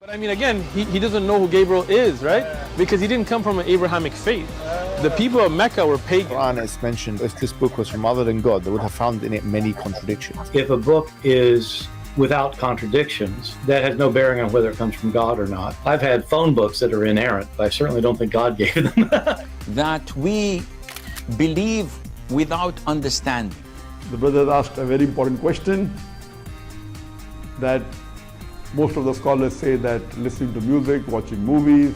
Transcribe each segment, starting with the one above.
I mean, again, he doesn't know who Gabriel is, right? Because he didn't come from an Abrahamic faith. The people of Mecca were pagan. Quran is mentioned, if this book was from other than God, they would have found in it many contradictions. If a book is without contradictions, that has no bearing on whether it comes from God or not. I've had phone books that are inerrant, but I certainly don't think God gave them. That we believe without understanding. The brother asked a very important question, that most of the scholars say that listening to music, watching movies,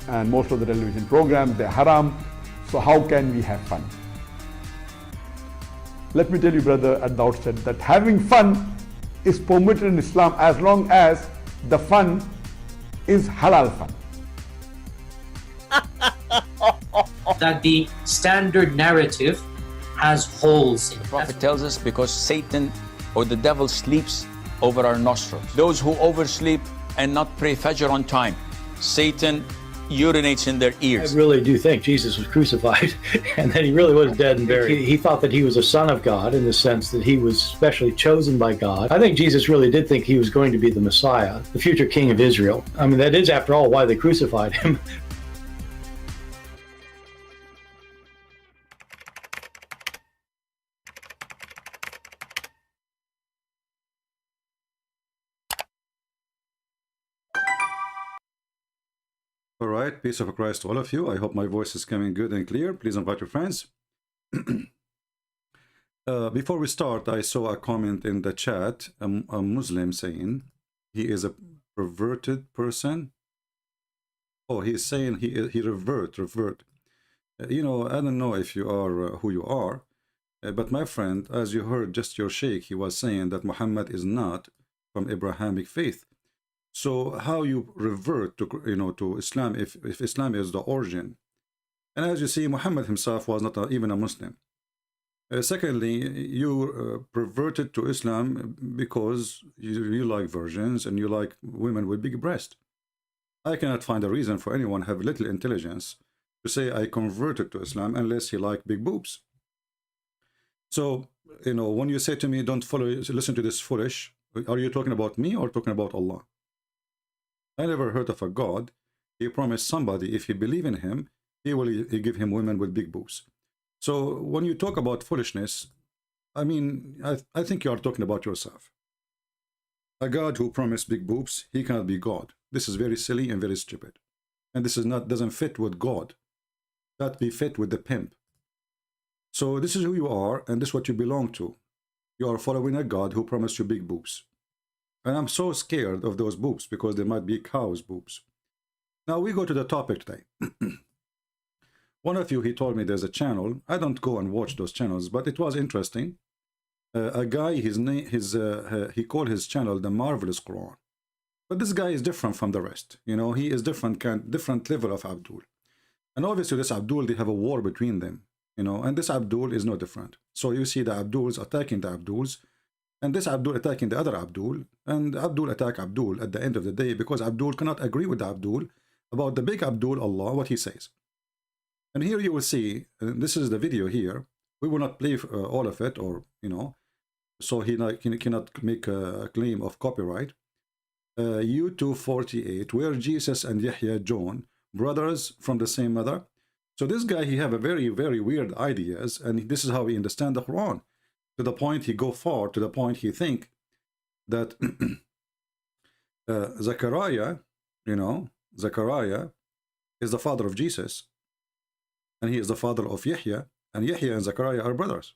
and most of the television programs, they're haram. So how can we have fun? Let me tell you, brother, at the outset, that having fun is permitted in Islam as long as the fun is halal fun. That the standard narrative has holes in it. The Prophet tells us because Satan or the devil sleeps over our nostrils. Those who oversleep and not pray Fajr on time, Satan urinates in their ears. I really do think Jesus was crucified and that he really was dead and buried. He thought that he was a son of God in the sense that he was specially chosen by God. I think Jesus really did think he was going to be the Messiah, the future king of Israel. I mean, that is, after all, why they crucified him. All right, peace of Christ to all of you. I hope my voice is coming good and clear. Please invite your friends. Before we start, I saw a comment in the chat, a Muslim saying he is a perverted person. Oh, he's saying he revert. You know, I don't know if you are who you are, but my friend, as you heard just your sheikh, he was saying that Muhammad is not from Abrahamic faith. So how you revert to, you know, to Islam if Islam is the origin? And as you see, Muhammad himself was not even a Muslim. Secondly, you perverted to Islam because you like virgins and you like women with big breasts. I cannot find a reason for anyone have little intelligence to say I converted to Islam unless he like big boobs. So, you know, when you say to me, don't follow, listen to this foolish, are you talking about me or talking about Allah? I never heard of a God. He promised somebody if he believe in him, he give him women with big boobs. So when you talk about foolishness, I mean, I think you are talking about yourself. A God who promised big boobs, he cannot be God. This is very silly and very stupid. And this is not, doesn't fit with God. That be fit with the pimp. So this is who you are, and this is what you belong to. You are following a God who promised you big boobs. And I'm so scared of those boobs because they might be cows' boobs. Now we go to the topic today. One of you, he told me there's a channel. I don't go and watch those channels, but it was interesting. A guy, he called his channel The Marvelous Quran. But this guy is different from the rest. You know, he is different level of Abdul. And obviously this Abdul, they have a war between them. You know, and this Abdul is no different. So you see the Abduls attacking the Abduls, and this Abdul attacking the other Abdul, and Abdul attack Abdul at the end of the day because Abdul cannot agree with the Abdul about the big Abdul, Allah, what he says. And here you will see, this is the video here. We will not play all of it, or, you know, so he cannot make a claim of copyright. U248, where Jesus and Yahya John, brothers from the same mother. So this guy, he have a very, very weird ideas, and this is how we understand the Quran. To the point he go far, to the point he think that Zechariah, you know, Zechariah is the father of Jesus, and he is the father of Yahya, and Yahya and Zechariah are brothers.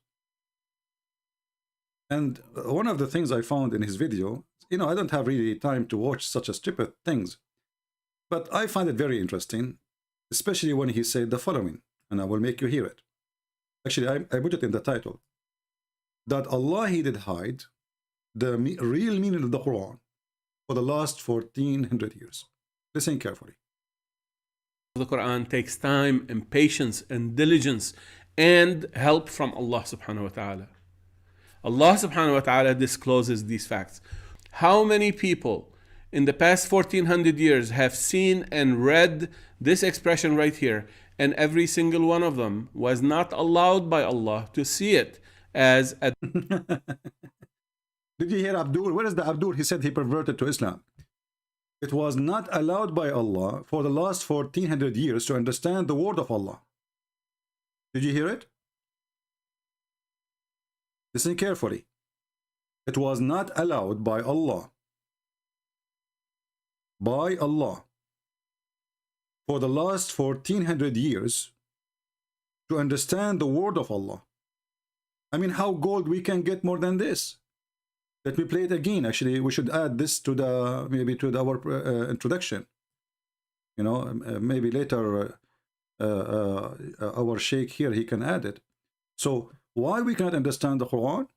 And one of the things I found in his video, you know, I don't have really time to watch such a stupid things, but I find it very interesting, especially when he said the following, and I will make you hear it. Actually, I put it in the title. That Allah, he did hide the real meaning of the Quran for the last 1400 years. Listen carefully. The Quran takes time and patience and diligence and help from Allah subhanahu wa ta'ala. Allah subhanahu wa ta'ala discloses these facts. How many people in the past 1400 years have seen and read this expression right here, and every single one of them was not allowed by Allah to see it as a... Did you hear Abdul? Where is the Abdul? He said he perverted to Islam. It was not allowed by Allah for the last 1400 years to understand the word of Allah. Did you hear it? Listen carefully. It was not allowed by Allah for the last 1400 years to understand the word of Allah. I mean, how gold we can get more than this? Let me play it again. Actually, we should add this to the maybe to our introduction. You know, maybe later our sheikh here, he can add it. So why we cannot understand the Quran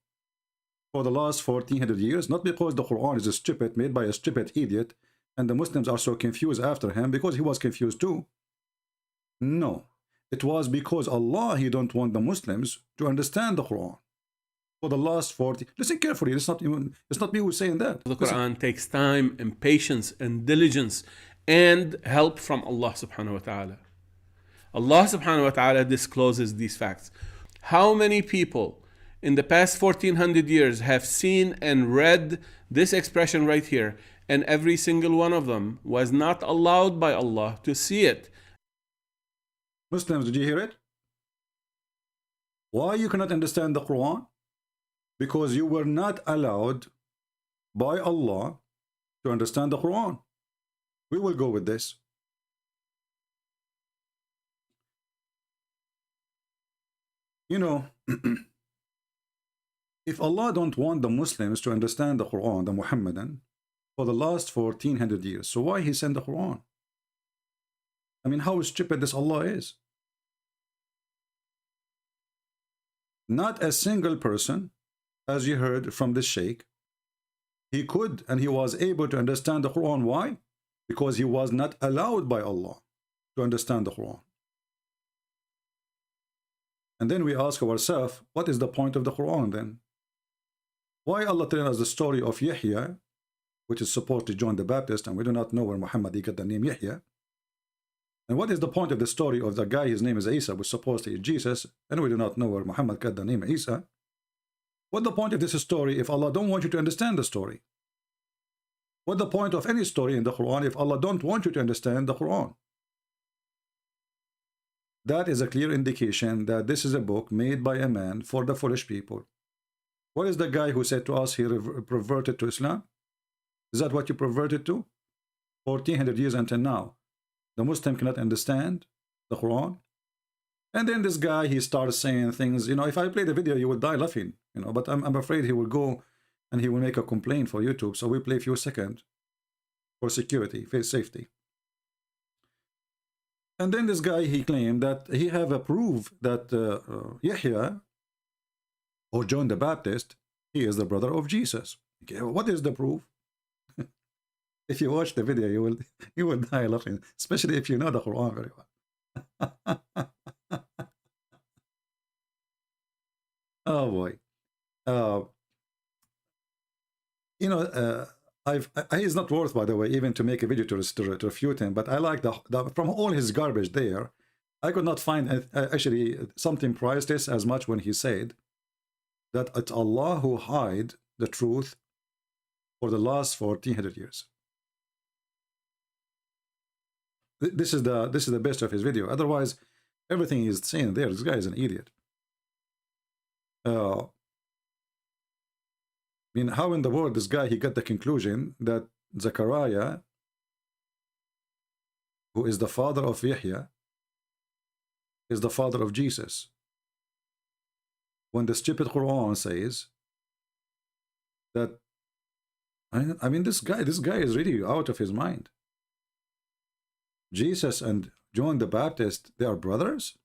for the last 1400 years? Not because the Quran is stupid, made by a stupid idiot, and the Muslims are so confused after him, because he was confused too. No, it was because Allah, he don't want the Muslims to understand the Quran for the last 40. Listen carefully. It's not me who's saying that. The Quran takes time and patience and diligence and help from Allah subhanahu wa ta'ala. Allah subhanahu wa ta'ala discloses these facts. How many people in the past 1400 years have seen and read this expression right here, and every single one of them was not allowed by Allah to see it? Muslims, did you hear it? Why you cannot understand the Quran? Because you were not allowed by Allah to understand the Quran. We will go with this. You know, if Allah don't want the Muslims to understand the Quran, the Muhammadan, for the last 1400 years, so why he sent the Quran? I mean, how stupid this Allah is. Not a single person, as you heard from this sheikh, he could and he was able to understand the Quran. Why? Because he was not allowed by Allah to understand the Quran. And then we ask ourselves, what is the point of the Quran then? Why Allah telling us the story of Yahya, which is supposed to join the Baptist, and we do not know where Muhammad got the name Yahya? And what is the point of the story of the guy, his name is Isa, which supposed to be Jesus, and we do not know where Muhammad got the name Isa? What's the point of this story if Allah don't want you to understand the story? What's the point of any story in the Quran if Allah don't want you to understand the Quran? That is a clear indication that this is a book made by a man for the foolish people. What is the guy who said to us he perverted to Islam? Is that what you perverted to? 1400 years until now. The Muslim cannot understand the Quran. And then this guy, he starts saying things, you know, if I play the video, you will die laughing, you know, but I'm afraid he will go and he will make a complaint for YouTube. So we play a few seconds for security, for safety. And then this guy, he claimed that he have a proof that Yahya, or John the Baptist, he is the brother of Jesus. Okay, what is the proof? If you watch the video, you will die laughing, especially if you know the Quran very well. Oh boy. You know, it's not worth, by the way, even to make a video to refute him, but I like from all his garbage there, I could not find actually something priceless as much when he said that it's Allah who hide the truth for the last 1400 years. This is the best of his video. Otherwise, everything he's saying there, this guy is an idiot. I mean, how in the world this guy, he got the conclusion that Zechariah, who is the father of Yahya, is the father of Jesus, when the stupid Quran says that, I mean, this guy is really out of his mind. Jesus and John the Baptist, they are brothers?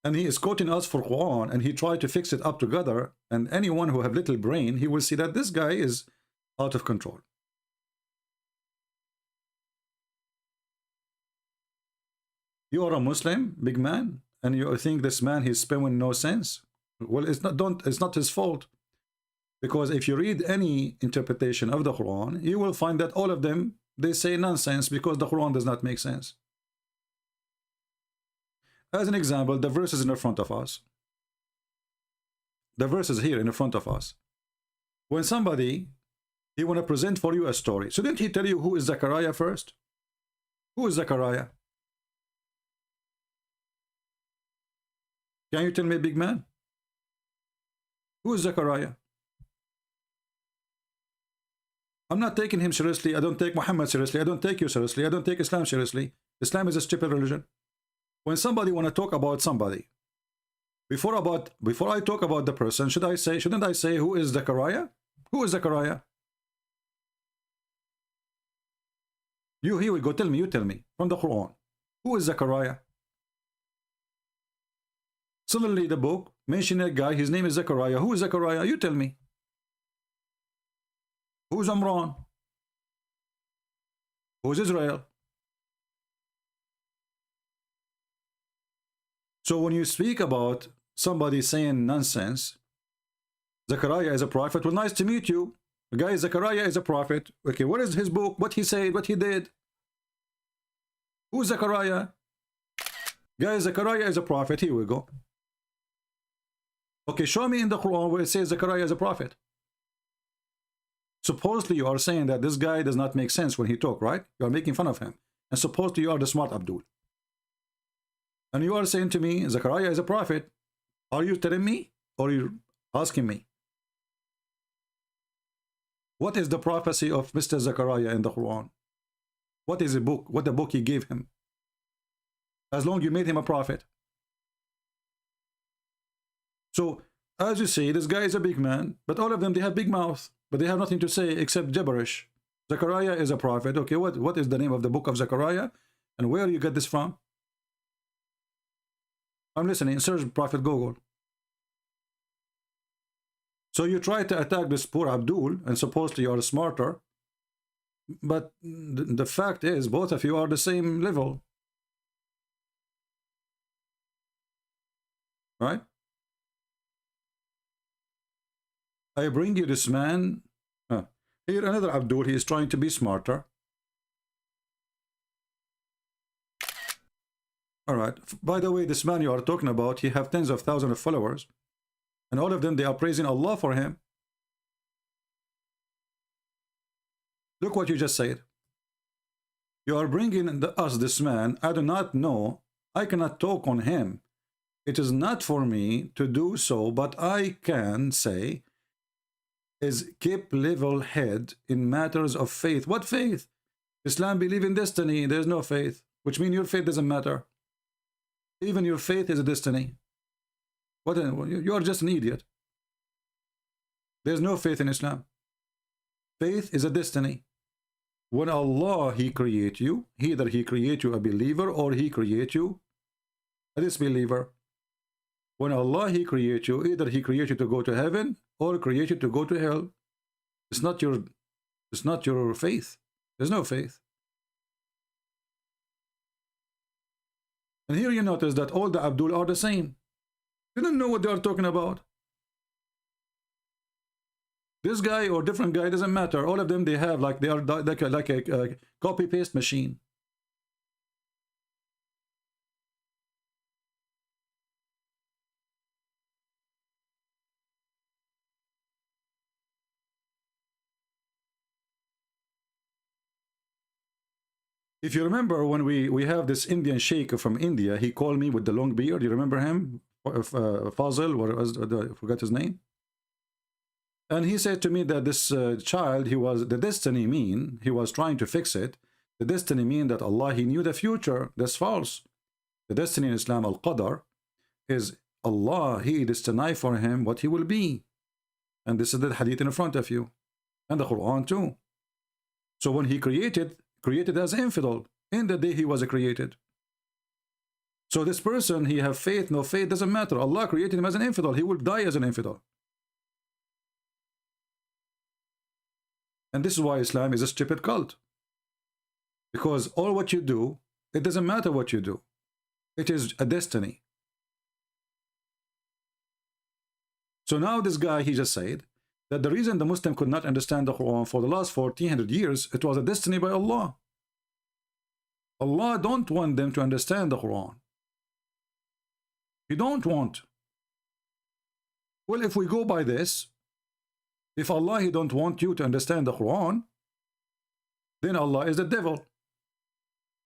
And he is quoting us for Quran, and he tried to fix it up together, and anyone who have little brain, he will see that this guy is out of control. You are a Muslim, big man, and you think this man, he's spewing no sense? Well, it's not his fault. Because if you read any interpretation of the Quran, you will find that all of them, they say nonsense because the Quran does not make sense. As an example, the verses in front of us. The verses here in front of us. When somebody He want to present for you a story. So didn't he tell you who is Zechariah first? Who is Zechariah? Can you tell me, big man? Who is Zechariah? I'm not taking him seriously. I don't take Muhammad seriously. I don't take you seriously. I don't take Islam seriously. Islam is a stupid religion. When somebody want to talk about somebody, before I talk about the person, shouldn't I say who is Zechariah? Who is Zechariah? Here we go. Tell me, you tell me from the Quran. Who is Zechariah? Suddenly the book mentioned a guy, his name is Zechariah. Who is Zechariah? You tell me. Who's Amran? Who's Israel? So when you speak about somebody saying nonsense, Zechariah is a prophet, well, nice to meet you. The guy Zechariah is a prophet. Okay, what is his book? What he said? What he did? Who's Zechariah? Guys, Zechariah is a prophet. Here we go. Okay, show me in the Quran where it says Zechariah is a prophet. Supposedly you are saying that this guy does not make sense when he talk, right? You are making fun of him. And supposedly you are the smart Abdul. And you are saying to me, Zechariah is a prophet. Are you telling me or are you asking me? What is the prophecy of Mr. Zechariah in the Quran? What is the book? What the book he gave him? As long as you made him a prophet. So, as you see, this guy is a big man, but all of them, they have big mouths, but they have nothing to say except gibberish. Zechariah is a prophet. Okay, what is the name of the book of Zechariah? And where you get this from? I'm listening. Search Prophet Google. So you try to attack this poor Abdul, and supposedly you are smarter. But the fact is, both of you are the same level. Right? I bring you this man. Here another Abdul, he is trying to be smarter. Alright, by the way, this man you are talking about, he have tens of thousands of followers. And all of them, they are praising Allah for him. Look what you just said. You are bringing us this man. I do not know. I cannot talk on him. It is not for me to do so, but I can say is keep level head in matters of faith. What faith? Islam believe in destiny. There's no faith, which means your faith doesn't matter. Even your faith is a destiny. You are just an idiot. There's no faith in Islam. Faith is a destiny. When Allah, He create you, either He create you a believer or He create you a disbeliever. When Allah, He create you, either He create you to go to heaven or create you to go to hell. It's not your faith. There's no faith. And here you notice that all the Abdul are the same. They don't know what they are talking about. This guy or different guy doesn't matter. All of them, they have like they are like a copy paste machine. If you remember when we have this Indian sheikh from India, he called me with the long beard. You remember him? Fazil, what was I forgot his name? And he said to me that this child, he was trying to fix it. The destiny mean that Allah, He knew the future. That's false. The destiny in Islam, al-Qadar, is Allah, He destined for him what he will be. And this is the hadith in front of you. And the Quran too. So when He created as infidel in the day he was created. So this person, he have faith, no faith, doesn't matter. Allah created him as an infidel. He will die as an infidel. And this is why Islam is a stupid cult. Because all what you do, it doesn't matter what you do. It is a destiny. So now this guy, he just said that the reason the Muslim could not understand the Quran for the last 1400 years, it was a destiny by Allah. Allah don't want them to understand the Quran. He don't want. Well, if we go by this, If Allah He don't want you to understand the Quran, then Allah is the devil,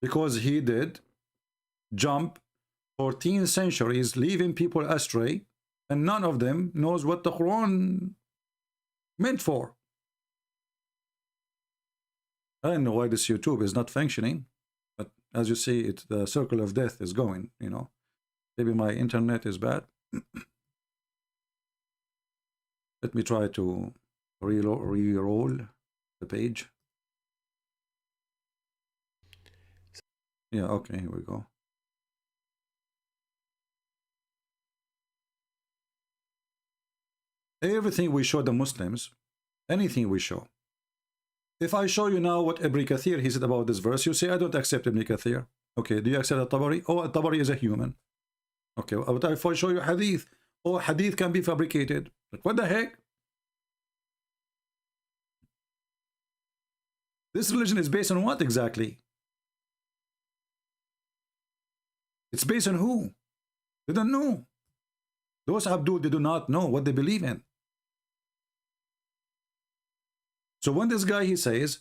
because He did jump 14 centuries, leaving people astray, and none of them knows what the Quran meant for. I don't know why this YouTube is not functioning, but as you see, the circle of death is going, you know. Maybe my internet is bad. Let me try to re-roll the page. Yeah, okay, here we go. Everything we show the Muslims, anything we show. If I show you now what Ibn Kathir he said about this verse, you say, I don't accept Ibn Kathir. Okay, do you accept At-Tabari? Oh, At-Tabari is a human. Okay, but if I show you hadith, oh, hadith can be fabricated. But what the heck? This religion is based on what exactly? It's based on who? They don't know. Those Abdul, they do not know what they believe in. So when this guy, he says,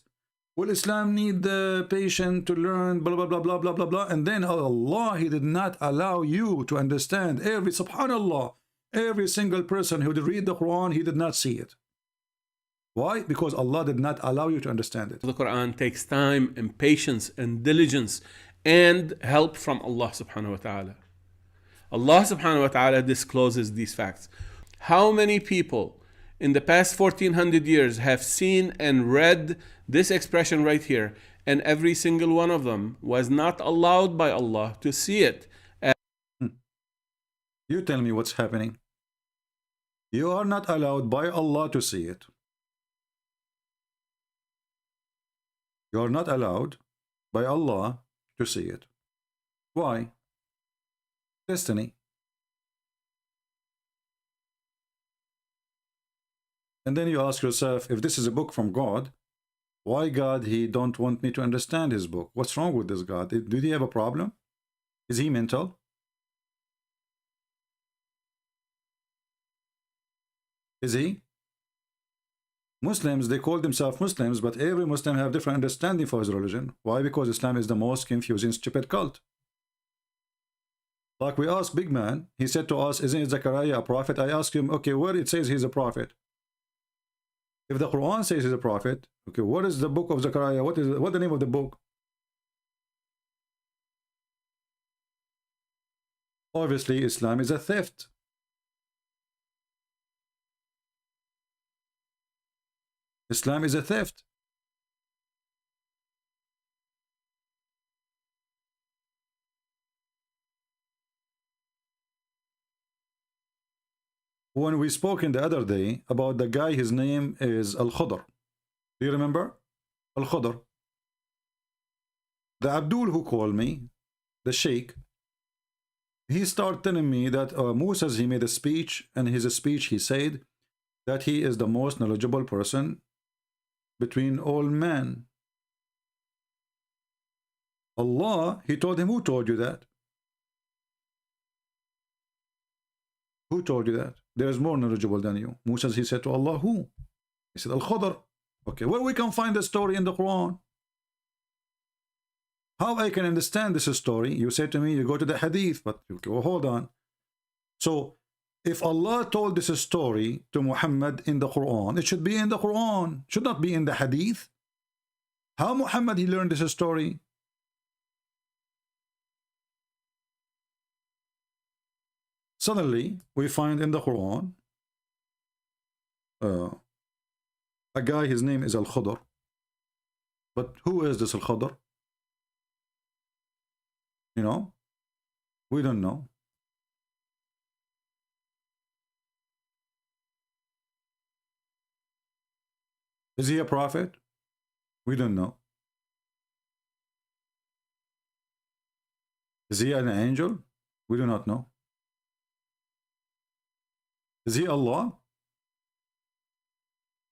well, Islam need the patient to learn, blah, blah, blah, blah, blah, blah, blah, and then Allah, He did not allow you to understand subhanallah, every single person who did read the Quran, he did not see it. Why? Because Allah did not allow you to understand it. The Quran takes time and patience and diligence and help from Allah subhanahu wa ta'ala. Allah subhanahu wa ta'ala discloses these facts. How many people in the past 1400 years have seen and read this expression right here, and every single one of them was not allowed by Allah to see it? You tell me what's happening. You are not allowed by Allah to see it. You are not allowed by Allah to see it. Why? Destiny. And then you ask yourself, if this is a book from God, why God, He don't want me to understand His book? What's wrong with this God? Did He have a problem? Is He mental? Is He? Muslims, they call themselves Muslims, but every Muslim have different understanding for his religion. Why? Because Islam is the most confusing, stupid cult. Like we asked Big Man, he said to us, isn't Zechariah a prophet? I asked him, okay, where it says he's a prophet? If the Quran says he's a prophet, okay, what is the book of Zechariah? What the name of the book? Obviously, Islam is a theft. Islam is a theft. When we spoke in the other day about the guy, his name is Al-Khudr. Do you remember? Al-Khudr. The Abdul who called me, the Sheikh, he started telling me that Musa, he made a speech, and in his speech he said that he is the most knowledgeable person between all men. Allah, he told him, who told you that? Who told you that? There is more knowledgeable than you. Musa, he said to Allah, who? He said, Al-Khudr. Okay, where we can find the story in the Quran? How I can understand this story? You say to me, you go to the Hadith, but okay, well, hold on. So, if Allah told this story to Muhammad in the Quran, it should be in the Quran, it should not be in the Hadith. How Muhammad he learned this story? Suddenly, we find in the Quran a guy, his name is Al-Khudr. But who is this Al-Khudr? You know? We don't know. Is he a prophet? We don't know. Is he an angel? We do not know. Is he Allah?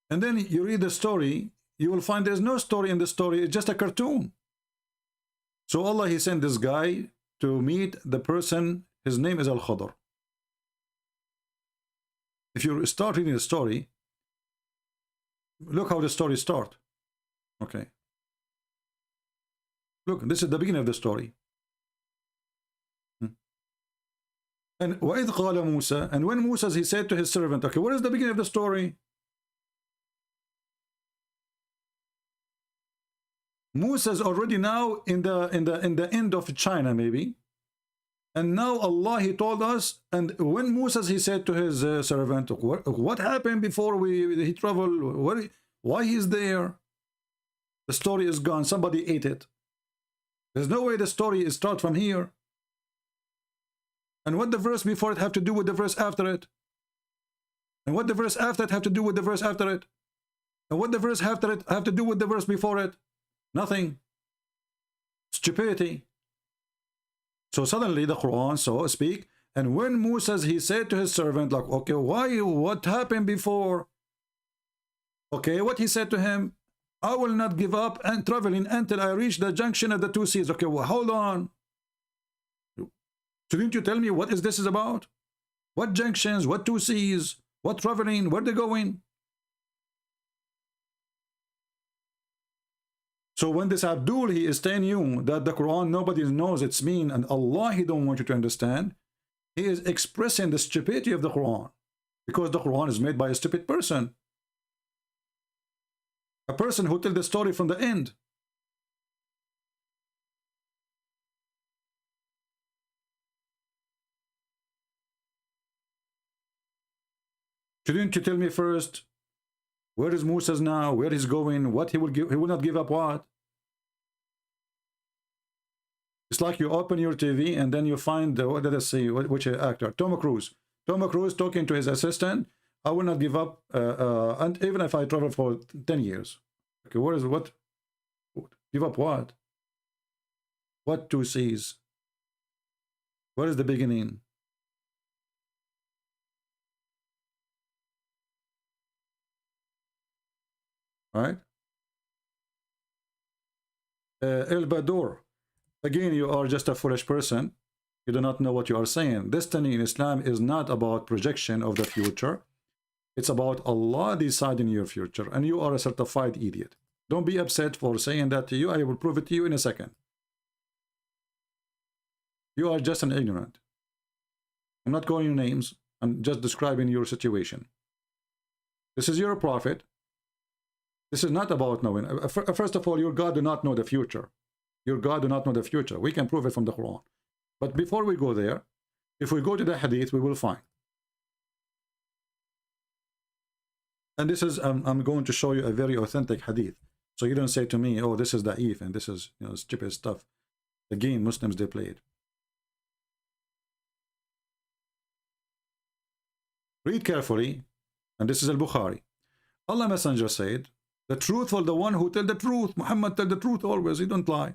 And then you read the story, you will find there's no story in the story, it's just a cartoon. So Allah, he sent this guy to meet the person, his name is Al-Khudr. If you start reading the story, look how the story starts. Okay. Look, this is the beginning of the story. And وَإِذْ قَالَ مُوسَى, and when Moses, he said to his servant, okay, what is the beginning of the story? Moses already now in the end of China maybe, and now Allah, he told us, and when Moses, he said to his servant, what happened before he traveled? Why he's there? The story is gone. Somebody ate it. There's no way the story is start from here. And what the verse before it have to do with the verse after it? And what the verse after it have to do with the verse after it? And what the verse after it have to do with the verse before it? Nothing. Stupidity. So suddenly the Quran, so speak, and when Moses, he said to his servant, like, okay, what happened before? Okay, what he said to him? I will not give up and traveling until I reach the junction of the two seas. Okay, well, hold on. Shouldn't you tell me what is this is about? What junctions? What two seas? What traveling? Where they going? So when this Abdul, he is telling you that the Quran, nobody knows its mean, and Allah, he don't want you to understand, he is expressing the stupidity of the Quran, because the Quran is made by a stupid person. A person who tells the story from the end. Shouldn't you tell me first, where is Moses now, where he's going, what he will give? He will not give up what? It's like you open your TV and then you find, what did I say, which actor? Tom Cruise. Tom Cruise talking to his assistant, I will not give up, and even if I travel for 10 years. Okay, what is what? Give up what? What two seas? What is the beginning? Right? El Badur, again, you are just a foolish person. You do not know what you are saying. Destiny in Islam is not about projection of the future. It's about Allah deciding your future, and you are a certified idiot. Don't be upset for saying that to you. I will prove it to you in a second. You are just an ignorant. I'm not calling you names. I'm just describing your situation. This is your prophet. This is not about knowing. First of all, your God do not know the future. Your God do not know the future. We can prove it from the Quran. But before we go there, if we go to the Hadith, we will find. And this is, I'm going to show you a very authentic Hadith. So you don't say to me, oh, this is da'if and this is, you know, stupid stuff. The game Muslims, they played. Read carefully. And this is Al-Bukhari. Allah Messenger said, the truthful, the one who tell the truth. Muhammad tell the truth always. He don't lie.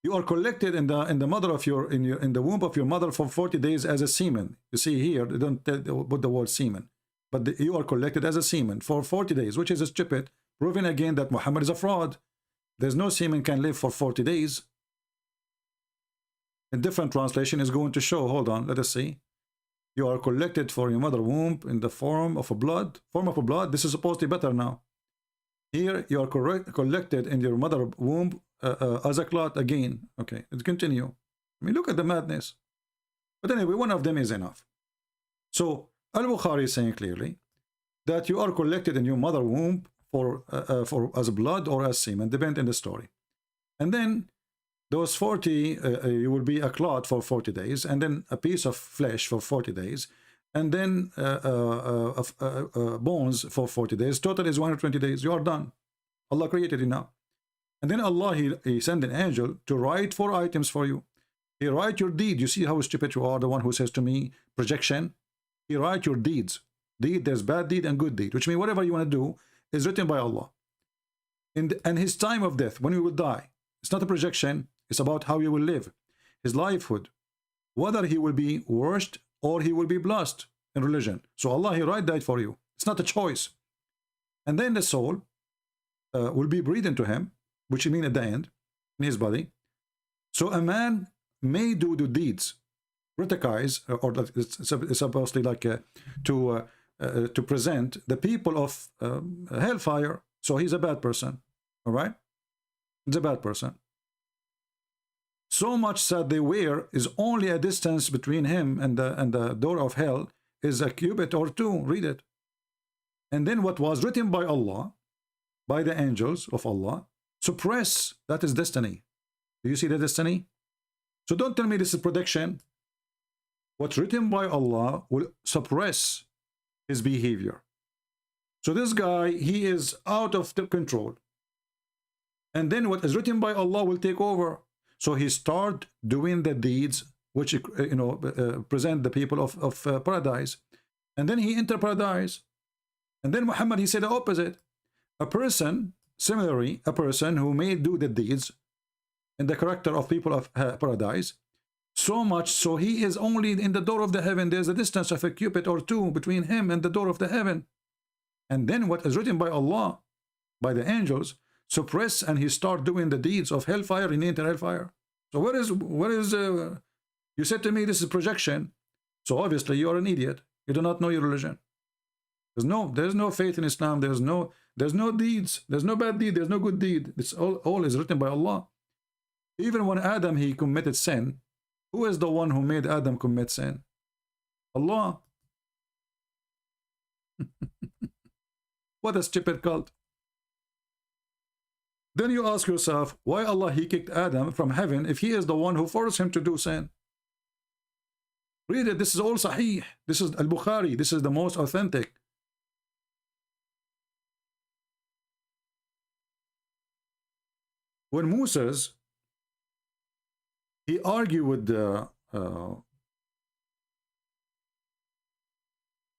You are collected in the mother of in the womb of your mother for 40 days as a semen. You see here, they don't put the word semen, but you are collected as a semen for 40 days, which is stupid, proving again that Muhammad is a fraud. There's no semen can live for 40 days. A different translation is going to show. Hold on, let us see. You are collected for your mother womb in the form of a blood. This is supposed to be better now. Here you are collected in your mother womb as a clot again. Okay, let's continue. I mean, look at the madness. But anyway, one of them is enough. So Al-Bukhari is saying clearly that you are collected in your mother womb for as blood or as semen, depending on the story. And then those 40, you will be a clot for 40 days, and then a piece of flesh for 40 days, and then bones for 40 days. Total is 120 days. You are done. Allah created you now. And then Allah, he sent an angel to write 4 items for you. He write your deed. You see how stupid you are, the one who says to me, projection. He write your deeds. Deed, there's bad deed and good deed, which means whatever you want to do is written by Allah. And his time of death, when you will die, it's not a projection. It's about how you will live. His livelihood, whether he will be worst or he will be blessed in religion. So Allah, he write that for you. It's not a choice. And then the soul will be breathed into him, which means at the end, in his body. So a man may do the deeds, criticize, or it's supposedly like to present the people of hellfire. So he's a bad person. All right, he's a bad person. So much that they wear is only a distance between him and the door of hell is a cubit or two. Read it. And then what was written by Allah, by the angels of Allah, suppress. That is destiny. Do you see the destiny? So don't tell me this is prediction. What's written by Allah will suppress his behavior. So this guy, he is out of the control. And then what is written by Allah will take over. So he start doing the deeds which present the people of paradise. And then he enter paradise. And then Muhammad, he said the opposite. A person, similarly, a person who may do the deeds in the character of people of paradise, so much so he is only in the door of the heaven. There's a distance of a cubit or two between him and the door of the heaven. And then what is written by Allah, by the angels, suppress, and he start doing the deeds of hellfire and enter hellfire. So what is you said to me this is projection. So obviously you are an idiot. You do not know your religion. There's no faith in Islam. There's no deeds. There's no bad deed. There's no good deed. It's all is written by Allah. Even when Adam, he committed sin, who is the one who made Adam commit sin? Allah. What a stupid cult. Then you ask yourself, why Allah, he kicked Adam from heaven if he is the one who forced him to do sin? Read it. This is all Sahih. This is Al-Bukhari. This is the most authentic. When Moses, he argued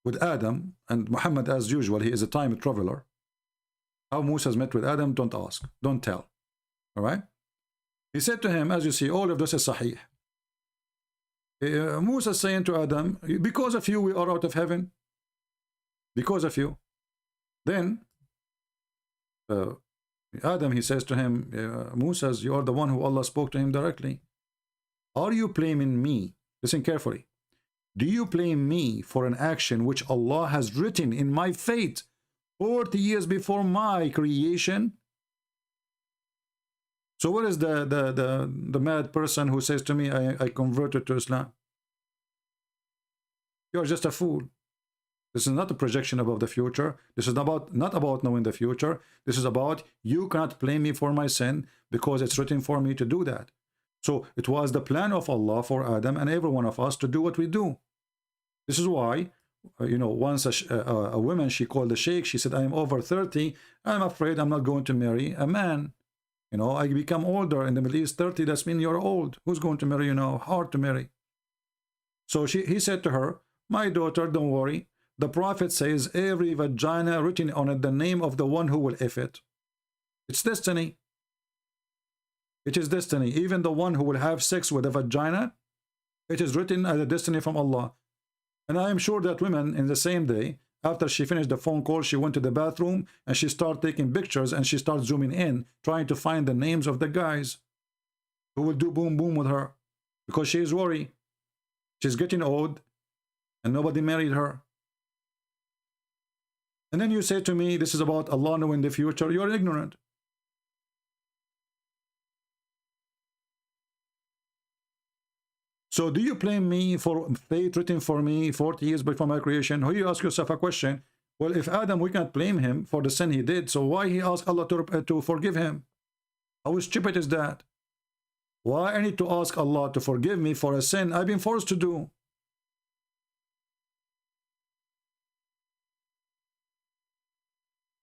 with Adam, and Muhammad, as usual, he is a time traveler. How Moses met with Adam, don't ask, don't tell. All right? He said to him, as you see, all of this is Sahih. Moses saying to Adam, because of you we are out of heaven. Because of you. Then Adam, he says to him, Moses, you are the one who Allah spoke to him directly. Are you blaming me? Listen carefully. Do you blame me for an action which Allah has written in my fate 40 years before my creation? So what is the mad person who says to me, I converted to Islam? You're just a fool. This is not a projection about the future. This is not about knowing the future. This is about you cannot blame me for my sin because it's written for me to do that. So it was the plan of Allah for Adam and every one of us to do what we do. This is why, once a woman, she called the sheikh, she said, I am over 30. I'm afraid I'm not going to marry a man. I become older in the Middle East. 30, that means you're old. Who's going to marry you now? Hard to marry. So he said to her, my daughter, don't worry. The Prophet says every vagina written on it the name of the one who will if it. It's destiny. It is destiny. Even the one who will have sex with a vagina, it is written as a destiny from Allah. And I am sure that women in the same day, after she finished the phone call, she went to the bathroom and she started taking pictures and she started zooming in, trying to find the names of the guys who will do boom boom with her because she is worried. She's getting old and nobody married her. And then you say to me, this is about Allah knowing the future. You're ignorant. So do you blame me for fate written for me 40 years before my creation? Or you ask yourself a question, well, if Adam, we can't blame him for the sin he did, so why he asked Allah to forgive him? How stupid is that? Why I need to ask Allah to forgive me for a sin I've been forced to do?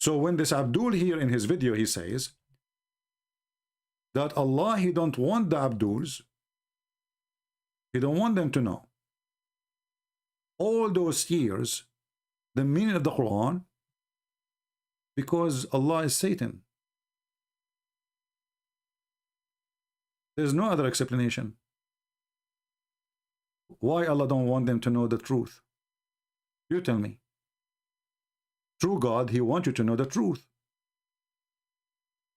So when this Abdul here in his video, he says that Allah, he don't want the Abduls, he don't want them to know all those years the meaning of the Quran because Allah is Satan. There's no other explanation. Why Allah don't want them to know the truth? You tell me. True God, he wants you to know the truth.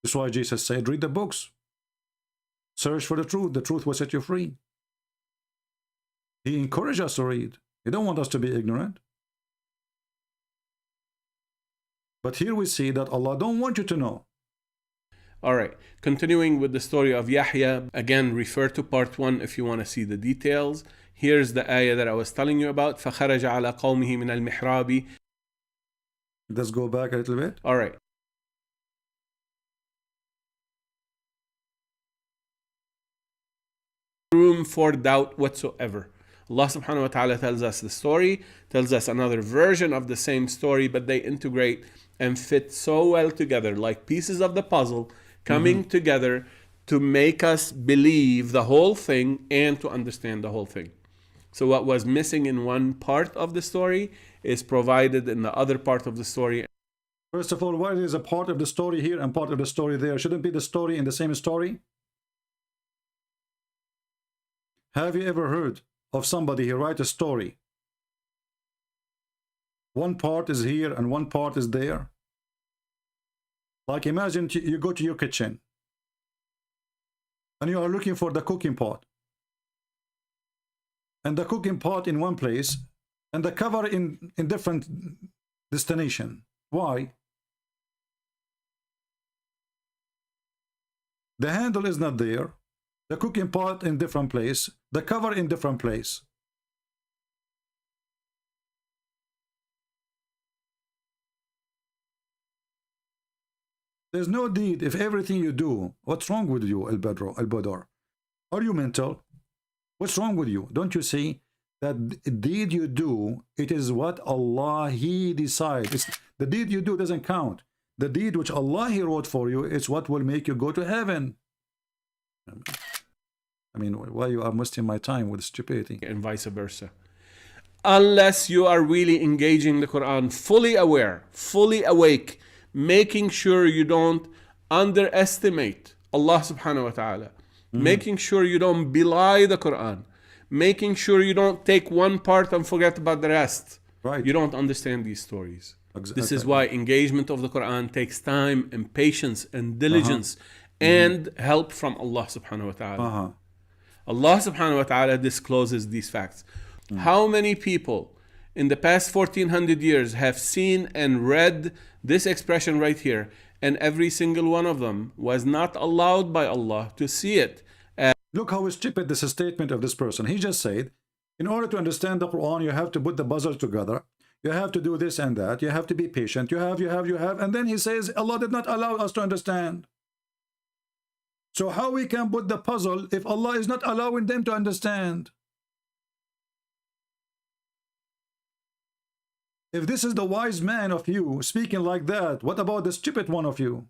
That's why Jesus said, read the books. Search for the truth. The truth will set you free. He encouraged us to read. He don't want us to be ignorant. But here we see that Allah don't want you to know. All right, continuing with the story of Yahya, again, refer to part 1 if you want to see the details. Here's the ayah that I was telling you about. فَخَرَجَ عَلَى قَوْمِهِ مِنَ الْمِحْرَابِ. Let's go back a little bit. All right. Room for doubt whatsoever. Allah subhanahu wa ta'ala tells us the story, tells us another version of the same story, but they integrate and fit so well together, like pieces of the puzzle coming together to make us believe the whole thing and to understand the whole thing. So what was missing in one part of the story is provided in the other part of the story. First of all, why is a part of the story here and part of the story there? Shouldn't be the story in the same story? Have you ever heard of somebody who write a story? One part is here and one part is there. Like imagine you go to your kitchen and you are looking for the cooking pot. And the cooking pot in one place and the cover in different destination. Why? The handle is not there. The cooking pot in different place. The cover in different place. There's no deed if everything you do. What's wrong with you, Al-Badr? Are you mental? What's wrong with you? Don't you see that the deed you do, it is what Allah, He decides. The deed you do doesn't count. The deed which Allah, He wrote for you, it's what will make you go to heaven. I mean, why you are wasting my time with stupidity? And vice versa. Unless you are really engaging the Quran, fully aware, fully awake, making sure you don't underestimate Allah subhanahu wa ta'ala, making sure you don't belie the Quran, making sure you don't take one part and forget about the rest. Right. You don't understand these stories. Exactly. This is why engagement of the Quran takes time and patience and diligence and help from Allah subhanahu wa ta'ala. Allah subhanahu wa ta'ala discloses these facts. How many people in the past 1400 years have seen and read this expression right here, and every single one of them was not allowed by Allah to see it? Look how stupid this statement of this person. He just said, in order to understand the Quran, you have to put the puzzle together. You have to do this and that. You have to be patient. You have. And then he says, Allah did not allow us to understand. So how we can put the puzzle if Allah is not allowing them to understand? If this is the wise man of you speaking like that, what about the stupid one of you?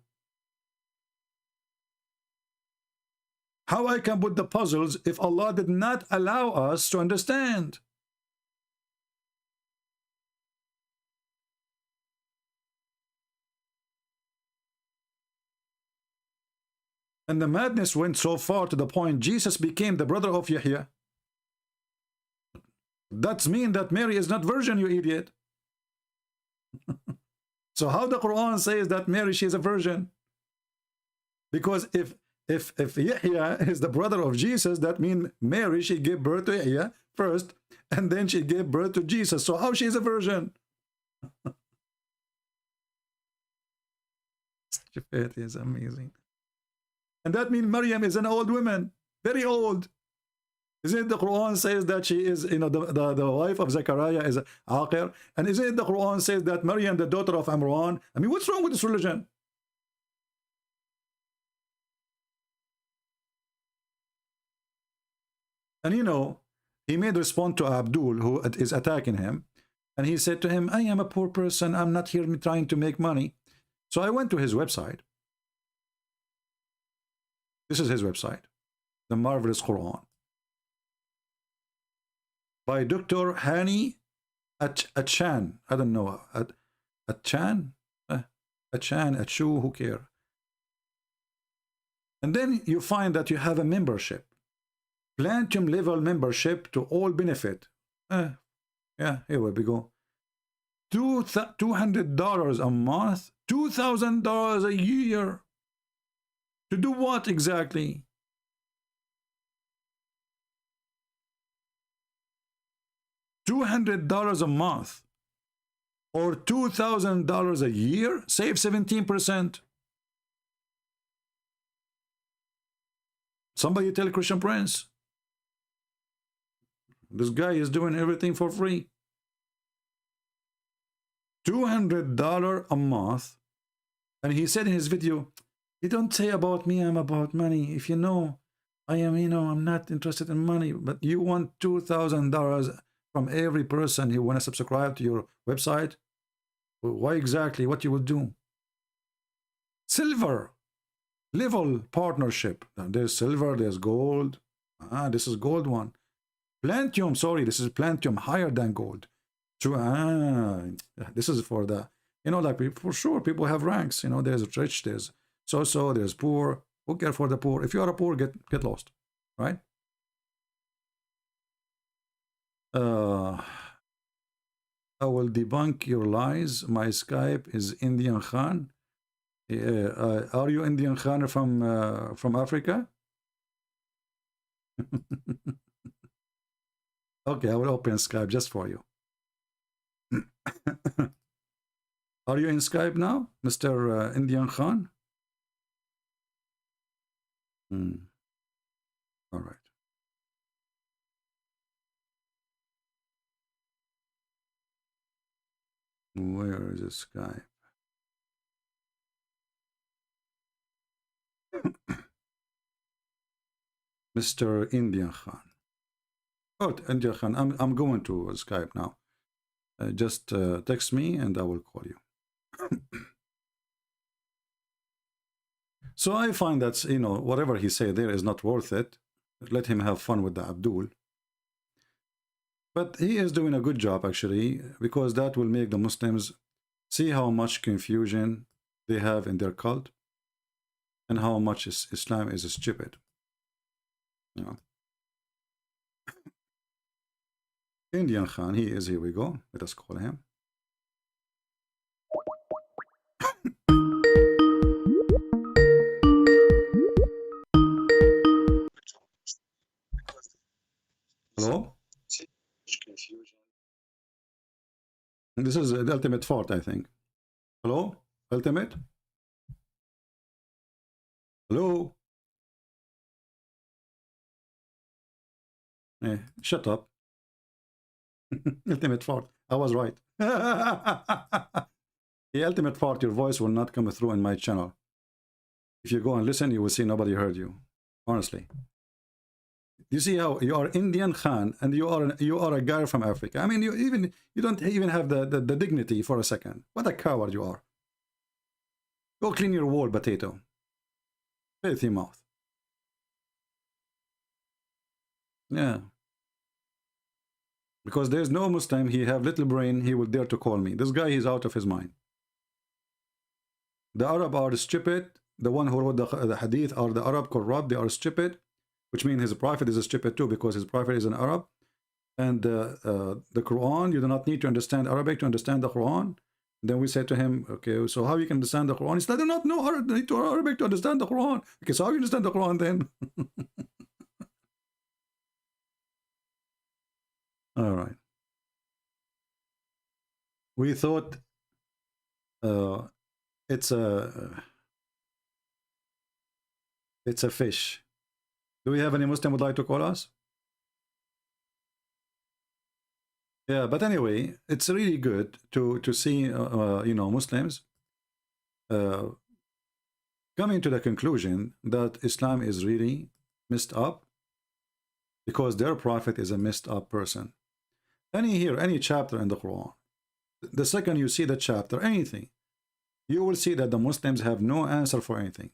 How I can put the puzzles if Allah did not allow us to understand? And the madness went so far to the point Jesus became the brother of Yahya. That means that Mary is not virgin, you idiot. So how the Quran says that Mary, she is a virgin? Because if Yahya is the brother of Jesus, that means Mary, she gave birth to Yahya first, and then she gave birth to Jesus. So how she is a virgin? Stupidity is amazing. And that means Maryam is an old woman, very old. Isn't it the Quran says that she is, the wife of Zechariah is Aqir? And isn't it the Quran says that Maryam, the daughter of Imran? I mean, what's wrong with this religion? And he made response to Abdul, who is attacking him. And he said to him, I am a poor person. I'm not here trying to make money. So I went to his website. This is his website, The Marvelous Quran, by Dr. Hani Achan. I don't know. Achan? Achan, Achu, who cares? And then you find that you have a membership. Platinum level membership to all benefit. Yeah, here we go. $200 a month, $2,000 a year. To do what exactly? $200 a month. or $2,000 a year, save 17%. Somebody tell Christian Prince. This guy is doing everything for free. $200 a month. And he said in his video, you don't say about me, I'm about money. If you know, I am, I'm not interested in money, but you want $2,000 from every person who want to subscribe to your website. Well, why exactly? What you will do? Silver level partnership. There's silver, there's gold. This is gold one. Platinum, sorry, this is platinum, higher than gold. True. This is for the, like for sure, people have ranks. There's rich, there's so, there's poor. Who care for the poor? If you are a poor, get lost, right? I will debunk your lies. My Skype is Indian Khan. Are you Indian Khan from Africa? Okay, I will open Skype just for you. Are you in Skype now, Mr. Indian Khan? All right. Where is the Skype? Mr. Indian Khan. Oh, Indian Khan, I'm going to Skype now. Just text me and I will call you. So I find that, whatever he said there is not worth it. Let him have fun with the Abdul. But he is doing a good job, actually, because that will make the Muslims see how much confusion they have in their cult and how much Islam is stupid. Indian Khan, he is, here we go. Let us call him. Hello? This is the Ultimate Fort, I think. Hello? Ultimate? Hello? Shut up. Ultimate Fort. I was right. The Ultimate Fort, your voice will not come through in my channel. If you go and listen, you will see nobody heard you. Honestly. You see how you are Indian Khan and you are a guy from Africa. I mean, you don't even have the dignity for a second. What a coward you are. Go clean your wall, potato. Filthy mouth. Yeah. Because there's no Muslim, he have little brain, he will dare to call me. This guy, he's out of his mind. The Arab are stupid. The one who wrote the hadith are the Arab corrupt. They are stupid, which means his prophet is stupid too, because his prophet is an Arab. And the Quran, you do not need to understand Arabic to understand the Quran. Then we say to him, okay, so how you can understand the Quran? He said, I do not know Arabic to understand the Quran. Okay, so how you understand the Quran then? All right. We thought it's a fish. Do we have any Muslim would like to call us? Yeah, but anyway, it's really good to see Muslims coming to the conclusion that Islam is really messed up because their prophet is a messed up person. Any chapter in the Quran, the second you see the chapter, anything, you will see that the Muslims have no answer for anything.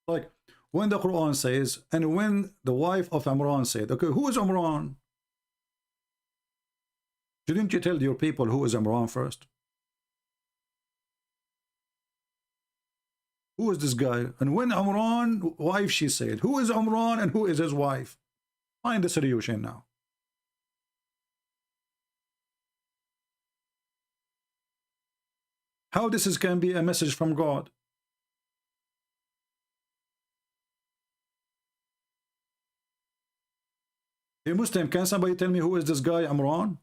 Like when the Quran says, and when the wife of Imran said, okay, who is Imran? Didn't you tell your people who is Imran first? Who is this guy? And when Imran wife, she said, who is Imran and who is his wife? Find the solution now. How this can be a message from God? A Muslim, can somebody tell me who is this guy Imran?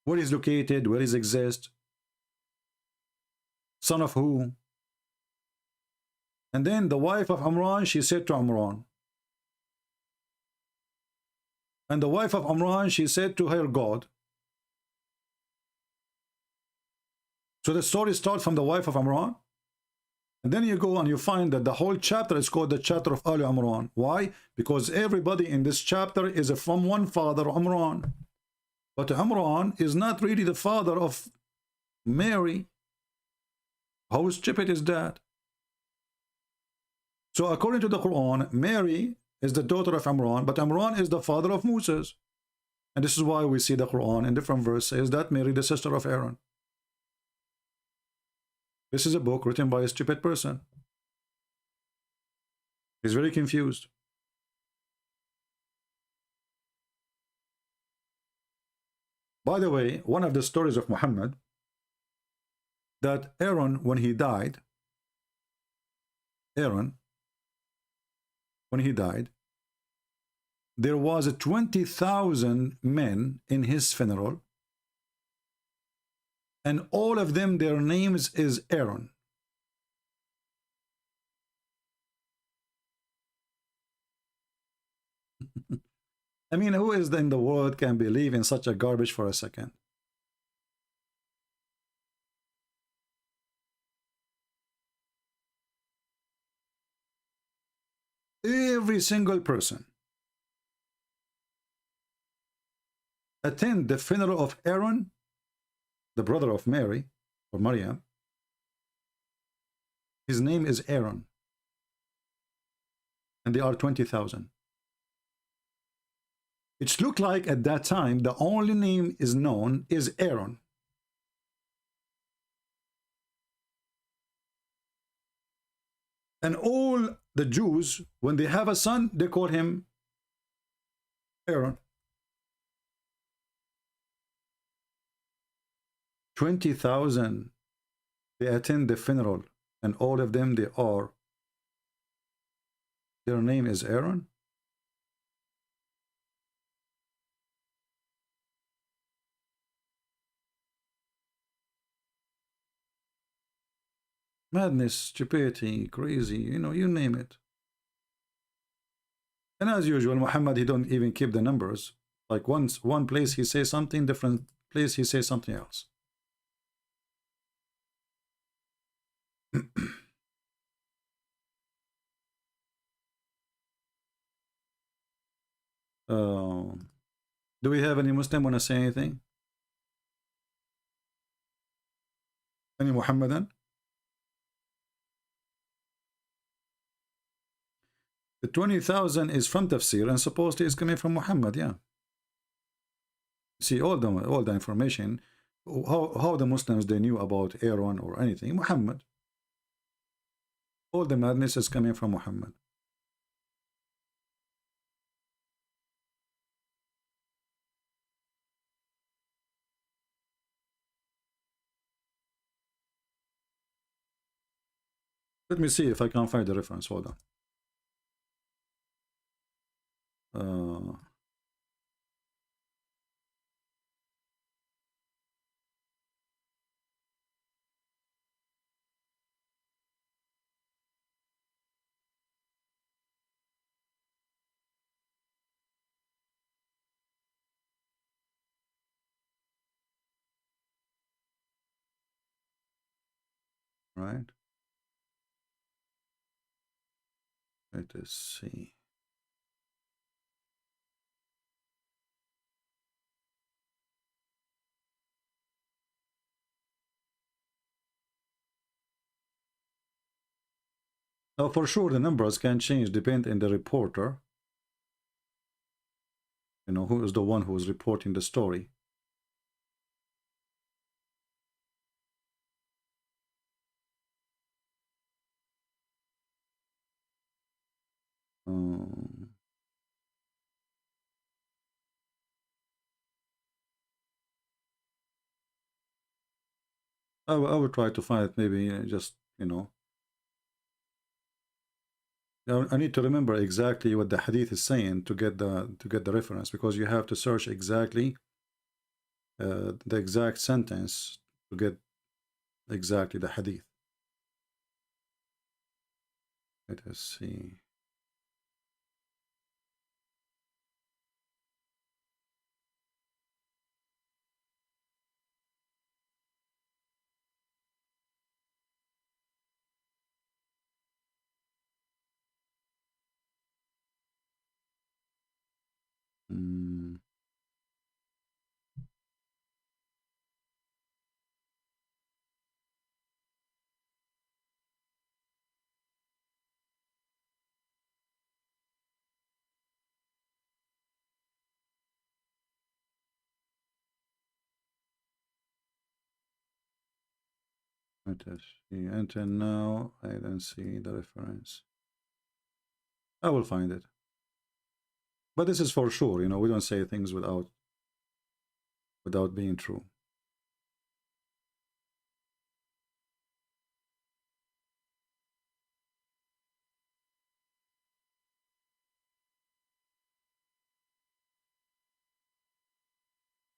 where he's located, where he exists, son of who. And then the wife of Imran, she said to Imran. And the wife of Imran, she said to her God. So the story starts from the wife of Imran. And then you go and you find that the whole chapter is called the chapter of Ali Imran. Why? Because everybody in this chapter is from one father, Imran. But Imran is not really the father of Mary. How stupid is that? So according to the Quran, Mary is the daughter of Imran, but Imran is the father of Moses. And this is why we see the Quran in different verses that Mary, the sister of Aaron. This is a book written by a stupid person. He's very confused. By the way, one of the stories of Muhammad, that Aaron, when he died, there was 20,000 men in his funeral, and all of them, their names is Aaron. I mean, who is in the world can believe in such a garbage for a second? Every single person attend the funeral of Aaron, the brother of Mary or Maryam. His name is Aaron, and they are 20,000. It looked like at that time the only name is known is Aaron. And all the Jews, when they have a son, they call him Aaron. 20,000, they attend the funeral, and all of them, their name is Aaron. Madness, stupidity, crazy, you know, you name it. And as usual, Muhammad, he don't even keep the numbers. Like one place he says something, different place he says something else. Do we have any Muslim want to say anything? Any Muhammadan? The 20,000 is from Tafsir and supposedly is coming from Muhammad, yeah. See, all the information, how the Muslims, they knew about Aaron or anything, Muhammad. All the madness is coming from Muhammad. Let me see if I can find the reference. Hold on. Right. Let us see. Now, for sure, the numbers can change, depend on the reporter. You know, who is the one who is reporting the story. I will try to find it, maybe just, you know. I need to remember exactly what the hadith is saying to get the reference, because you have to search exactly the exact sentence to get exactly the hadith. Let us see. Mm. Let us see. Enter now. I don't see the reference. I will find it. But this is for sure, you know, we don't say things without being true.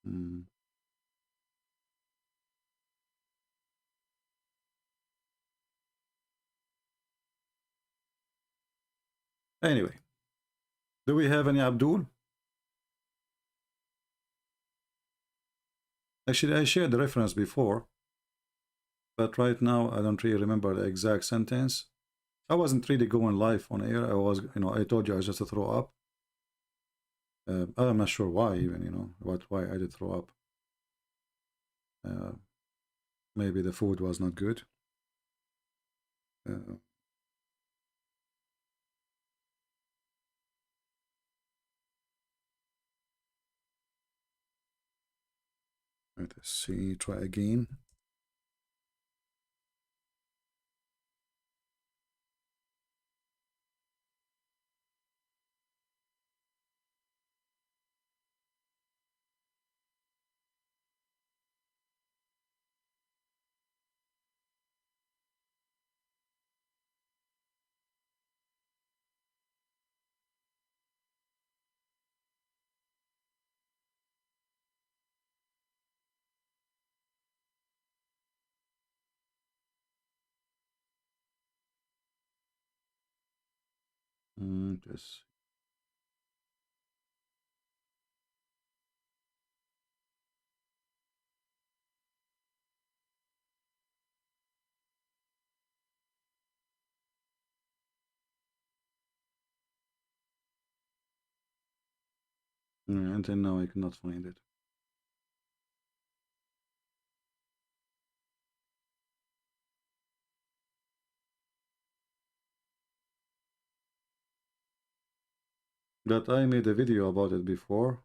Mm. Anyway, do we have any Abdul? Actually, I shared the reference before, but right now I don't really remember the exact sentence. I wasn't really going live on air. I was, you know, I told you I just throw up. I'm not sure why even, you know, why I did throw up. Maybe the food was not good. Let us see, try again. Just until now I cannot find it. But I made a video about it before,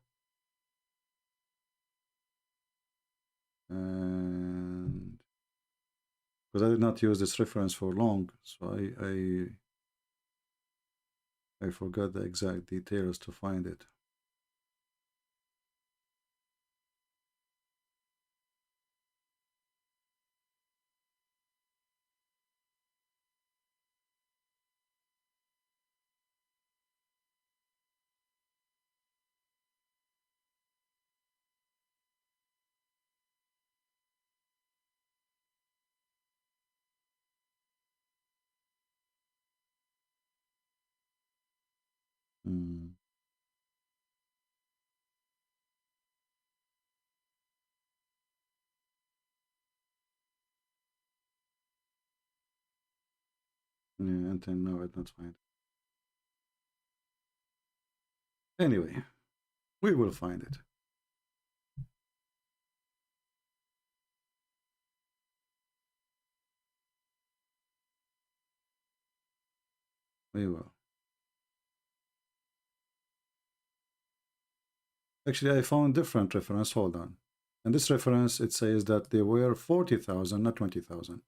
and because I did not use this reference for long, so I forgot the exact details to find it. Mm. Yeah, until now I did not find it. Anyway, we will find it. We will. Actually, I found different reference. Hold on. And this reference, it says that there were 40,000, not 20,000.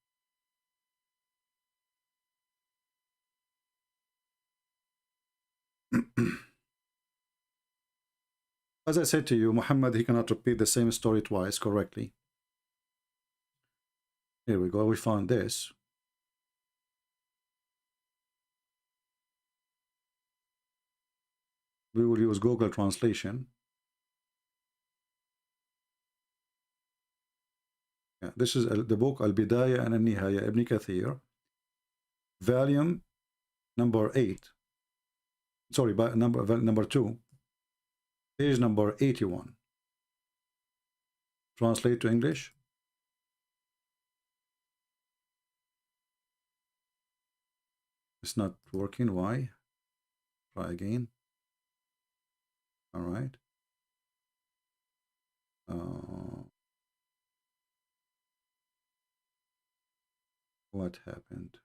As I said to you, Muhammad, he cannot repeat the same story twice correctly. Here we go. We found this. We will use Google Translation. This is the book Al-Bidayah and Al-Nihaya, Ibn Kathir, volume number 8. Sorry, number 2, page number 81. Translate to English. It's not working. Why? Try again. All right. What happened?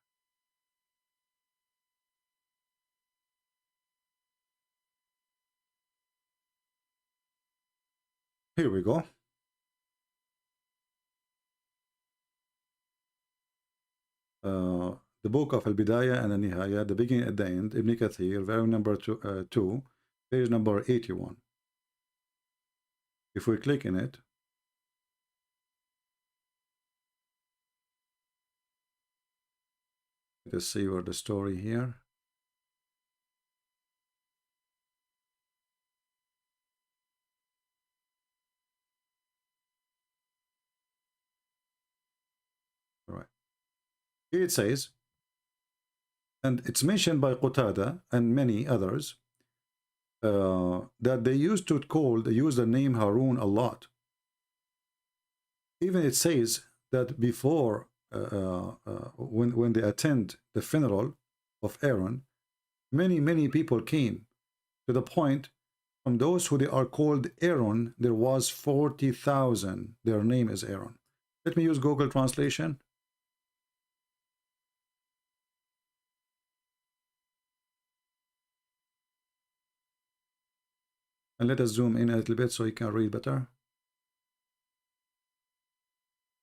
Here we go. The book of Al-Bidayah and Al-Nihaya, the beginning at the end, Ibn Kathir, volume number 2, page number 81. If we click in it, let's see where the story here. All right. Here it says, and it's mentioned by Qatada and many others, that they used to use the name Harun a lot. Even it says that before, when they attend the funeral of Aaron, many people came, to the point from those who they are called Aaron, there was 40,000. Their name is Aaron. Let me use Google translation. And let us zoom in a little bit so you can read better.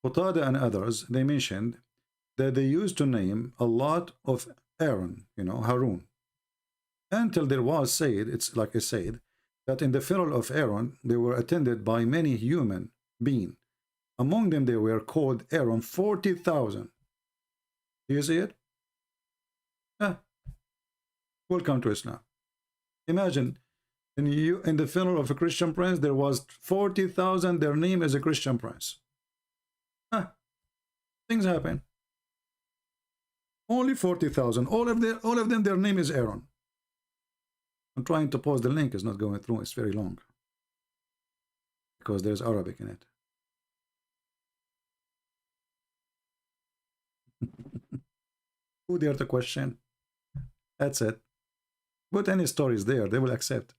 Qatada and others, they mentioned that they used to name a lot of Aaron, Harun. Until there was said, it's like I said, that in the funeral of Aaron, they were attended by many human beings. Among them, they were called Aaron, 40,000. Do you see it? Welcome to Islam. Imagine, in the funeral of a Christian prince, there was 40,000. Their name is a Christian prince. Things happen. Only 40,000. All of them, their name is Aaron. I'm trying to post the link. It's not going through. It's very long because there's Arabic in it. Who dare to question? That's it. Put any stories there, they will accept.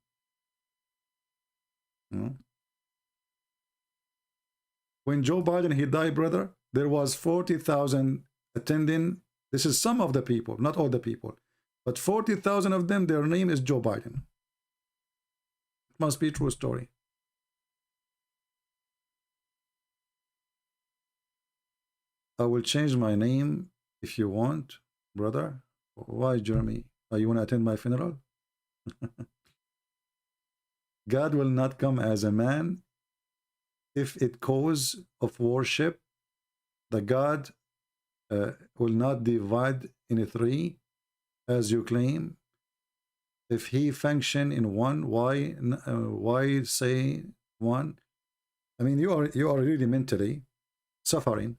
When Joe Biden, he died, brother, there was 40,000 attending. This is some of the people, not all the people, but 40,000 of them, their name is Joe Biden. It must be a true story. I will change my name if you want, brother. Why, Jeremy? You want to attend my funeral? God will not come as a man. If it cause of worship, the God will not divide in three, as you claim. If he function in one, why say one? I mean, you are really mentally suffering,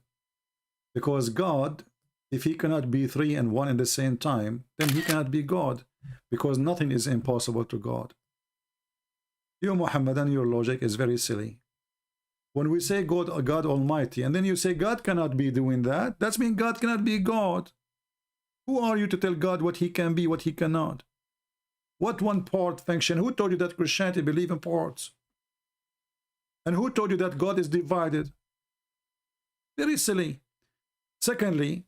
because God, if he cannot be three and one at the same time, then he cannot be God, because nothing is impossible to God. You, Muhammadan, your logic is very silly. When we say God Almighty, and then you say God cannot be doing that, that means God cannot be God. Who are you to tell God what he can be, what he cannot? What one part function? Who told you that Christianity believes in parts? And who told you that God is divided? Very silly. Secondly,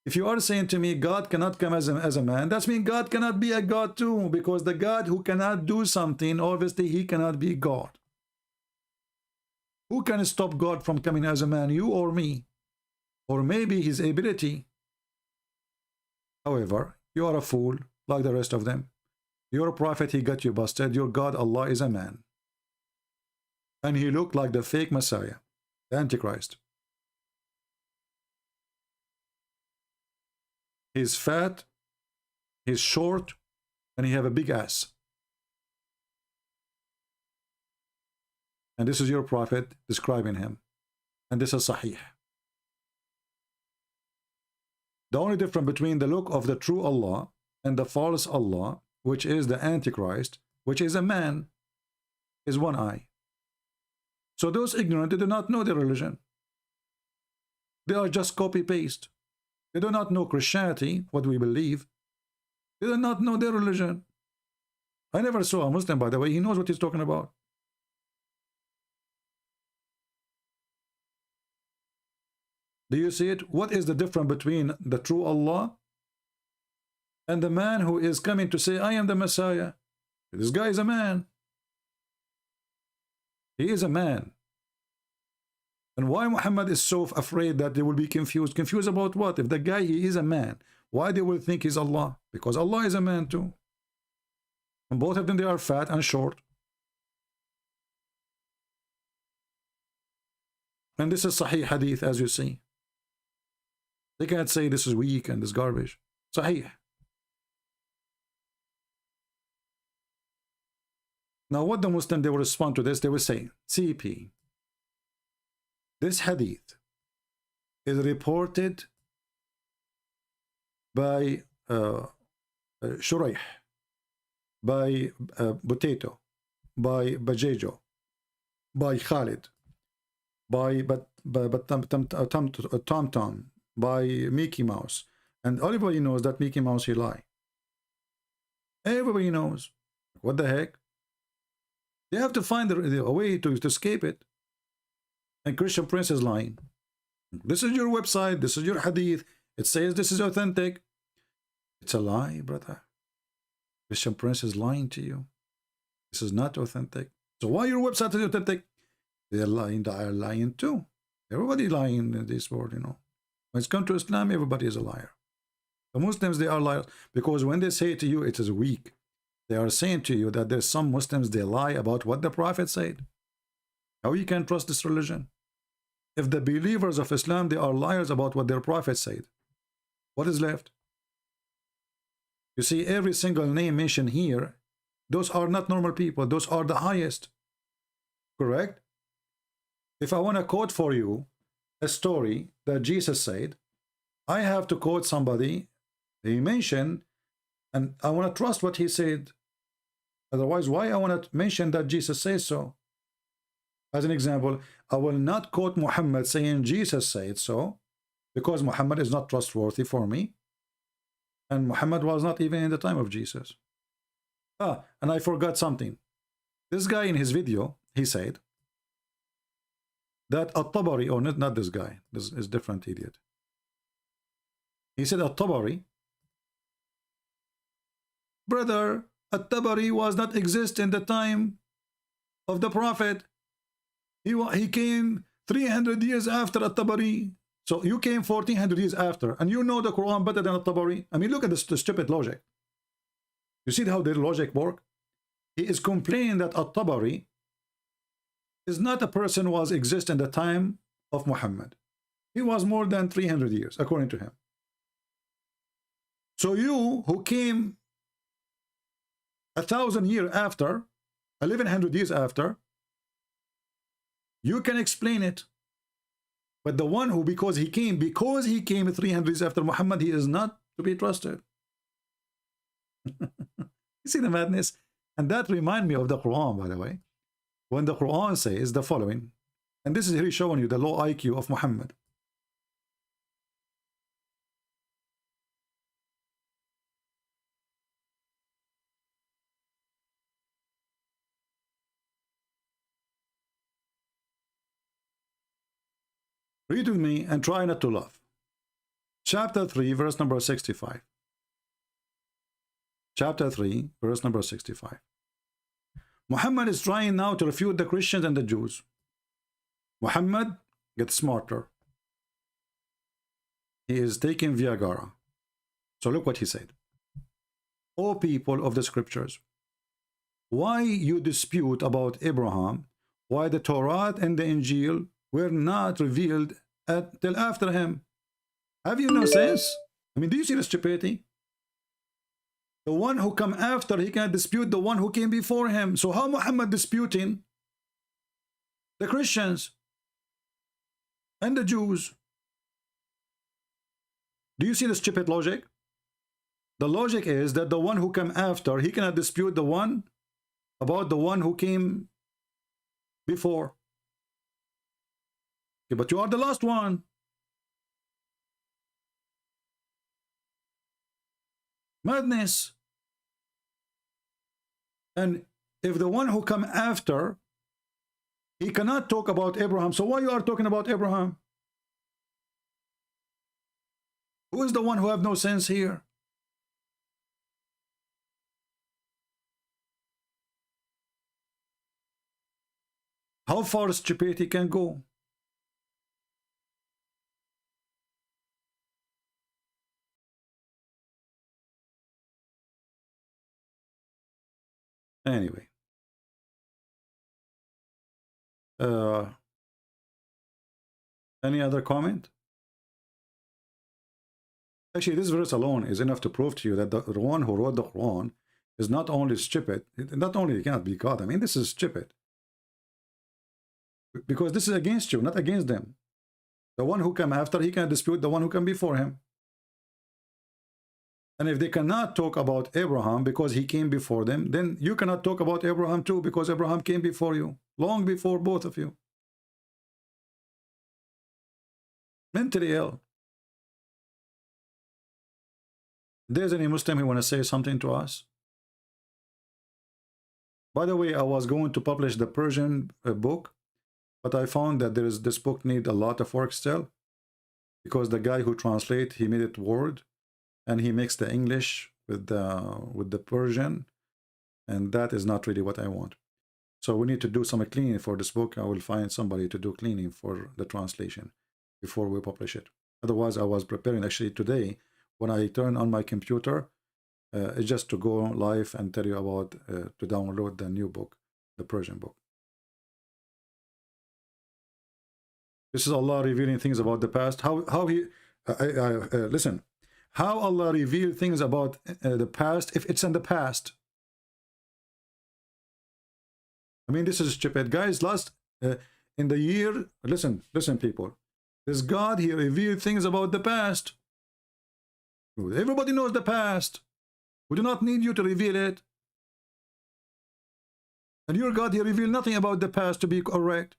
if you are saying to me God cannot come as a man, that means God cannot be a God too, because the God who cannot do something, obviously he cannot be God. Who can stop God from coming as a man, you or me? Or maybe his ability. However, you are a fool like the rest of them. You're a prophet, he got you busted. Your God, Allah, is a man. And he looked like the fake Messiah, the Antichrist. He's fat, he's short, and he have a big ass. And this is your prophet describing him. And this is Sahih. The only difference between the look of the true Allah and the false Allah, which is the Antichrist, which is a man, is one eye. So those ignorant, they do not know their religion. They are just copy-paste. They do not know Christianity, what we believe. They do not know their religion. I never saw a Muslim, by the way. He knows what he's talking about. Do you see it? What is the difference between the true Allah and the man who is coming to say, I am the Messiah? This guy is a man. He is a man. And why Muhammad is so afraid that they will be confused? Confused about what? If the guy, he is a man, why they will think he's Allah? Because Allah is a man too. And both of them, they are fat and short. And this is Sahih Hadith, as you see. They can't say this is weak and this garbage. Sahih. Now what the Muslim, they will respond to this, they will say, CP, this hadith is reported by Shuraih, by Potato, by Bajejo, by Khalid, by Tom Tom, by Mickey Mouse. And everybody knows that Mickey Mouse, he lie. Everybody knows. What the heck? They have to find a way to escape it. And Christian Prince is lying. This is your website. This is your hadith. It says this is authentic. It's a lie, brother. Christian Prince is lying to you. This is not authentic. So why your website is authentic? They are lying too. Everybody lying in this world, you know. When it's come to Islam, everybody is a liar. The Muslims, they are liars. Because when they say to you, it is weak. They are saying to you that there's some Muslims, they lie about what the Prophet said. How you can trust this religion? If the believers of Islam, they are liars about what their Prophet said, what is left? You see, every single name mentioned here, those are not normal people. Those are the highest. Correct? If I want to quote for you a story that Jesus said, I have to quote somebody he mentioned, and I want to trust what he said. Otherwise, why I want to mention that Jesus says so? As an example, I will not quote Muhammad saying Jesus said so, because Muhammad is not trustworthy for me. And Muhammad was not even in the time of Jesus. And I forgot something. This guy in his video, he said that At-Tabari, or not this guy, this is different idiot. He said At-Tabari, brother, At-Tabari was not exist in the time of the Prophet. He came 300 years after At-Tabari. So you came 1400 years after, and you know the Quran better than At-Tabari. I mean, look at the stupid logic. You see how their logic work? He is complaining that At-Tabari is not a person who was exist in the time of Muhammad. He was more than 300 years, according to him. So you, who came 1,000 years after, 1,100 years after, you can explain it. But the one who, because he came 300 years after Muhammad, he is not to be trusted. You see the madness? And that reminds me of the Quran, by the way. When the Quran says the following, and this is here showing you the low IQ of Muhammad. Read with me and try not to laugh. Chapter 3, verse number 65. Chapter 3, verse number 65. Muhammad is trying now to refute the Christians and the Jews. Muhammad gets smarter. He is taking Viagra. So look what he said. O people of the scriptures, why you dispute about Abraham, why the Torah and the Injil were not revealed till after him? Have you no sense? I mean, do you see the stupidity? The one who come after, he can dispute the one who came before him. So how Muhammad disputing the Christians and the Jews? Do you see the stupid logic? The logic is that the one who came after, he cannot dispute the one about the one who came before. Okay, but you are the last one. Madness. And if the one who come after, he cannot talk about Abraham, so why you are talking about Abraham? Who is the one who have no sense here? How far stupidity can go? Anyway. Any other comment? Actually, this verse alone is enough to prove to you that the one who wrote the Quran is not only stupid, not only he cannot be God. I mean, this is stupid. Because this is against you, not against them. The one who came after, he can dispute the one who came before him. And if they cannot talk about Abraham because he came before them, then you cannot talk about Abraham too because Abraham came before you, long before both of you. Mentally ill. There's any Muslim who want to say something to us? By the way, I was going to publish the Persian book, but I found that this book need a lot of work still, because the guy who translate, he made it Word, and he mixed the English with the Persian, and that is not really what I want. So we need to do some cleaning for this book. I will find somebody to do cleaning for the translation before we publish it. Otherwise, I was preparing actually today. When I turn on my computer, it's just to go live and tell you about to download the new book, the Persian book. This is Allah revealing things about the past. How he listen. How Allah revealed things about the past if it's in the past. I mean, this is stupid, guys. Last in the year, listen, people. This God, he revealed things about the past. Everybody knows the past. We do not need you to reveal it. And your God, he revealed nothing about the past to be correct.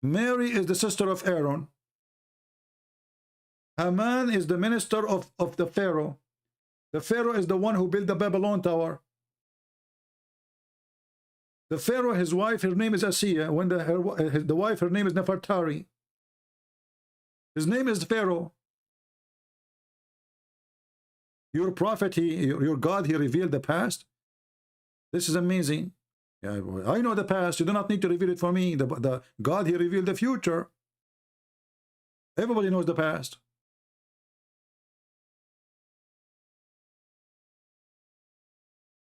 Mary is the sister of Aaron. Haman is the minister of the Pharaoh. The Pharaoh is the one who built the Babylon Tower. The Pharaoh, his wife, her name is Asiya. When the wife, her name is Nefertari. His name is Pharaoh. Your prophet, your God, he revealed the past. This is amazing. Yeah, I know the past. You do not need to reveal it for me. The God, he revealed the future. Everybody knows the past.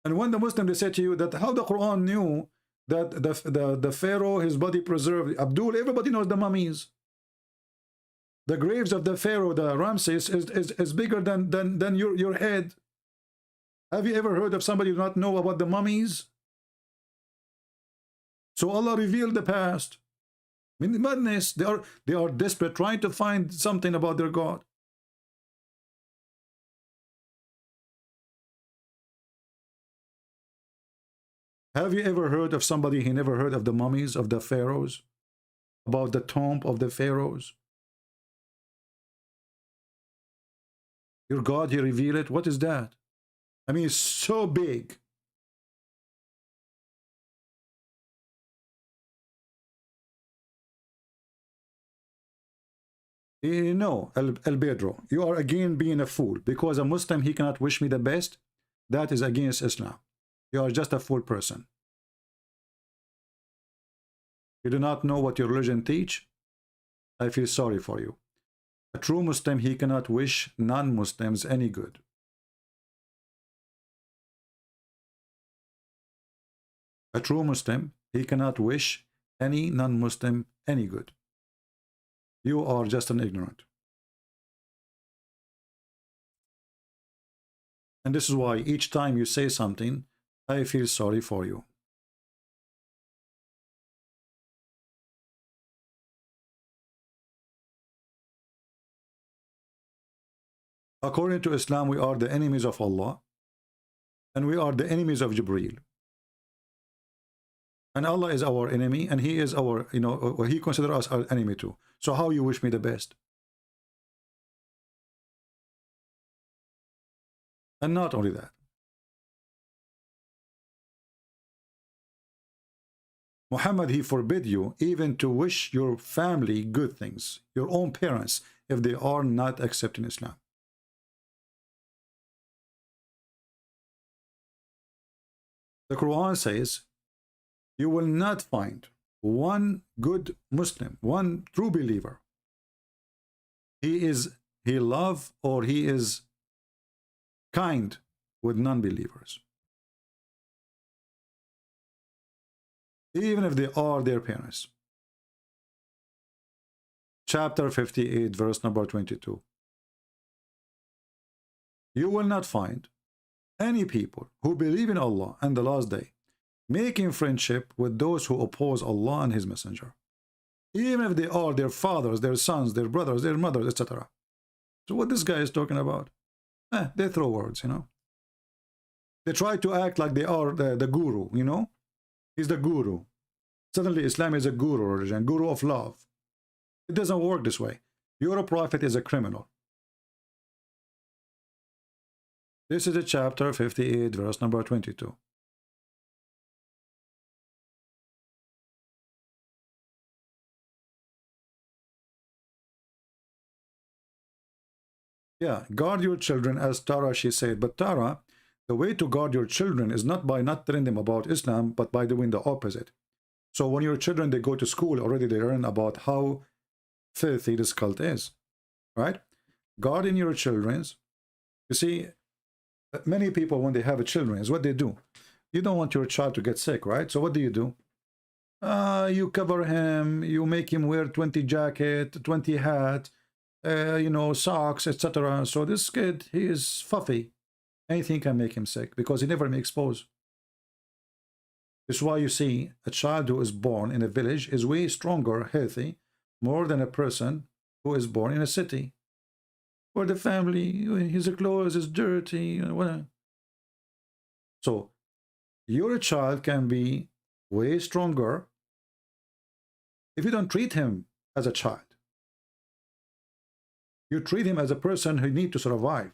And when the Muslim, they say to you that how the Quran knew that the Pharaoh, his body preserved, Abdul, everybody knows the mummies. The graves of the Pharaoh, the Ramses, is bigger than your head. Have you ever heard of somebody who not know about the mummies? So Allah revealed the past. I mean, madness. They are desperate, trying to find something about their God. Have you ever heard of somebody who never heard of the mummies of the pharaohs? About the tomb of the pharaohs? Your God, he revealed it. What is that? I mean, it's so big. No, El Bedro, you are again being a fool. Because a Muslim, he cannot wish me the best. That is against Islam. You are just a fool person. You do not know what your religion teach. I feel sorry for you. A true Muslim, he cannot wish non-Muslims any good. A true Muslim, he cannot wish any non-Muslim any good. You are just an ignorant. And this is why each time you say something, I feel sorry for you. According to Islam, we are the enemies of Allah, and we are the enemies of Jibreel. And Allah is our enemy, and He is our, He considers us our enemy too. So how you wish me the best? And not only that, Muhammad, he forbid you even to wish your family good things, your own parents, if they are not accepting Islam. The Quran says, you will not find one good Muslim, one true believer. He love or he is kind with non-believers, even if they are their parents. Chapter 58, verse number 22. You will not find any people who believe in Allah and the last day making friendship with those who oppose Allah and His Messenger, even if they are their fathers, their sons, their brothers, their mothers, etc. So what this guy is talking about? They throw words, They try to act like they are the guru, He's the guru. Suddenly Islam is a guru religion, guru of love. It doesn't work this way. Your prophet is a criminal. This is the chapter 58, verse number 22. Yeah, guard your children, as Tara, she said. But Tara, the way to guard your children is not by not telling them about Islam, but by doing the opposite. So when your children, they go to school, already they learn about how filthy this cult is, right? Guarding your children's. You see, many people, when they have a children, is what they do. You don't want your child to get sick, right? So what do? You cover him, you make him wear 20 jacket, 20 hat, socks, etc. So this kid, he is fluffy. Anything can make him sick because he never makes pose. This is why you see a child who is born in a village is way stronger, healthy, more than a person who is born in a city, where the family, his clothes is dirty, whatever. So your child can be way stronger if you don't treat him as a child. You treat him as a person who needs to survive.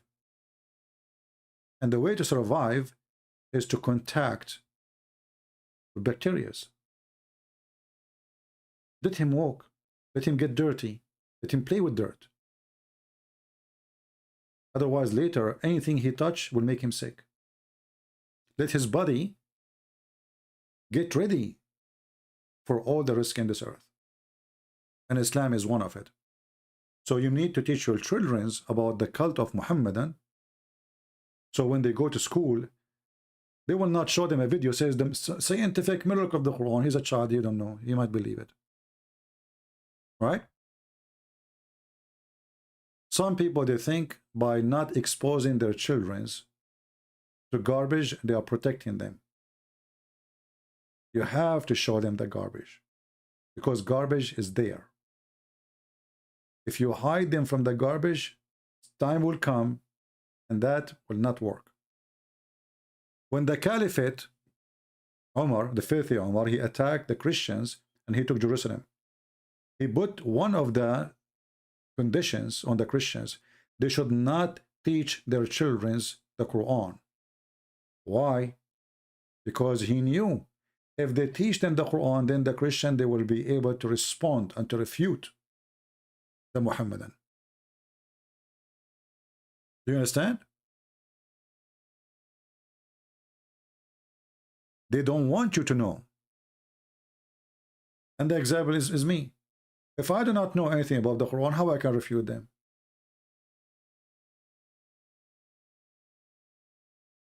And the way to survive is to contact bacteria. Let him walk. Let him get dirty. Let him play with dirt. Otherwise, later, anything he touches will make him sick. Let his body get ready for all the risk in this earth. And Islam is one of it. So you need to teach your children about the cult of Muhammadan. So when they go to school, they will not show them a video says the scientific miracle of the Quran. He's a child, you don't know. He might believe it. Right? Some people, they think by not exposing their children to garbage, they are protecting them. You have to show them the garbage because garbage is there. If you hide them from the garbage, time will come and that will not work. When the Caliphate, Omar, the filthy Omar, he attacked the Christians and he took Jerusalem. He put one of the conditions on the Christians. They should not teach their children the Quran. Why? Because he knew if they teach them the Quran, then the Christian, they will be able to respond and to refute the Muhammadan. Do you understand? They don't want you to know. And the example is me. If I do not know anything about the Quran, how I can refute them?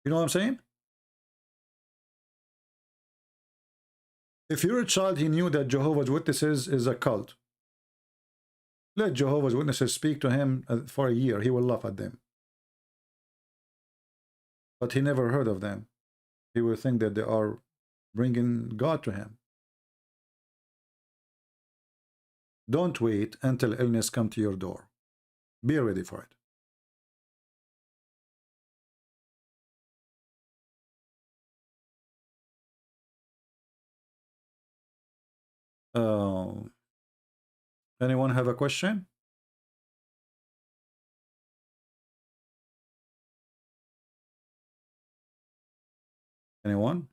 You know what I'm saying? If you're a child, he knew that Jehovah's Witnesses is a cult. Let Jehovah's Witnesses speak to him for a year. He will laugh at them. But he never heard of them. He will think that they are bringing God to him. Don't wait until illness comes to your door. Be ready for it. Anyone have a question? Anyone?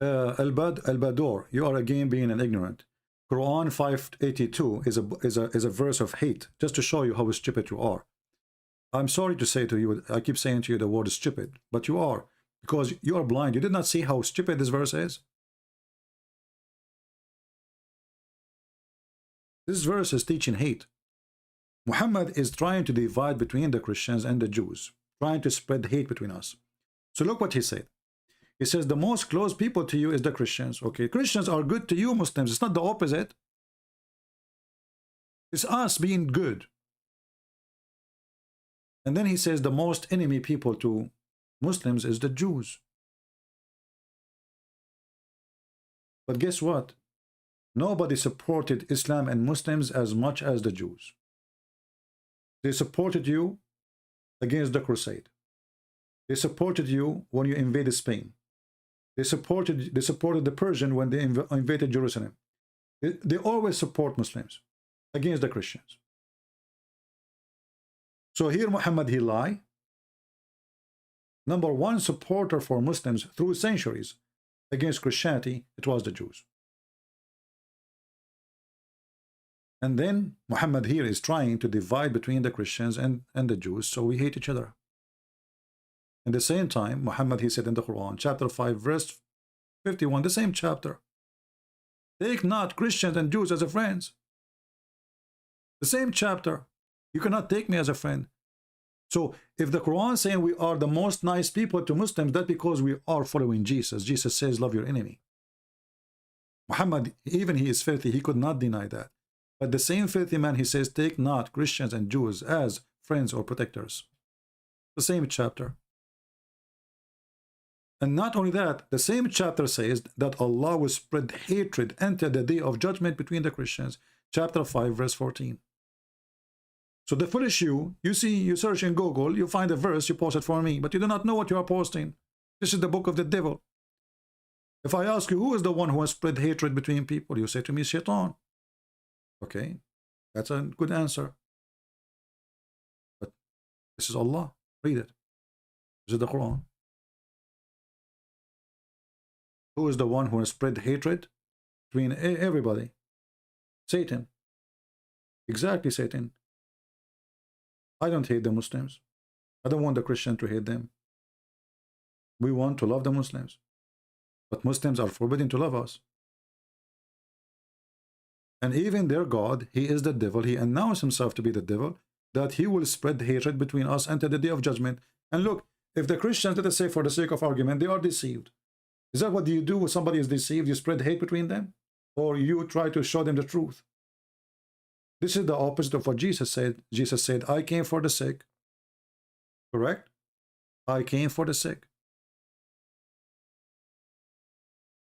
Al-Badur, you are again being an ignorant. Quran 582 is a verse of hate, just to show you how stupid you are. I'm sorry to say to you, I keep saying to you the word stupid, but you are, because you are blind. You did not see how stupid this verse is. This verse is teaching hate. Muhammad is trying to divide between the Christians and the Jews, trying to spread hate between us. So look what he said. He says the most close people to you is the Christians. Okay, Christians are good to you, Muslims. It's not the opposite. It's us being good. And then he says the most enemy people to Muslims is the Jews. But guess what? Nobody supported Islam and Muslims as much as the Jews. They supported you against the crusade. They supported you when you invaded Spain. They supported the Persian when they invaded Jerusalem. They always support Muslims against the Christians. So here Muhammad, he lied. Number one supporter for Muslims through centuries against Christianity, it was the Jews. And then Muhammad here is trying to divide between the Christians and the Jews, so we hate each other. At the same time, Muhammad, he said in the Quran, chapter 5, verse 51, the same chapter, take not Christians and Jews as a friends. The same chapter. You cannot take me as a friend. So if the Quran is saying we are the most nice people to Muslims, that's because we are following Jesus. Jesus says, love your enemy. Muhammad, even he is filthy, he could not deny that. But the same filthy man, he says, take not Christians and Jews as friends or protectors. The same chapter. And not only that, the same chapter says that Allah will spread hatred until the day of judgment between the Christians. Chapter 5, verse 14. So the foolish you see, you search in Google, you find a verse, you post it for me, but you do not know what you are posting. This is the book of the devil. If I ask you, who is the one who has spread hatred between people? You say to me, Shaitan. Okay, that's a good answer. But this is Allah. Read it. This is the Quran. Who is the one who has spread hatred between everybody? Satan. Exactly, Satan. I don't hate the Muslims. I don't want the Christian to hate them. We want to love the Muslims. But Muslims are forbidden to love us. And even their God, he is the devil. He announced himself to be the devil, that he will spread hatred between us until the day of judgment. And look, if the Christians, let us say for the sake of argument, they are deceived. Is that what you do when somebody is deceived? You spread hate between them? Or you try to show them the truth? This is the opposite of what Jesus said. Jesus said, I came for the sick. Correct? I came for the sick.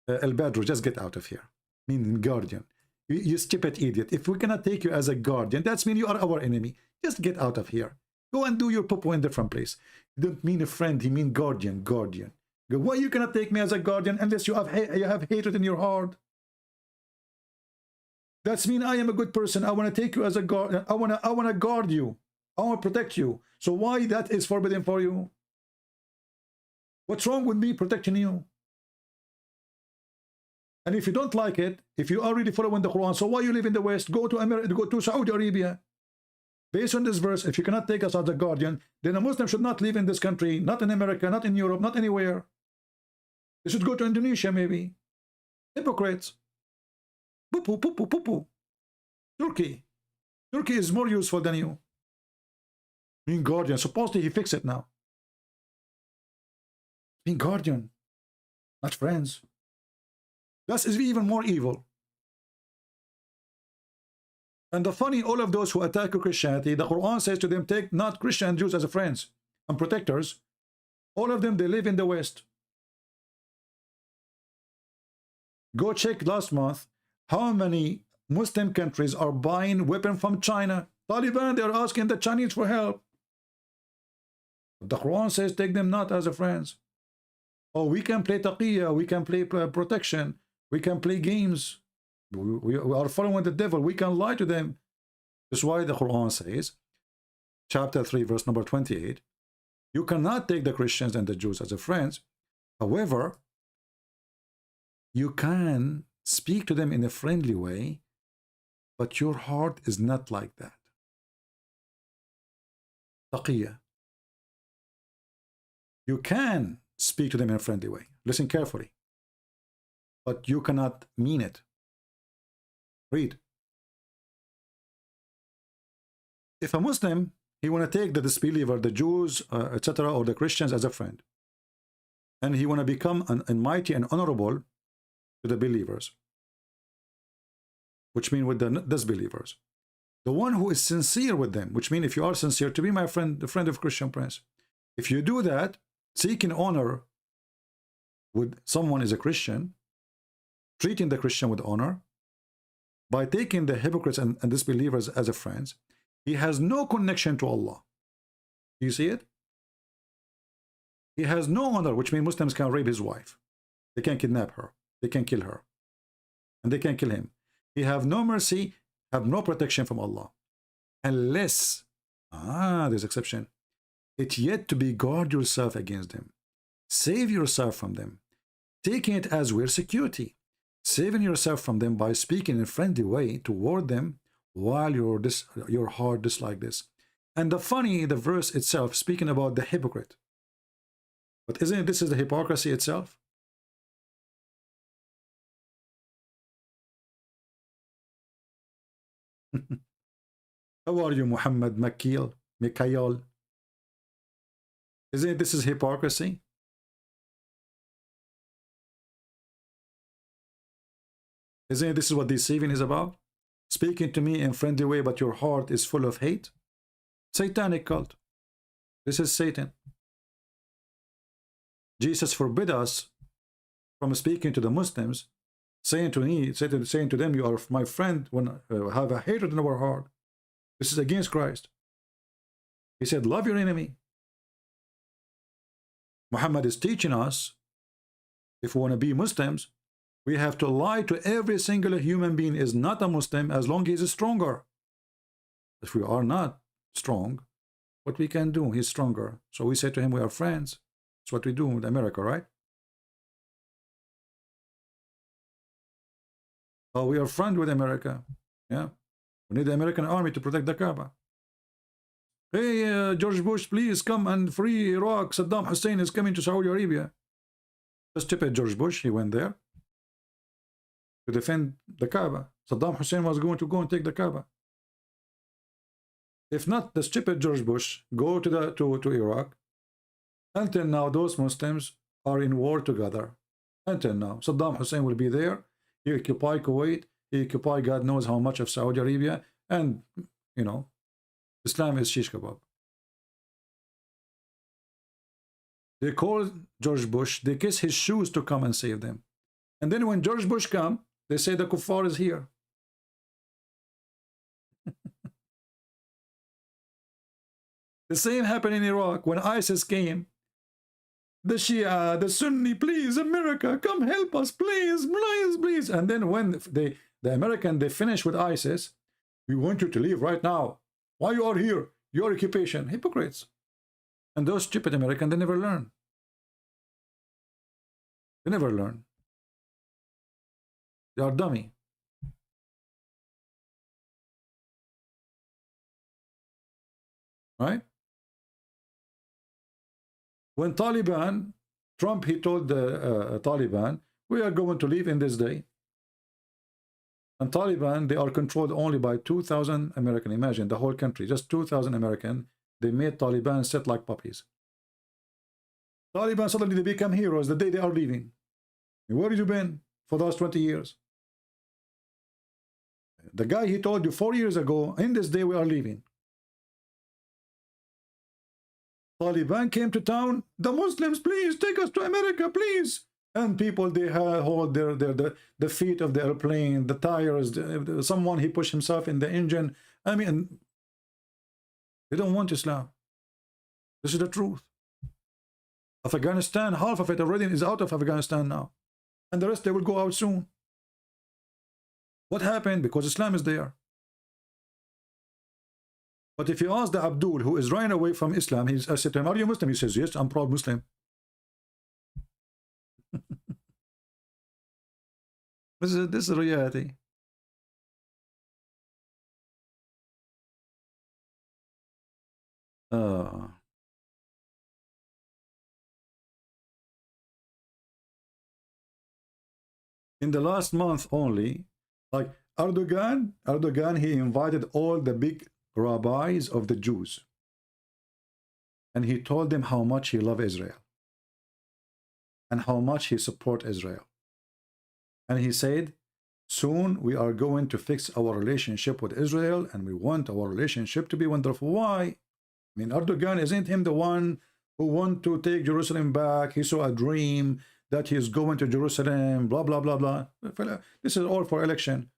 Al-Badru, just get out of here. Meaning guardian. You stupid idiot. If we cannot take you as a guardian, that's mean you are our enemy. Just get out of here. Go and do your popo in a different place. You don't mean a friend, you mean guardian. Guardian. Why you cannot take me as a guardian unless you have hatred in your heart? That's mean I am a good person. I want to take you as a guardian. I want to guard you. I want to protect you. So why that is forbidden for you? What's wrong with me protecting you? And if you don't like it, if you are really following the Quran, so why you live in the West? Go to America, go to Saudi Arabia. Based on this verse, if you cannot take us as a guardian, then a Muslim should not live in this country, not in America, not in Europe, not anywhere. They should go to Indonesia, maybe. Hypocrites. Poo-poo, poo-poo, poo-poo. Turkey. Turkey is more useful than you. Being guardian. Supposedly he fixed it now. Being guardian. Not friends. That is even more evil. And the funny, all of those who attack Christianity, the Quran says to them, take not Christian Jews as friends and protectors. All of them, they live in the West. Go check last month how many Muslim countries are buying weapons from China. Taliban, they are asking the Chinese for help. The Quran says, take them not as a friends. Oh, we can play taqiyya, we can play protection, we can play games. We are following the devil, we can lie to them. That's why the Quran says, chapter 3, verse number 28, you cannot take the Christians and the Jews as a friends. However, you can speak to them in a friendly way, but your heart is not like that. Taqiyya. You can speak to them in a friendly way. Listen carefully. But you cannot mean it. Read. If a Muslim, he want to take the disbeliever, the Jews, etc., or the Christians as a friend, and he want to become an mighty and honorable to the believers, which mean with the disbelievers. The one who is sincere with them, which means if you are sincere to be my friend, the friend of Christian Prince, if you do that, seeking honor with someone is a Christian, treating the Christian with honor, by taking the hypocrites and disbelievers as a friends, he has no connection to Allah. You see it? He has no honor, which means Muslims can rape his wife. They can kidnap her. They can kill her. And they can kill him. He have no mercy, have no protection from Allah. Unless, there's exception. It's yet to be guard yourself against them. Save yourself from them. Taking it as we're security. Saving yourself from them by speaking in a friendly way toward them while your heart dislike this. And the verse itself speaking about the hypocrite. But isn't this is the hypocrisy itself? How are you, Muhammad Mikhail? Isn't this is hypocrisy? Isn't this is what deceiving is about? Speaking to me in friendly way, but your heart is full of hate? Satanic cult. This is Satan. Jesus forbid us from speaking to the Muslims, saying to them, you are my friend, when have a hatred in our heart. This is against Christ. He said, love your enemy. Muhammad is teaching us, if we want to be Muslims, we have to lie to every single human being is not a Muslim as long as he's stronger. If we are not strong, what we can do, he's stronger. So we say to him, we are friends. That's what we do with America, right? Oh, we are friends with America. Yeah. We need the American army to protect the Kaaba. Hey, George Bush, please come and free Iraq. Saddam Hussein is coming to Saudi Arabia. The stupid George Bush, he went there to defend the Kaaba. Saddam Hussein was going to go and take the Kaaba. If not, the stupid George Bush go to Iraq. Until now, those Muslims are in war together. Until now, Saddam Hussein will be there. He occupy Kuwait. He occupy God knows how much of Saudi Arabia. And, you know, Islam is shish kebab. They call George Bush. They kiss his shoes to come and save them. And then when George Bush come, they say the kuffar is here. The same happened in Iraq when ISIS came. The Shia, the Sunni, please, America, come help us, please, please, please. And then when the American, they finish with ISIS, we want you to leave right now. Why you are here? Your occupation. Hypocrites. And those stupid Americans, they never learn. They never learn. They are dummy. Right? When Taliban, Trump, he told the Taliban, we are going to leave in this day. And Taliban, they are controlled only by 2,000 American. Imagine the whole country, just 2,000 American. They made Taliban sit like puppies. Taliban suddenly they become heroes the day they are leaving. Where have you been for the last 20 years? The guy he told you 4 years ago, in this day we are leaving. Taliban came to town. The Muslims, please take us to America, please. And people, they hold the feet of the airplane, the tires, someone, he pushed himself in the engine. I mean, they don't want Islam. This is the truth. Afghanistan, half of it already is out of Afghanistan now. And the rest, they will go out soon. What happened? Because Islam is there. But if you ask the Abdul, who is running away from Islam, I said to him, are you Muslim? He says, yes, I'm proud Muslim. This is reality. In the last month only, like Erdogan, he invited all the big rabbis of the Jews. And he told them how much he loves Israel. And how much he supports Israel. And he said, soon we are going to fix our relationship with Israel, and we want our relationship to be wonderful. Why? I mean, Erdogan, isn't him the one who want to take Jerusalem back? He saw a dream that he is going to Jerusalem, blah, blah, blah, blah. This is all for election.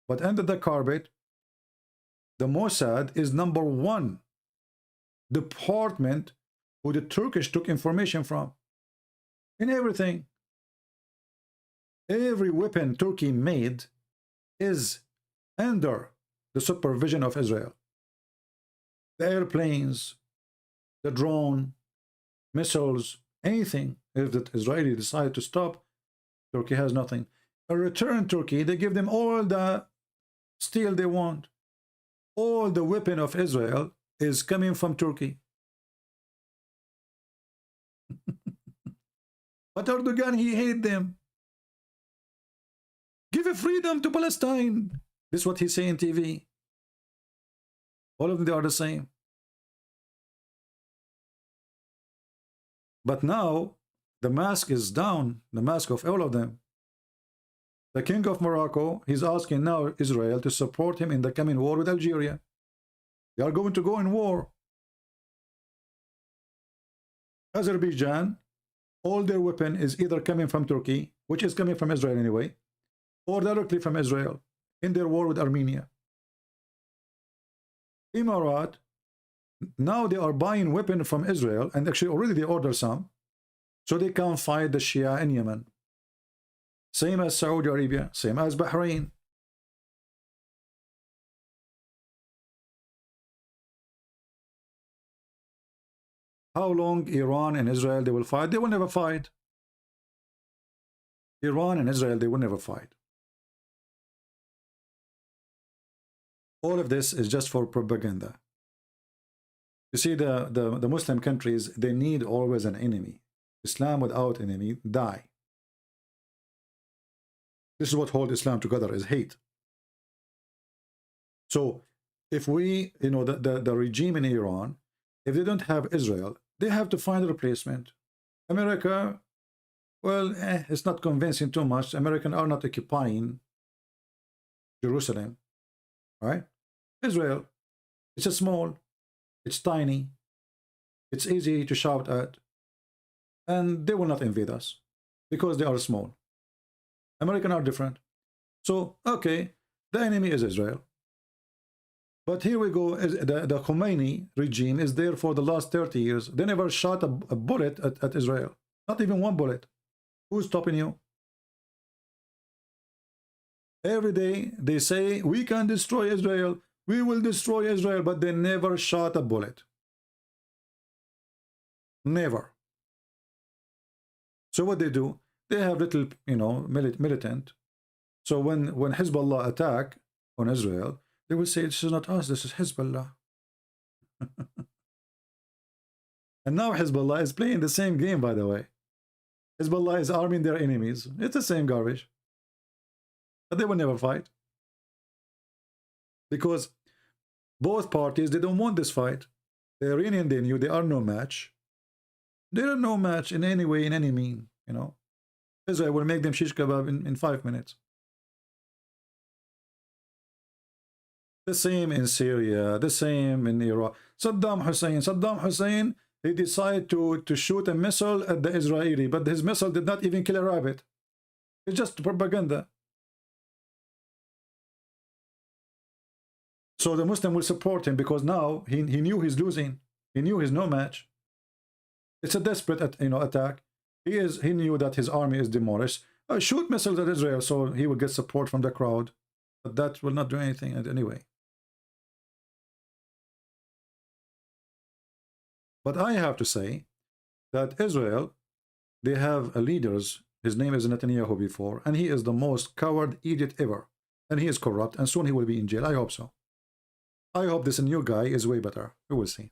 But under the carpet, the Mossad is #1 department who the Turkish took information from. In everything. Every weapon Turkey made is under the supervision of Israel. The airplanes, the drone, missiles, anything. If the Israeli decide to stop, Turkey has nothing. In return, Turkey, they give them all the steel they want. All the weapon of Israel is coming from Turkey. But Erdogan, he hate them. Give a freedom to Palestine. This is what he say in TV. All of them, they are the same. But now, the mask is down, the mask of all of them. The king of Morocco, he's asking now Israel to support him in the coming war with Algeria. They are going to go in war. Azerbaijan, all their weapon is either coming from Turkey, which is coming from Israel anyway, or directly from Israel in their war with Armenia. Emirat, now they are buying weapons from Israel, and actually already they ordered some, so they can fight the Shia in Yemen. Same as Saudi Arabia, same as Bahrain. How long Iran and Israel they will fight? They will never fight. Iran and Israel, they will never fight. All of this is just for propaganda. You see, the Muslim countries, they need always an enemy. Islam without enemy, die. This is what holds Islam together, is hate. So, if we, you know, the regime in Iran, if they don't have Israel, they have to find a replacement. America, well, it's not convincing too much. Americans are not occupying Jerusalem, right? Israel, it's a small, it's tiny, it's easy to shout at, and they will not invade us because they are small. Americans are different. So, okay, the enemy is Israel. But here we go, the Khomeini regime is there for the last 30 years. They never shot a bullet at Israel. Not even one bullet. Who's stopping you? Every day they say, we can destroy Israel. We will destroy Israel. But they never shot a bullet. Never. So what they do? They have little, you know, militant. So when Hezbollah attack on Israel, they will say, this is not us, this is Hezbollah. And now Hezbollah is playing the same game, by the way. Hezbollah is arming their enemies. It's the same garbage. But they will never fight. Because both parties, they don't want this fight. The Iranian, they knew they are no match. They are no match in any way, in any mean, you know. Israel will make them shish kebab in 5 minutes. The same in Syria, the same in Iraq. Saddam Hussein, he decided to shoot a missile at the Israeli, but his missile did not even kill a rabbit. It's just propaganda. So the Muslim will support him because now he knew he's losing. He knew he's no match. It's a desperate attack. He knew that his army is demolished. Shoot missiles at Israel so he will get support from the crowd. But that will not do anything anyway. But I have to say that Israel, they have a leader. His name is Netanyahu before, and he is the most coward idiot ever. And he is corrupt, and soon he will be in jail. I hope so. I hope this new guy is way better. We will see.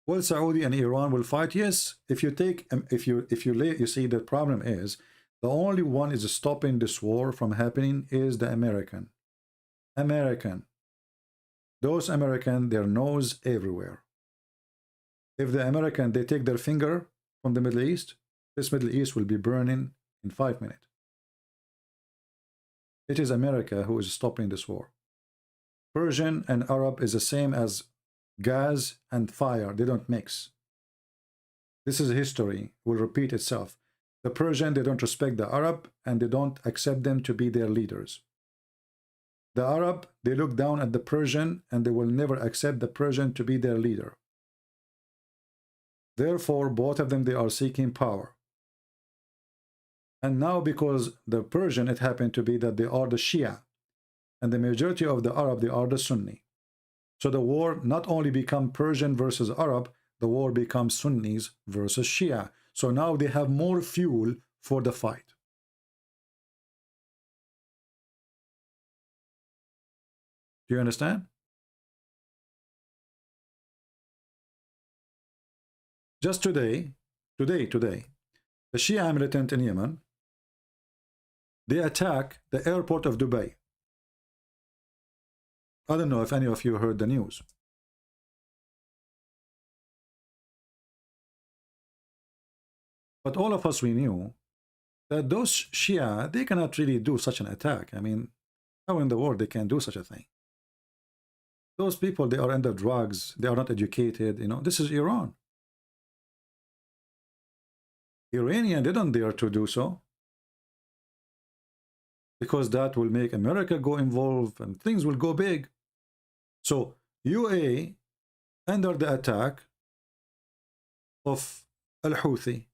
Will Saudi and Iran will fight? Yes. If you take, you see, the problem is the only one is stopping this war from happening is the American. Those American, their nose everywhere. If the American, they take their finger from the Middle East, this Middle East will be burning in 5 minutes. It is America who is stopping this war. Persian and Arab is the same as gas and fire. They don't mix. This is history. Will repeat itself. The Persian, they don't respect the Arab and they don't accept them to be their leaders. The Arab, they look down at the Persian and they will never accept the Persian to be their leader. Therefore, both of them, they are seeking power. And now because the Persian, it happened to be that they are the Shia. And the majority of the Arab, they are the Sunni. So the war not only become Persian versus Arab, the war becomes Sunnis versus Shia. So now they have more fuel for the fight. Do you understand? Just today, the Shia militant in Yemen, they attack the airport of Dubai. I don't know if any of you heard the news. But all of us, we knew that those Shia, they cannot really do such an attack. I mean, how in the world they can do such a thing? Those people, they are under drugs. They are not educated. You know, this is Iran. Iranian, they don't dare to do so. Because that will make America go involved and things will go big. So UAE under the attack of Al-Houthi.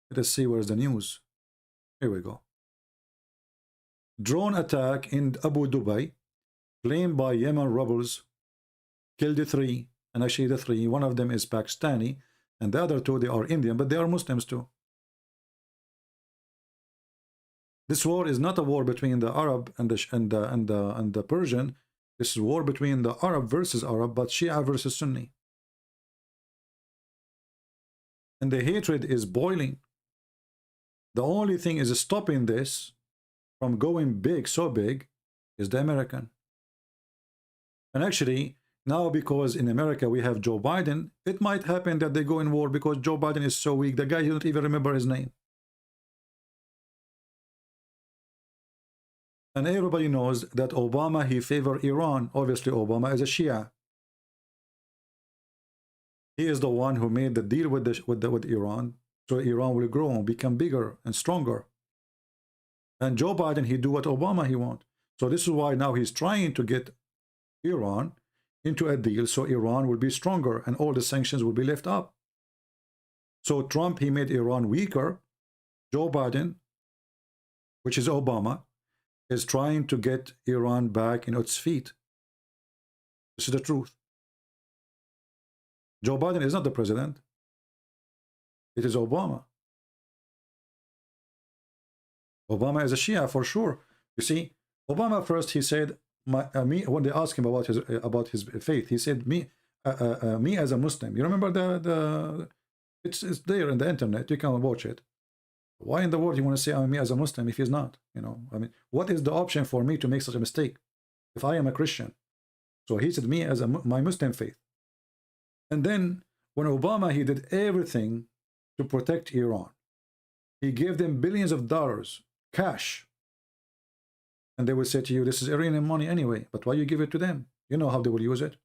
Let us see where's the news. Here we go. Drone attack in Abu Dhabi, claimed by Yemen rebels, killed 3, and actually the 3, one of them is Pakistani, and the other 2, they are Indian, but they are Muslims too. This war is not a war between the Arab and the Persian. This is a war between the Arab versus Arab, but Shia versus Sunni. And the hatred is boiling. The only thing is stopping this from going big, so big, is the American. And actually, now because in America we have Joe Biden, it might happen that they go in war because Joe Biden is so weak. The guy, you don't even remember his name. And everybody knows that Obama, he favored Iran. Obviously, Obama is a Shia. He is the one who made the deal with Iran, so Iran will grow and become bigger and stronger. And Joe Biden, he do what Obama he want. So this is why now he's trying to get Iran into a deal so Iran will be stronger and all the sanctions will be left up. So Trump, he made Iran weaker. Joe Biden, which is Obama, is trying to get Iran back in its feet. This is the truth. Joe Biden is not the president. It is Obama. Obama is a Shia for sure. You see, Obama first, he said, when they asked him about his faith, he said, me as a Muslim. You remember it's there in the internet. You can watch it. Why in the world you want to say me as a Muslim if he's not? You know, I mean, what is the option for me to make such a mistake if I am a Christian? So he said me as my Muslim faith. And then when Obama, he did everything to protect Iran. He gave them billions of dollars cash. And they will say to you, this is Iranian money anyway, but why you give it to them? You know how they will use it.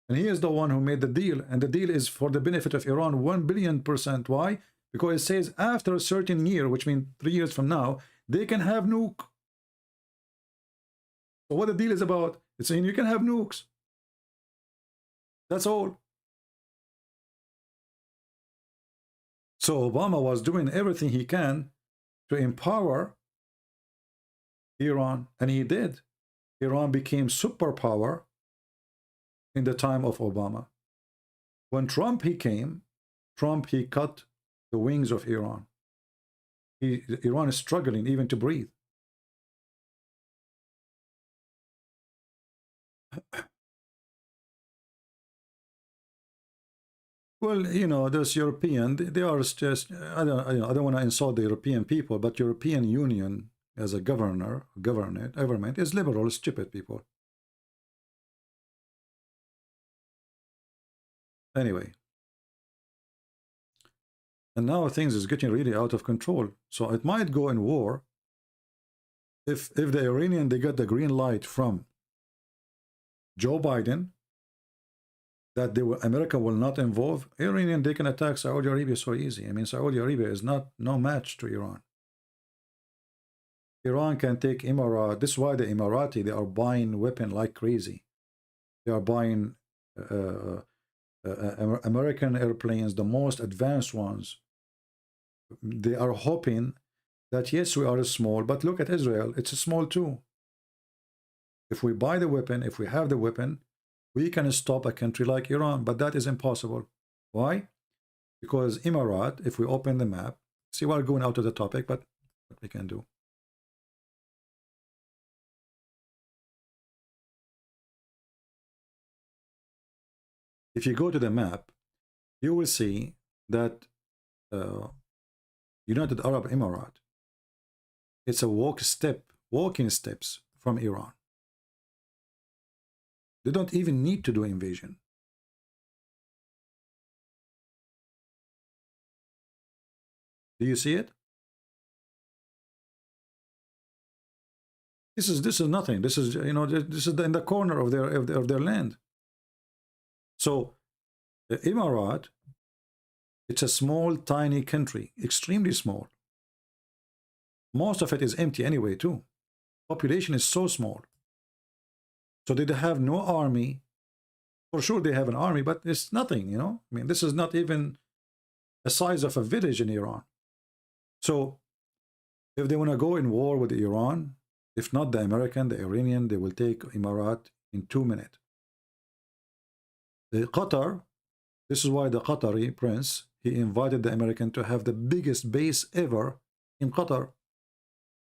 And he is the one who made the deal, and the deal is for the benefit of Iran 1,000,000,000%. Why? Because it says after a certain year, which means 3 years from now, they can have nuke. So what the deal is about, it's saying you can have nukes. That's all. So Obama was doing everything he can to empower Iran, and he did. Iran became superpower in the time of Obama. When Trump came, he cut the wings of Iran. Iran is struggling even to breathe. Well, you know, this European, they are just, I don't want to insult the European people, but European Union as a government is liberal, stupid people. Anyway. And now things is getting really out of control. So it might go in war if the Iranian, they got the green light from Joe Biden that America will not involve Iranian, they can attack Saudi Arabia so easy. I mean, Saudi Arabia is no match to Iran. Iran can take Emirat. This is why the Emirati, they are buying weapons like crazy. They are buying American airplanes, the most advanced ones. They are hoping that yes, we are small, but look at Israel, it's small too. If we buy the weapon, if we have the weapon, we can stop a country like Iran, but that is impossible. Why? Because Emirat, if we open the map, see, we're going out of the topic, but what we can do. If you go to the map, you will see that United Arab Emirates, it's a walking steps from Iran. They don't even need to do invasion. Do you see it? This is nothing. This is, you know, this is in the corner of their land. So the Emirat, it's a small, tiny country, extremely small. Most of it is empty anyway, too. Population is so small. So they have no army. For sure they have an army, but it's nothing, you know. I mean, this is not even the size of a village in Iran. So if they want to go in war with Iran, if not the American, the Iranian, they will take Emirat in 2 minutes. The Qatar, this is why the Qatari prince, he invited the American to have the biggest base ever in Qatar.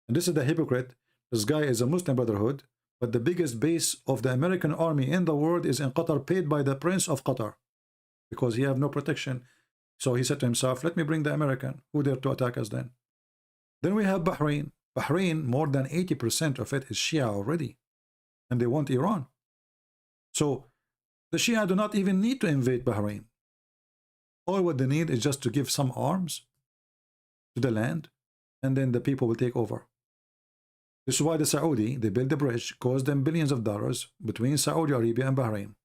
And this is the hypocrite. This guy is a Muslim Brotherhood, but the biggest base of the American army in the world is in Qatar, paid by the Prince of Qatar, because he have no protection. So he said to himself, let me bring the American. Who dare to attack us then? Then we have Bahrain. Bahrain, more than 80% of it is Shia already, and they want Iran. So the Shia do not even need to invade Bahrain. All what they need is just to give some arms to the land, and then the people will take over. This is why the Saudi, they built the bridge, cost them billions of dollars between Saudi Arabia and Bahrain.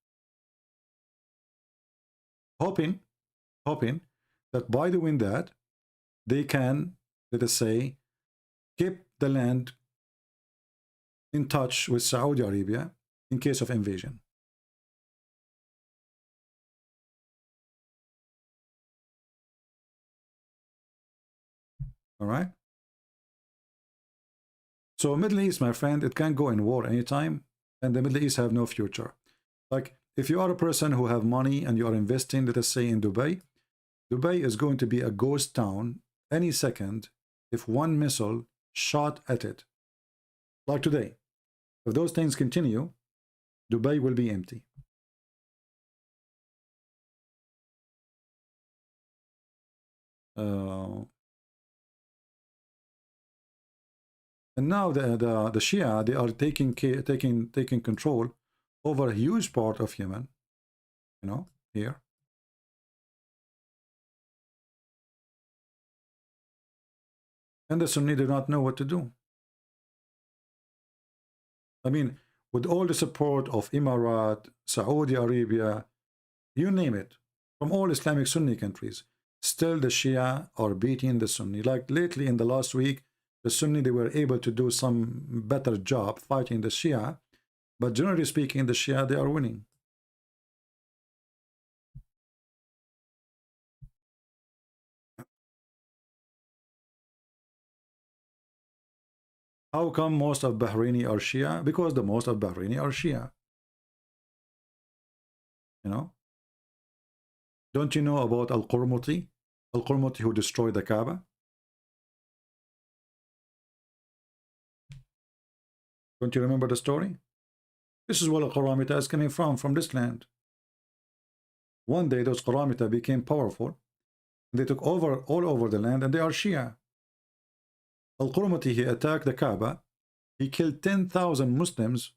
Hoping that by doing that, they can, let us say, keep the land in touch with Saudi Arabia in case of invasion. All right? So Middle East, my friend, it can go in war anytime, and the Middle East have no future. Like, if you are a person who have money and you are investing, let us say, in Dubai, Dubai is going to be a ghost town any second if one missile shot at it. Like today. If those things continue, Dubai will be empty. And now the Shia, they are taking control over a huge part of Yemen, you know, here. And the Sunni do not know what to do. I mean, with all the support of Emirat, Saudi Arabia, you name it, from all Islamic Sunni countries, still the Shia are beating the Sunni. Like lately in the last week, the Sunni, they were able to do some better job fighting the Shia, but generally speaking, the Shia, they are winning. How come most of Bahraini are Shia? Because the most of Bahraini are Shia. You know? Don't you know about Al-Qurmuti? Al-Qurmuti who destroyed the Kaaba? Don't you remember the story? This is where Al-Qaramita is coming from this land. One day those Qaramita became powerful. They took over all over the land and they are Shia. Al-Qurmuti, he attacked the Kaaba. He killed 10,000 Muslims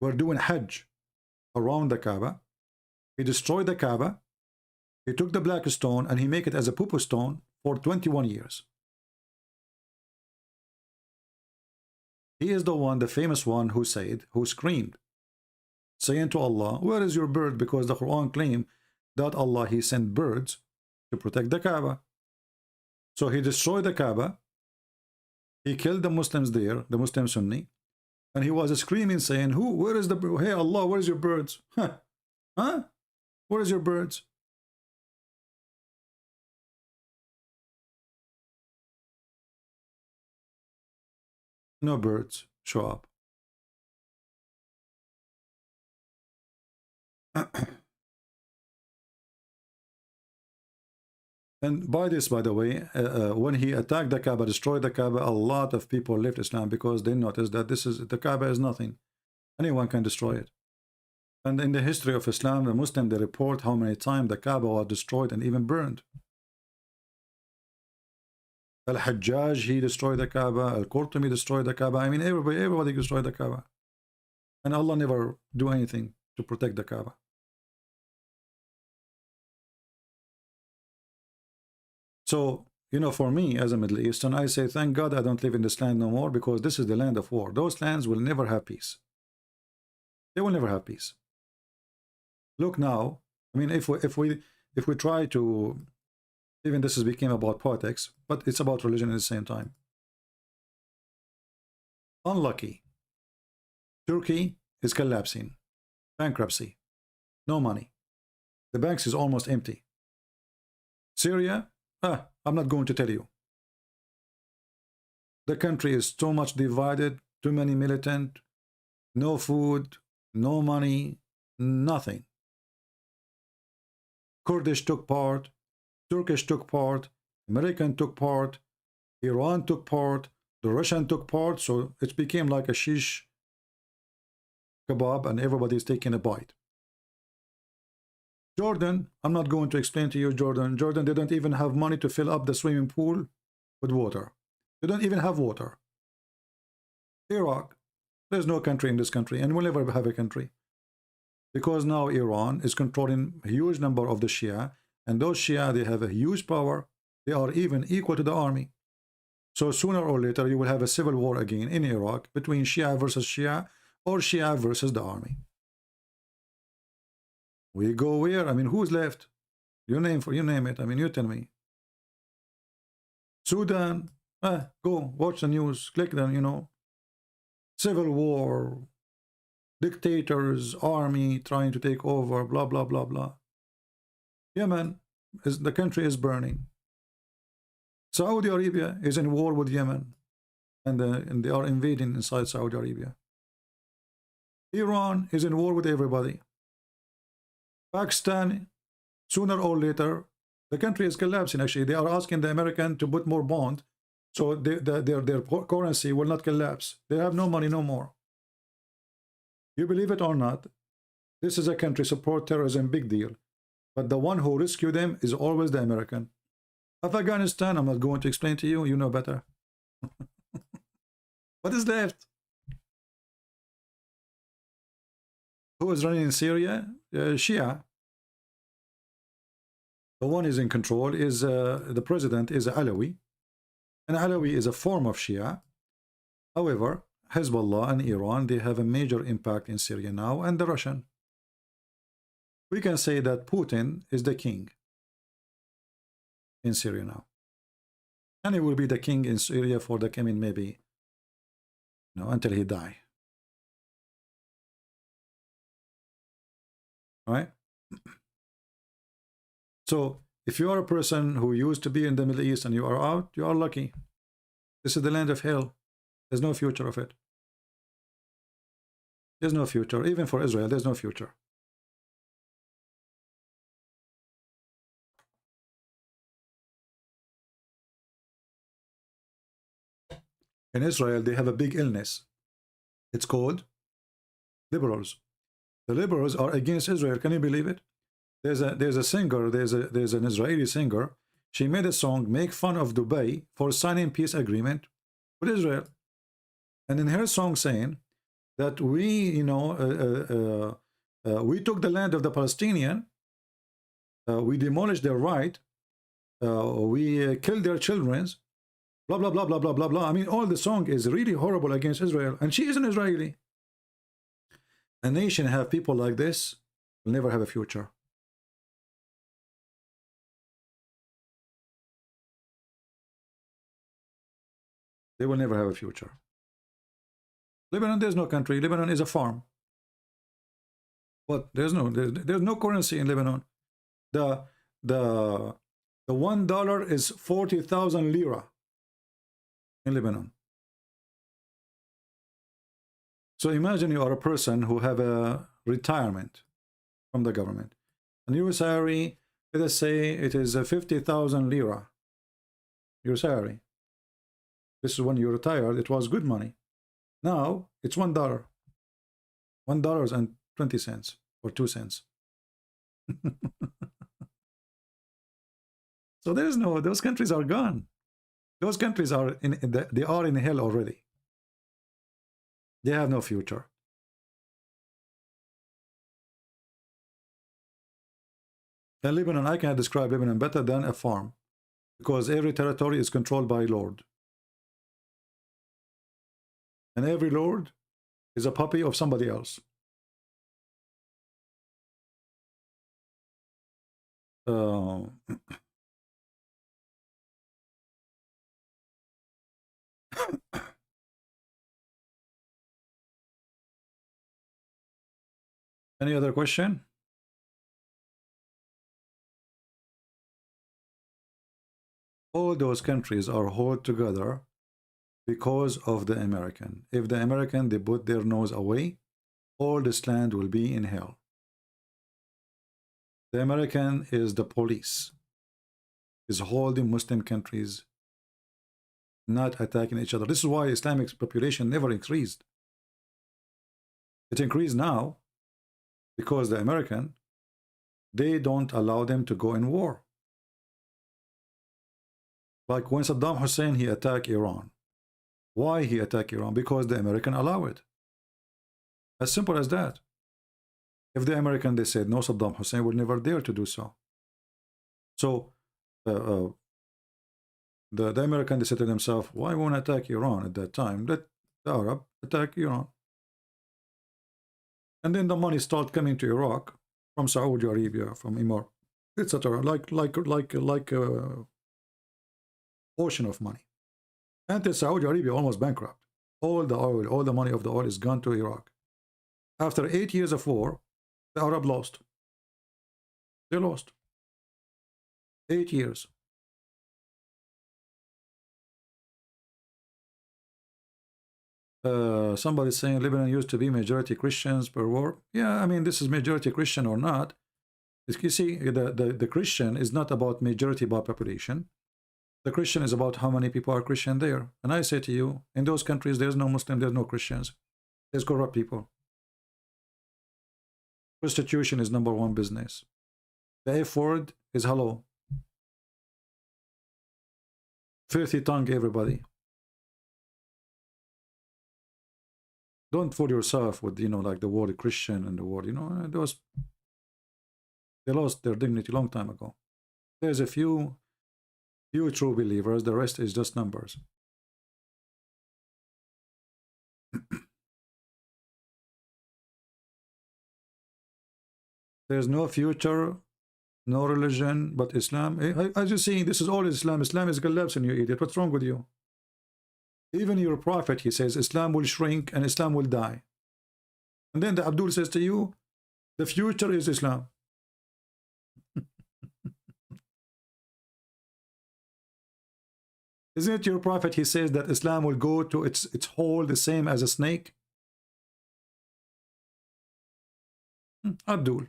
who were doing Hajj around the Kaaba. He destroyed the Kaaba. He took the black stone and he made it as a pupu stone for 21 years. He is the one, the famous one who said, who screamed, saying to Allah, where is your bird? Because the Quran claimed that Allah, he sent birds to protect the Kaaba. So he destroyed the Kaaba. He killed the Muslims there, the Muslim Sunni, and he was screaming, saying, where is the, hey Allah, where is your birds? Huh? Huh? Where is your birds? No birds show up. And by this, by the way, when he attacked the Kaaba, destroyed the Kaaba, a lot of people left Islam because they noticed that the Kaaba is nothing. Anyone can destroy it. And in the history of Islam, the Muslim, they report how many times the Kaaba was destroyed and even burned. Al-Hajjaj, he destroyed the Kaaba. Al-Qurtubi destroyed the Kaaba. I mean, everybody destroyed the Kaaba. And Allah never do anything to protect the Kaaba. So, you know, for me as a Middle Eastern, I say, thank God I don't live in this land no more, because this is the land of war. Those lands will never have peace. They will never have peace. Look now, I mean, if we try to, even this has become about politics, but it's about religion at the same time. Unlucky. Turkey is collapsing. Bankruptcy. No money. The banks is almost empty. Syria, I'm not going to tell you. The country is too much divided, too many militant, no food, no money, nothing. Kurdish took part, Turkish took part, American took part, Iran took part, the Russian took part, so it became like a shish kebab and everybody's taking a bite. Jordan, I'm not going to explain to you Jordan. Jordan, they don't even have money to fill up the swimming pool with water. They don't even have water. Iraq, there's no country in this country and we'll never have a country. Because now Iran is controlling a huge number of the Shia, and those Shia, they have a huge power. They are even equal to the army. So sooner or later, you will have a civil war again in Iraq between Shia versus Shia or Shia versus the army. We go where? I mean, who's left? You name it. I mean, you tell me. Sudan, go watch the news, click them, you know. Civil war, dictators, army trying to take over, blah, blah, blah, blah. Yemen, the country is burning. Saudi Arabia is in war with Yemen, and they are invading inside Saudi Arabia. Iran is in war with everybody. Pakistan, sooner or later, the country is collapsing. Actually, they are asking the American to put more bond, so their currency will not collapse. They have no money no more. You believe it or not, this is a country support terrorism, big deal. But the one who rescued them is always the American. Afghanistan, I'm not going to explain to you. You know better. What is left? Who is running in Syria? Shia. The one is in control is the president is Alawi, and Alawi is a form of Shia. However, Hezbollah and Iran, they have a major impact in Syria now, and the Russian. We can say that Putin is the king in Syria now. And he will be the king in Syria for the coming maybe, until he die. Right? So if you are a person who used to be in the Middle East and you are out, you are lucky. This is the land of hell. There's no future of it. There's no future. Even for Israel, there's no future. In Israel, they have a big illness. It's called liberals. The liberals are against Israel. Can you believe it? There's a singer, there's an Israeli singer. She made a song, make fun of Dubai for signing peace agreement with Israel. And in her song saying that we took the land of the Palestinian, we demolished their right, we killed their children, blah, blah, blah, blah, blah, blah, blah. I mean, all the song is really horrible against Israel. And she is an Israeli. A nation have people like this will never have a future. They will never have a future. Lebanon, there's no country. Lebanon is a farm. But there's no currency in Lebanon. The $1 is 40,000 lira in Lebanon. So imagine you are a person who have a retirement from the government, and your salary, let us say it is 50,000 lira. Your salary. This is when you retired. It was good money. Now it's $1, $1.20 or 2 cents. So there is no. Those countries are gone. Those countries are they are in hell already. They have no future. And Lebanon, I can describe Lebanon better than a farm, because every territory is controlled by Lord. And every Lord is a puppy of somebody else. Any other question? All those countries are held together because of the American. If the American, they put their nose away, all this land will be in hell. The American is the police, is holding Muslim countries, not attacking each other. This is why Islamic population never increased. It increased now because the American, they don't allow them to go in war. Like when Saddam Hussein, he attacked Iran. Why he attacked Iran? Because the American allow it. As simple as that. If the American, they said no, Saddam Hussein would never dare to do so. So the American, they said to themselves, why won't attack Iran at that time? Let the Arab attack Iran. And then the money start coming to Iraq from Saudi Arabia, from Emirates, etc. Like ocean of money. Until Saudi Arabia almost bankrupt. All the oil, all the money of the oil is gone to Iraq. After 8 years of war, the Arab lost. They lost. 8 years. Somebody saying Lebanon used to be majority Christians per war. Yeah, I mean, this is majority Christian or not. You see, the Christian is not about majority by population. The Christian is about how many people are Christian there. And I say to you, in those countries, there's no Muslim, there's no Christians. There's corrupt people. Prostitution is #1 business. The F word is hello. Filthy tongue, everybody. Don't fool yourself with, like the word Christian and the word, they lost their dignity a long time ago. There's a few true believers, the rest is just numbers. There's no future, no religion but Islam. As you see, this is all Islam. Islam is collapsing, you idiot. What's wrong with you? Even your prophet, he says, Islam will shrink and Islam will die. And then the Abdul says to you, the future is Islam. Isn't it your prophet? He says that Islam will go to its hole the same as a snake. Abdul,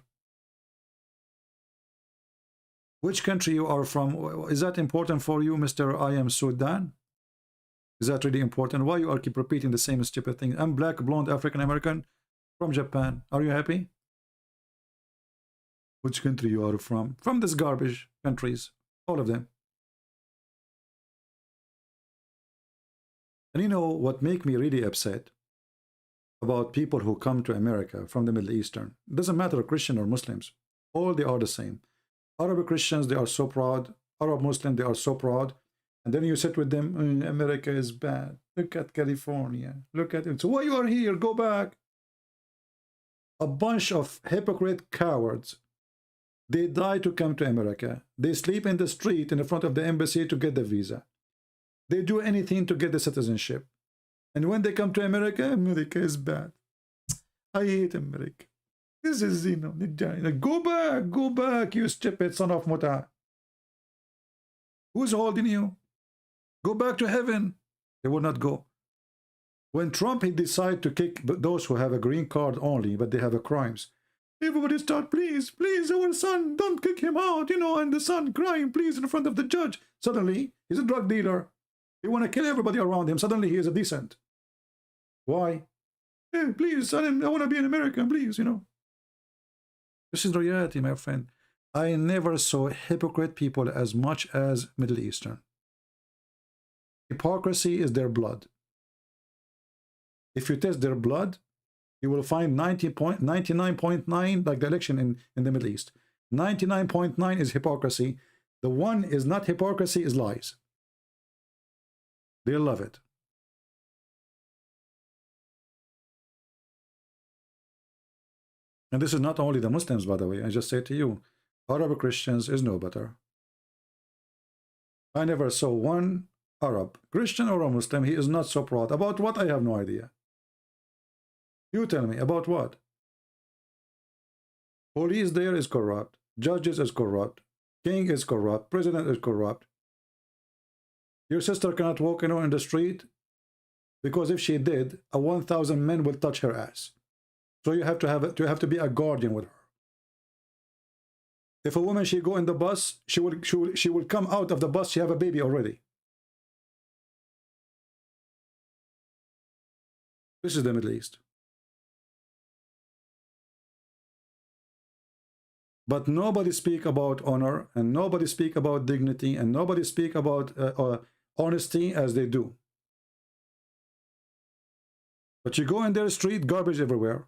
which country you are from? Is that important for you, Mr. I am Sudan? Is that really important? Why you are keep repeating the same stupid thing? I'm black, blonde, African American from Japan. Are you happy? Which country you are from? From this garbage countries, all of them. And you know what make me really upset about people who come to America from the Middle Eastern? It doesn't matter Christian or Muslims. All they are the same. Arab Christians, they are so proud. Arab Muslims, they are so proud. And then you sit with them, America is bad. Look at California. Look at it. So why you are here? Go back. A bunch of hypocrite cowards. They die to come to America. They sleep in the street in the front of the embassy to get the visa. They do anything to get the citizenship. And when they come to America, America is bad. I hate America. This is, you know, go back, you stupid son of Muta. Who's holding you? Go back to heaven. They will not go. When Trump, he decided to kick those who have a green card only, but they have a crimes. Everybody start, please, please, our son, don't kick him out, you know, and the son crying, please, in front of the judge. Suddenly, he's a drug dealer. They want to kill everybody around him. Suddenly, he is a decent. Why? Hey, please, I want to be an American, please, you know. This is the reality, my friend. I never saw hypocrite people as much as Middle Eastern. Hypocrisy is their blood. If you test their blood, you will find 99.9, like the election in the Middle East. 99.9 is hypocrisy. The one is not hypocrisy, is lies. They love it. And this is not only the Muslims, by the way. I just say to you, Arab Christians is no better. I never saw one Arab, Christian or a Muslim, he is not so proud. About what? I have no idea. You tell me, about what? Police there is corrupt. Judges is corrupt. King is corrupt. President is corrupt. Your sister cannot walk, you know, in the street because if she did, 1,000 men will touch her ass. So you have to be a guardian with her. If a woman, she go in the bus, she will come out of the bus, she have a baby already. This is the Middle East. But nobody speak about honor, and nobody speak about dignity, and nobody speak about honesty as they do. But you go in their street, garbage everywhere.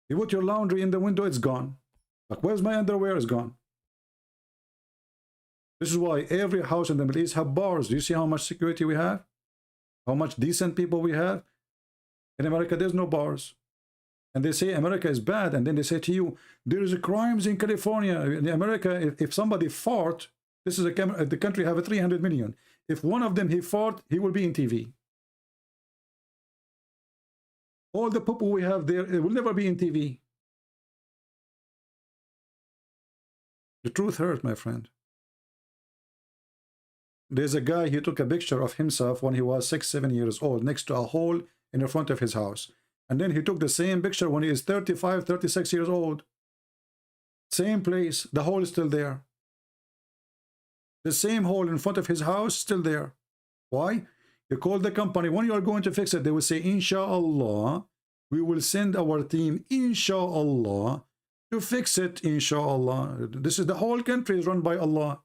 You put your laundry in the window, it's gone. Like, where's my underwear? It's gone. This is why every house in the Middle East have bars. Do you see how much security we have? How much decent people we have? In America, there's no bars. And they say America is bad, and then they say to you, there is crimes in California. In America, if somebody fart, this is the country have a 300 million. If one of them he fart, he will be in TV. All the people we have there, it will never be in TV. The truth hurts, my friend. There's a guy, he took a picture of himself when he was 6, 7 years old next to a hole in the front of his house. And then he took the same picture when he is 35, 36 years old. Same place, the hole is still there. The same hole in front of his house, still there. Why? You call the company, when you are going to fix it, they will say, Inshallah, we will send our team, Inshallah, to fix it, Inshallah. This is the whole country is run by Allah.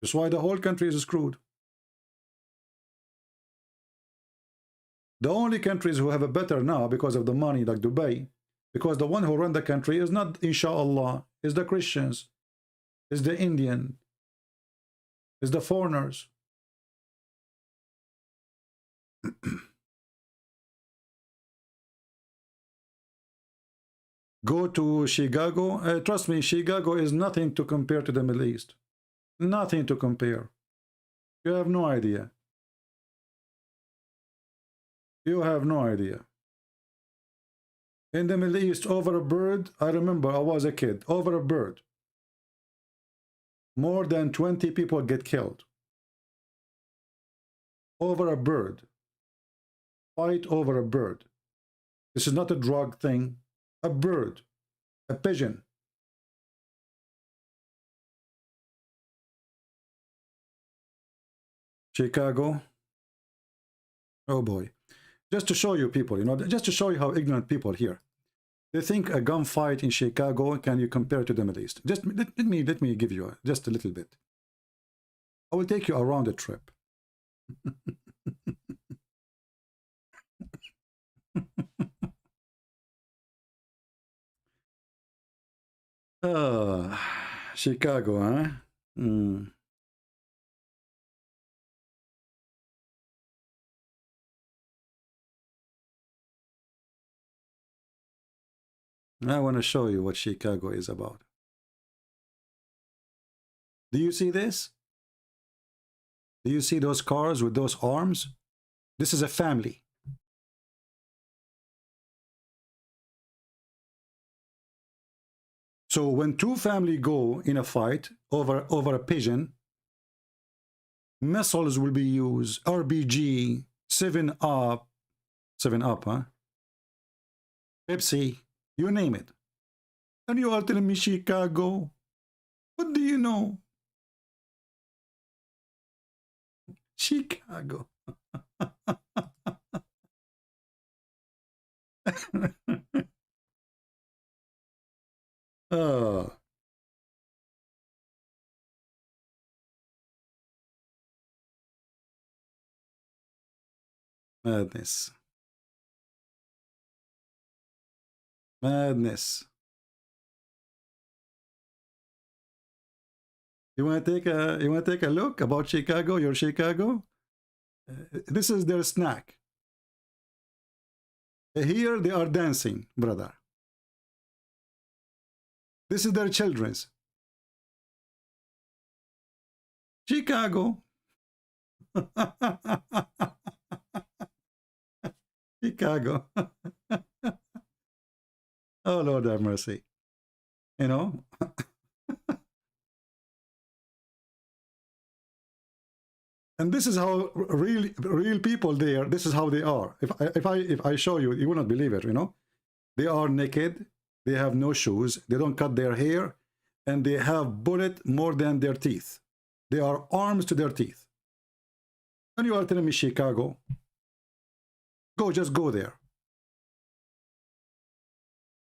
That's why the whole country is screwed. The only countries who have a better now because of the money, like Dubai, because the one who run the country is not Inshallah, is the Christians, is the Indian, is the foreigners. Go to Chicago. Trust me, Chicago is nothing to compare to the Middle East. Nothing to compare. You have no idea. You have no idea. In the Middle East, over a bird, I remember I was a kid, over a bird, more than 20 people get killed. Over a bird. Fight over a bird. This is not a drug thing. A bird. A pigeon. Chicago. Oh boy. Just to show you people, you know, just to show you how ignorant people here. They think a gunfight in Chicago, can you compare to the Middle East? Just let me give you just a little bit. I will take you around the trip. Chicago, huh? I want to show you what Chicago is about. Do you see this? Do you see those cars with those arms? This is a family. So when two families go in a fight over a pigeon, missiles will be used, RPG, 7-Up, 7-Up, huh? Pepsi, you name it. And you are telling me Chicago? What do you know? Chicago. Oh. Madness. Madness. You want to take a look about Chicago, your Chicago? This is their snack. Here they are dancing, brother. This is their children's. Chicago. Chicago. Oh, Lord have mercy. You know? And this is how real people there, this is how they are. If I show you, you will not believe it, you know? They are naked, they have no shoes, they don't cut their hair, and they have bullet more than their teeth. They are arms to their teeth. And you are telling me Chicago? Go, just go there.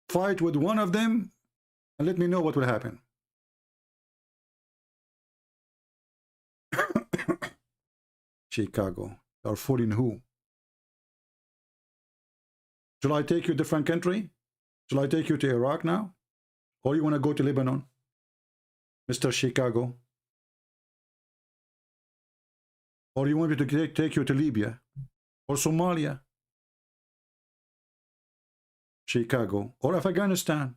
Fight with one of them, and let me know what will happen. Chicago. You are fooling who? Shall I take you to a different country? Shall I take you to Iraq now? Or you want to go to Lebanon? Mr. Chicago? Or you want me to take you to Libya? Or Somalia? Chicago? Or Afghanistan?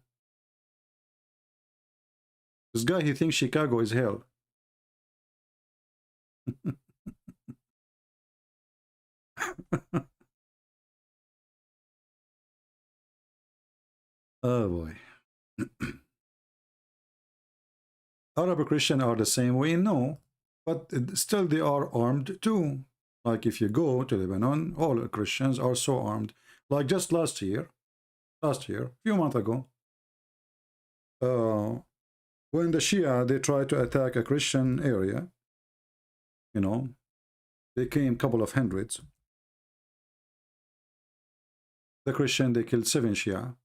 This guy, he thinks Chicago is hell. Oh boy. Arab Christians are the same way? No, but still they are armed too. Like if you go to Lebanon, all Christians are so armed. Like just last year, a few months ago, when the Shia, they tried to attack a Christian area, you know, they came a couple of hundreds. The Christian, they killed 7 Shia.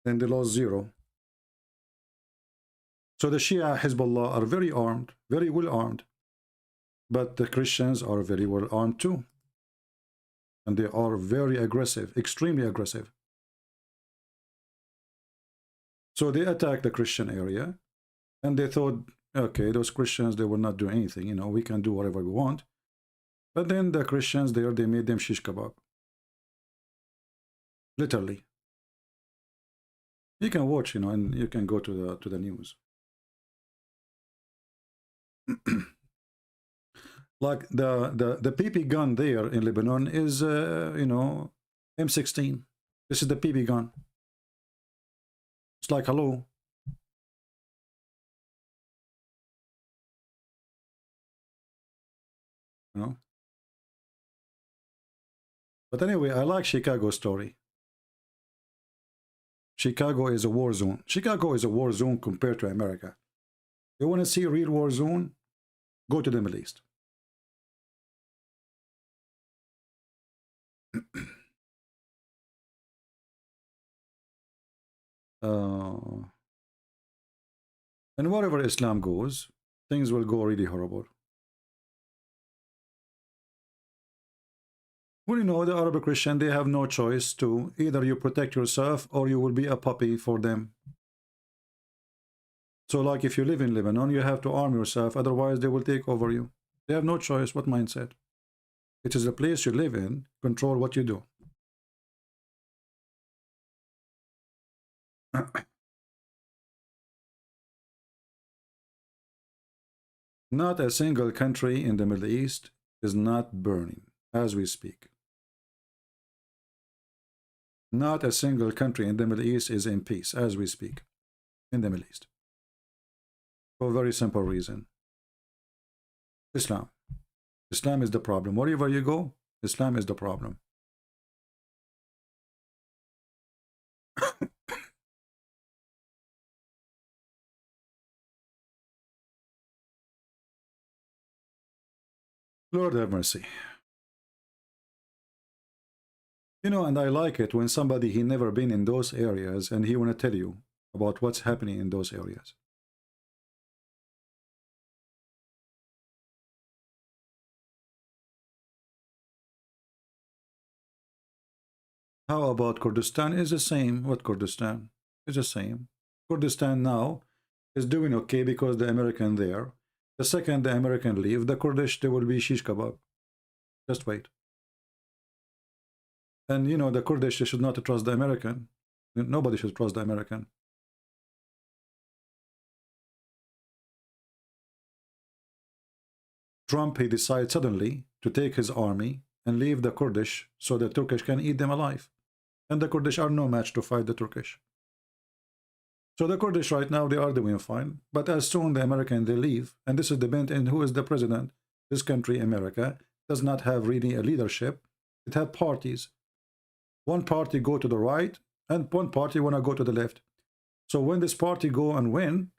Then they lost 0. So the Shia Hezbollah are very armed, very well armed. But the Christians are very well armed too. And they are very aggressive, extremely aggressive. So they attacked the Christian area. And they thought, okay, those Christians, they will not do anything. You know, we can do whatever we want. But then the Christians there, they made them shish kebab. literally. You can watch, you know, and you can go to the news. Like the PP gun there in Lebanon is you know, M16. This is the PP gun. It's like, hello. You know. But anyway, I like Chicago story. Chicago is a war zone. Chicago is a war zone compared to America. You want to see a real war zone? Go to the Middle East. And wherever Islam goes, things will go really horrible. Well, you know, the Arab Christian, they have no choice to either you protect yourself or you will be a puppy for them. So like if you live in Lebanon, you have to arm yourself, otherwise they will take over you. They have no choice. What mindset? It is the place you live in, control what you do. Not a single country in the Middle East is not burning as we speak. Not a single country in the Middle East is in peace as we speak in the Middle East. For a very simple reason. Islam. Islam is the problem. Wherever you go, Islam is the problem. Lord have mercy. You know, and I like it when somebody he never been in those areas and he want to tell you about what's happening in those areas. How about Kurdistan? Is the same. What Kurdistan? It's the same. Kurdistan now is doing okay because the American there. The second the American leave, the Kurdish, they will be shish kebab. Just wait. And you know, the Kurdish, they should not trust the American. Nobody should trust the American. Trump, he decides suddenly to take his army and leave the Kurdish so the Turkish can eat them alive. And the Kurdish are no match to fight the Turkish. So the Kurdish right now, they are doing fine. But as soon the American, they leave, and this is dependent on who is the president. This country, America, does not have really a leadership. It has parties. One party go to the right, and one party want to go to the left. So when this party go and win,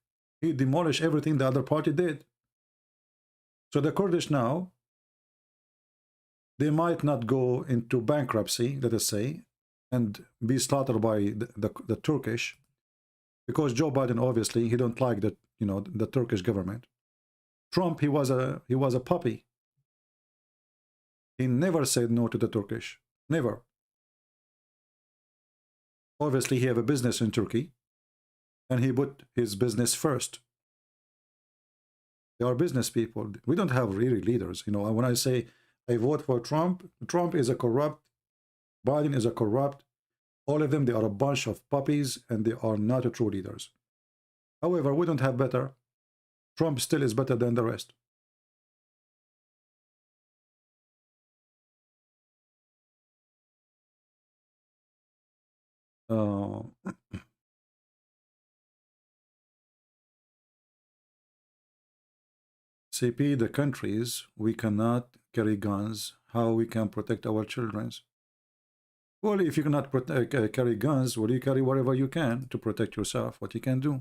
he demolish everything the other party did. So the Kurdish now, they might not go into bankruptcy, let us say, and be slaughtered by the Turkish, because Joe Biden, obviously, he don't like the, you know, the Turkish government. Trump, he was a puppy. He never said no to the Turkish. Never. Obviously, he have a business in Turkey, and he put his business first. They are business people. We don't have really leaders. You know, when I say I vote for Trump, Trump is a corrupt, Biden is a corrupt. All of them, they are a bunch of puppies, and they are not a true leaders. However, we don't have better. Trump still is better than the rest. CP, the countries, we cannot carry guns. How we can protect our children? Well, if you cannot carry guns, well, you carry whatever you can to protect yourself. What you can do.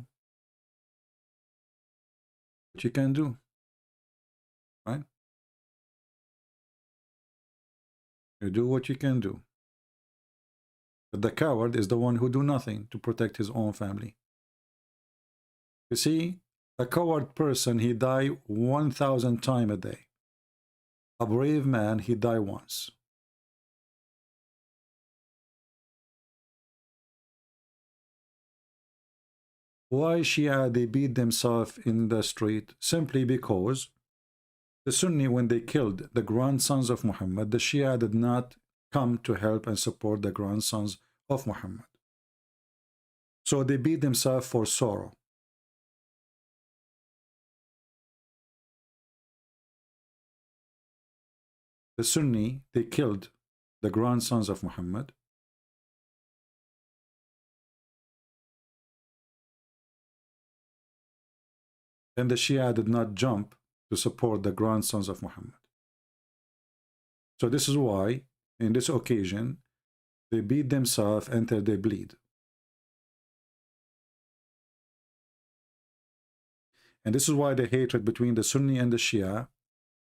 What you can do. Right? You do what you can do. But the coward is the one who do nothing to protect his own family. You see, a coward person, he die 1,000 times a day. A brave man, he die once. Why Shia, they beat themselves in the street? Simply because the Sunni, when they killed the grandsons of Muhammad, the Shia did not come to help and support the grandsons of Muhammad. So they beat themselves for sorrow. The Sunni, they killed the grandsons of Muhammad. And the Shia did not jump to support the grandsons of Muhammad. So this is why, in this occasion, they beat themselves until they bleed. And this is why the hatred between the Sunni and the Shia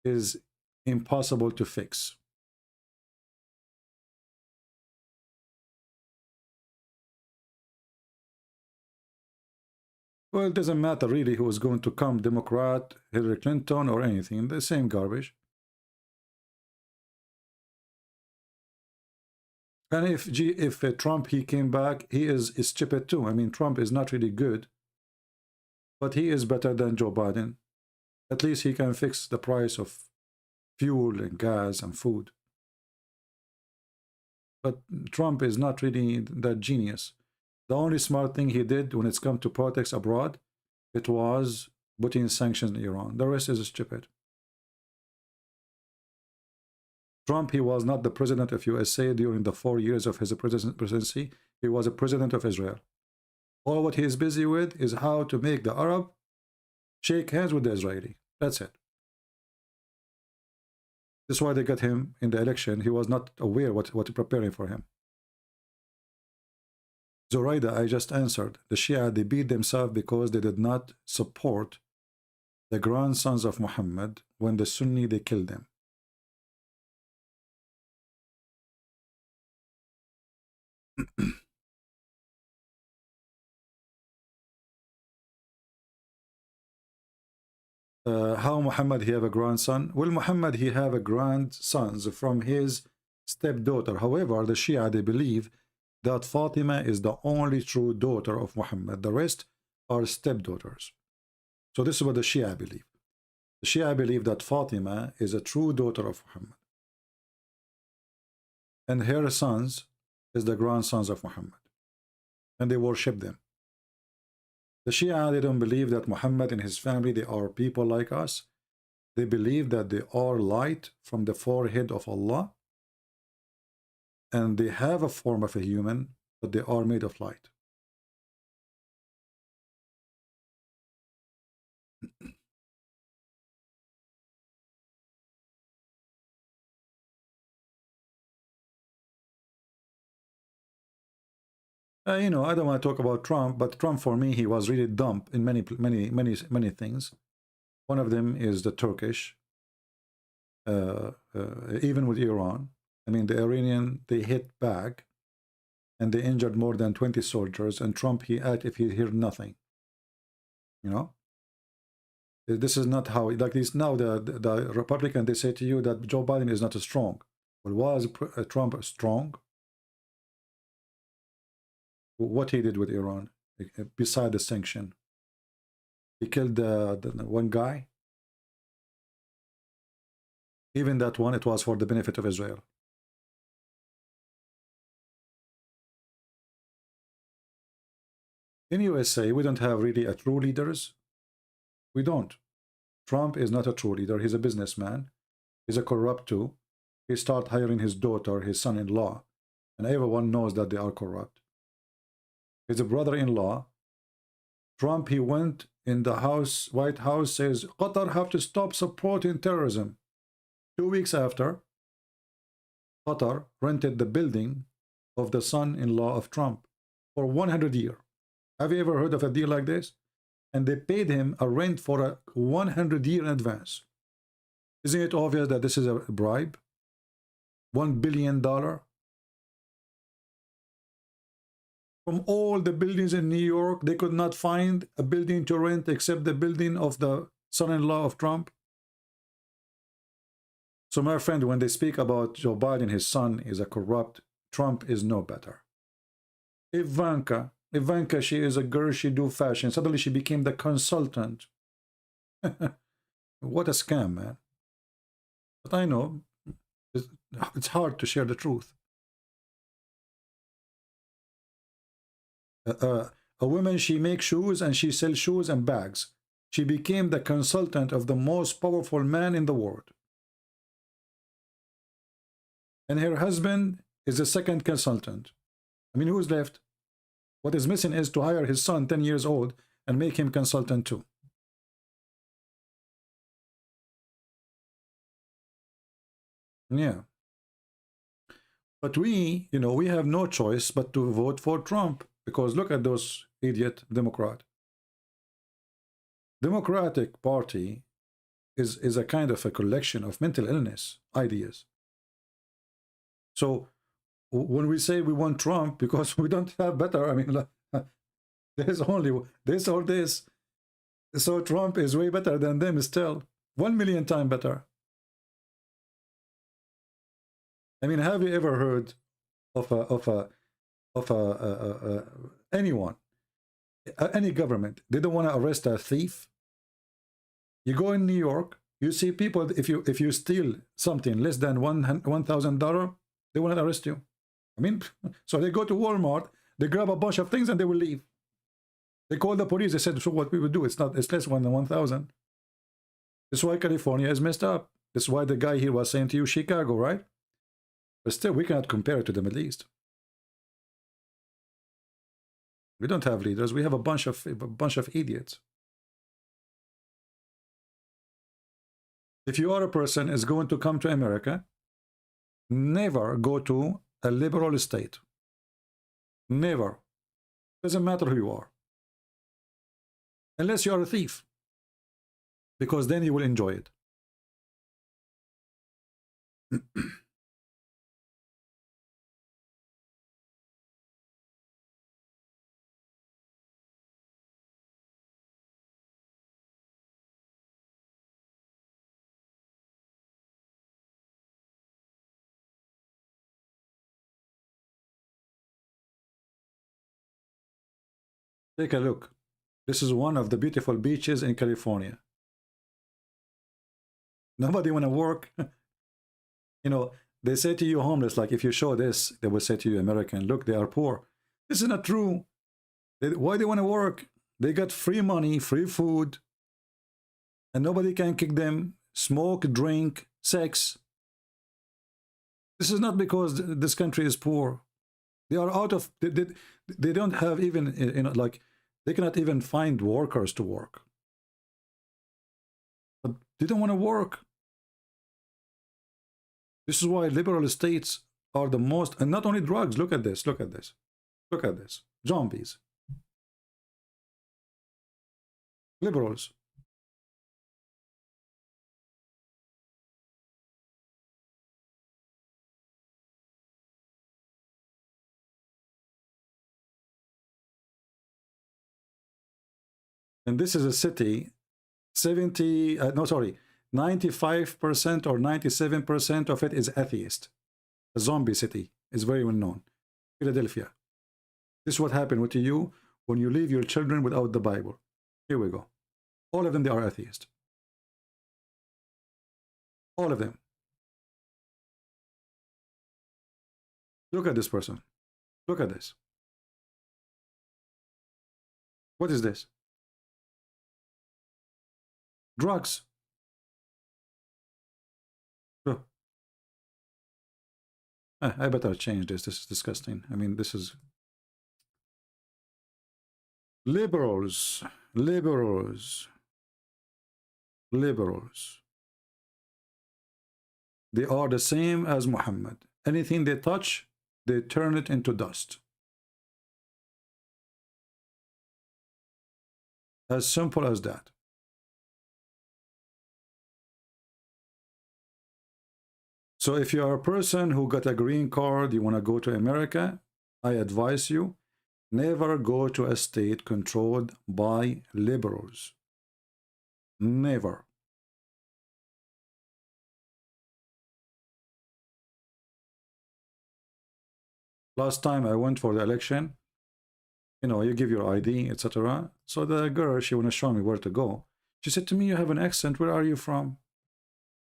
is impossible to fix. Well, it doesn't matter really who is going to come, Democrat, Hillary Clinton, or anything, the same garbage. And if Trump, he came back, he is stupid too. I mean, Trump is not really good, but he is better than Joe Biden. At least he can fix the price of fuel and gas and food. But Trump is not really that genius. The only smart thing he did when it's come to politics abroad, it was putting sanctions on Iran. The rest is stupid. Trump, he was not the president of USA during the 4 years of his presidency. He was a president of Israel. All what he is busy with is how to make the Arab shake hands with the Israeli. That's it. That's why they got him in the election. He was not aware what preparing for him. Zoraida, I just answered. The Shia, they beat themselves because they did not support the grandsons of Muhammad. When the Sunni, they killed them. How Muhammad he have a grandson? Well, Muhammad he have a grandsons from his stepdaughter. However, the Shia, they believe that Fatima is the only true daughter of Muhammad. The rest are stepdaughters. So this is what the Shia believe. The Shia believe that Fatima is a true daughter of Muhammad, and her sons is the grandsons of Muhammad, and they worship them. The Shia, they don't believe that Muhammad and his family, they are people like us. They believe that they are light from the forehead of Allah, and they have a form of a human, but they are made of light. You know, I don't want to talk about Trump, but Trump for me, he was really dumb in many things. One of them is the Turkish, even with Iran. I mean, the Iranian, they hit back, and they injured more than 20 soldiers, and Trump, he act if he heard nothing. You know? This is not how, like this now, the Republican, they say to you that Joe Biden is not strong. Well, was Trump strong? What he did with Iran, beside the sanction? He killed the one guy. Even that one, it was for the benefit of Israel. In USA, we don't have really a true leaders. We don't. Trump is not a true leader. He's a businessman. He's a corrupt too. He started hiring his daughter, his son-in-law, and everyone knows that they are corrupt. His brother-in-law, Trump, he went in the house, White House, says, Qatar have to stop supporting terrorism. 2 weeks after, Qatar rented the building of the son-in-law of Trump for 100 years. Have you ever heard of a deal like this? And they paid him a rent for a 100 year in advance. Isn't it obvious that this is a bribe? $1 billion? From all the buildings in New York, they could not find a building to rent except the building of the son-in-law of Trump. So my friend, when they speak about Joe Biden, his son is a corrupt, Trump is no better. Ivanka, she is a girl, she do fashion. Suddenly she became the consultant. What a scam, man. But I know, it's hard to share the truth. A woman, she makes shoes and she sells shoes and bags. She became the consultant of the most powerful man in the world. And her husband is the second consultant. I mean, who's left? What is missing is to hire his son, 10 years old, and make him consultant too. Yeah. But we, you know, we have no choice but to vote for Trump, because look at those idiot Democrat. Democratic Party is a kind of a collection of mental illness ideas. So when we say we want Trump because we don't have better, I mean, there's only this or this. So Trump is way better than them still. 1,000,000 times better. I mean, have you ever heard of anyone, any government? They don't want to arrest a thief. You go in New York, you see people. If you steal something less than $1,000, they will not arrest you. I mean, so they go to Walmart, they grab a bunch of things, and they will leave. They call the police. They said, "So what we would do? It's less than 1,000." That's why California is messed up. That's why the guy here was saying to you, Chicago, right? But still, we cannot compare it to the Middle East. We don't have leaders. We have a bunch of idiots. If you are a person is going to come to America, never go to a liberal state. Never. Doesn't matter who you are. Unless you are a thief. Because then you will enjoy it. Take a look. This is one of the beautiful beaches in California. Nobody want to work. You know, they say to you homeless, like if you show this, they will say to you American, look, they are poor. This is not true. Why they want to work? They got free money, free food, and nobody can kick them. Smoke, drink, sex. This is not because this country is poor. They are out of, they don't have even, you know, like, they cannot even find workers to work. But they don't want to work. This is why liberal states are the most, and not only drugs. Look at this, look at this, look at this. Zombies. Liberals. And this is a city, 95% or 97% of it is atheist. A zombie city is very well known. Philadelphia. This is what happened with you when you leave your children without the Bible. Here we go. All of them, they are atheist. All of them. Look at this person. Look at this. What is this? Drugs. Oh. I better change this. This is disgusting. I mean, this is liberals. They are the same as Muhammad. Anything they touch, they turn it into dust. As simple as that. So if you are a person who got a green card, you want to go to America, I advise you, never go to a state controlled by liberals. Never. Last time I went for the election, you know, you give your ID, etc. So the girl, she want to show me where to go. She said to me, you have an accent, where are you from?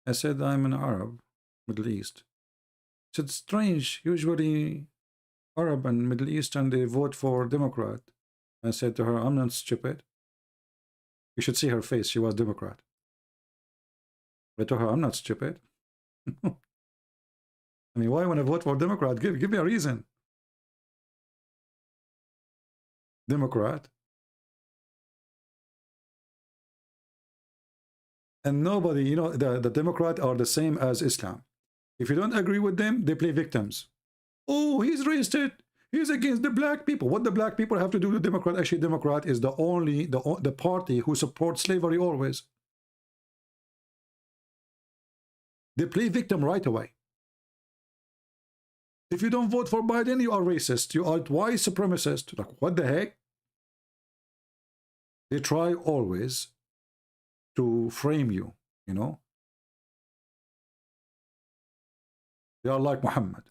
I said, I'm an Arab. Middle East. It's strange. Usually Arab and Middle Eastern, they vote for Democrat. I said to her, I'm not stupid. You should see her face. She was Democrat. I told her, I'm not stupid. I mean, why want to vote for Democrat? Give me a reason. Democrat. And nobody, you know, the Democrat are the same as Islam. If you don't agree with them, they play victims. Oh, he's racist. He's against the black people. What the black people have to do with Democrat? Actually, Democrat is the party who supports slavery always. They play victim right away. If you don't vote for Biden, you are racist. You are white supremacist. Like, what the heck? They try always to frame you, you know. They are like Muhammad.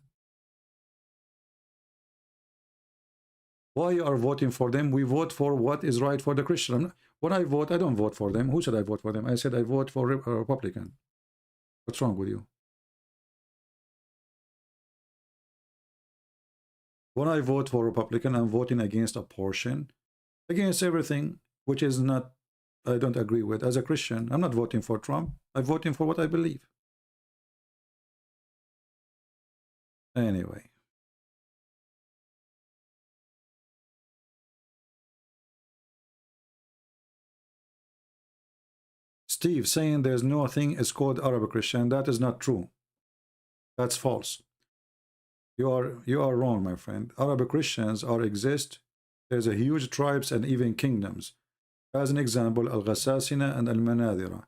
Why you are voting for them? We vote for what is right for the Christian. When I vote, I don't vote for them. Who said I vote for them? I said I vote for a Republican. What's wrong with you? When I vote for Republican, I'm voting against abortion, against everything which is not, I don't agree with. As a Christian, I'm not voting for Trump. I'm voting for what I believe. Anyway. Steve saying there's no thing is called Arab Christian. That is not true. That's false. You are wrong, my friend. Arab Christians exist. There's a huge tribes and even kingdoms. As an example, Al-Ghassasina and Al-Manadira.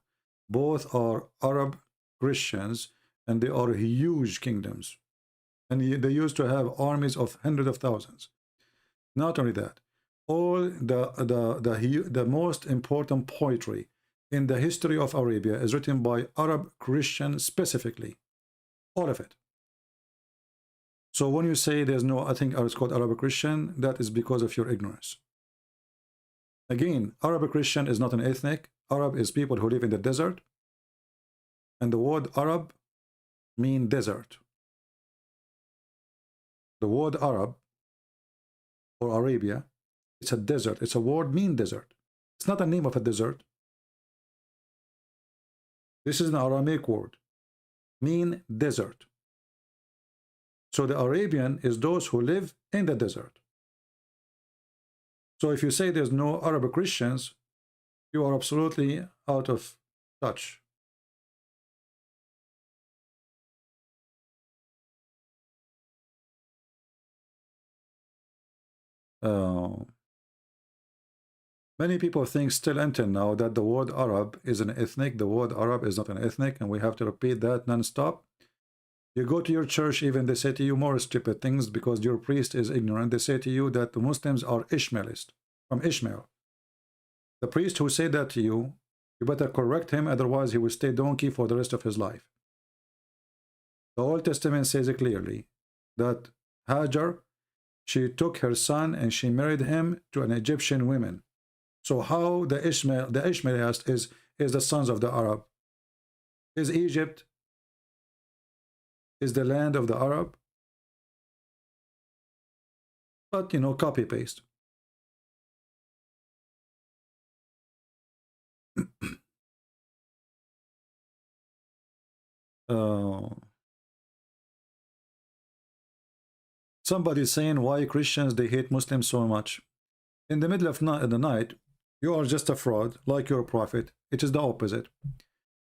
Both are Arab Christians and they are huge kingdoms. And they used to have armies of hundreds of thousands. Not only that, all the most important poetry in the history of Arabia is written by Arab Christians specifically. All of it. So when you say there's no, I think it's called Arab Christian, that is because of your ignorance. Again, Arab Christian is not an ethnic. Arab is people who live in the desert. And the word Arab means desert. The word Arab or Arabia, it's a desert. It's a word mean desert. It's not a name of a desert. This is an Aramaic word. Mean desert. So the Arabian is those who live in the desert. So if you say there's no Arab Christians, you are absolutely out of touch. Many people think still until now that the word Arab is an ethnic. The word Arab is not an ethnic, and we have to repeat that non-stop. You go to your church, even they say to you more stupid things because your priest is ignorant. They say to you that the Muslims are Ishmaelist, from Ishmael. The priest who said that to you, you better correct him, otherwise he will stay donkey for the rest of his life. The Old Testament says it clearly that Hajar, she took her son and she married him to an Egyptian woman. So how the Ishmaelist is the sons of the Arab? Is Egypt is the land of the Arab? But you know, copy paste. Somebody saying why Christians they hate Muslims so much. In the middle of the night, you are just a fraud like your prophet. It is the opposite.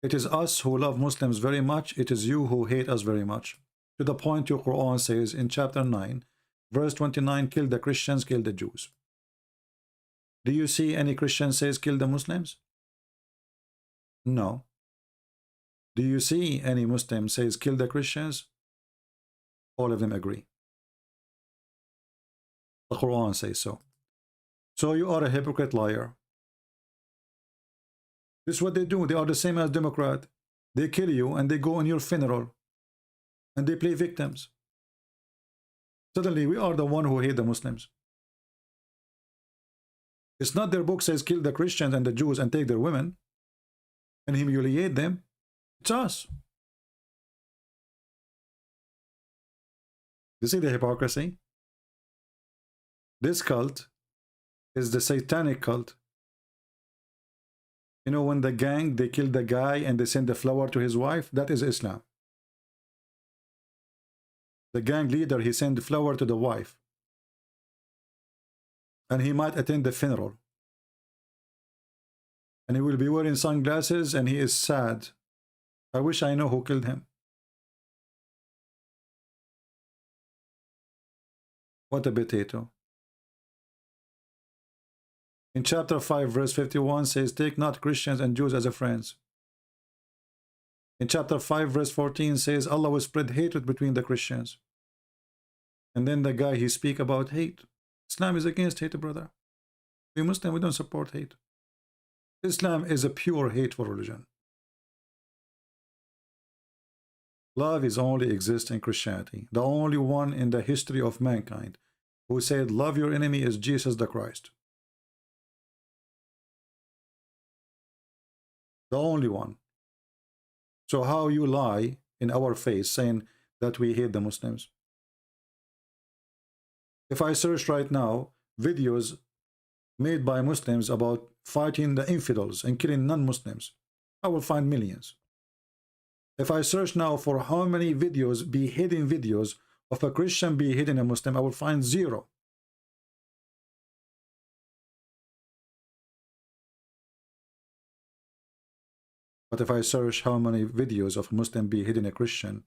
It is us who love Muslims very much. It is you who hate us very much. To the point your Quran says in chapter 9, verse 29, kill the Christians, kill the Jews. Do you see any Christian says kill the Muslims? No. Do you see any Muslim says kill the Christians? All of them agree. The Quran says so. So you are a hypocrite liar. This is what they do. They are the same as Democrat. They kill you and they go on your funeral. And they play victims. Suddenly we are the one who hate the Muslims. It's not their book says kill the Christians and the Jews and take their women and humiliate them. It's us. You see the hypocrisy? This cult is the satanic cult. You know, when the gang, they kill the guy and they send the flower to his wife, that is Islam. The gang leader, he sent the flower to the wife. And he might attend the funeral. And he will be wearing sunglasses and he is sad. I wish I know who killed him. What a potato. In chapter 5 verse 51 says, take not Christians and Jews as a friends. In chapter 5 verse 14 says, Allah will spread hatred between the Christians. And then the guy, he speak about hate. Islam is against hate, brother. We Muslim, we don't support hate. Islam is a pure hateful religion. Love is only exists in Christianity. The only one in the history of mankind who said love your enemy is Jesus the Christ. The only one. So how you lie in our face saying that we hate the Muslims? If I search right now videos made by Muslims about fighting the infidels and killing non-Muslims, I will find millions. If I search now for how many videos, beheading videos of a Christian beheading a Muslim, I will find 0. But if I search how many videos of a Muslim beheading a Christian,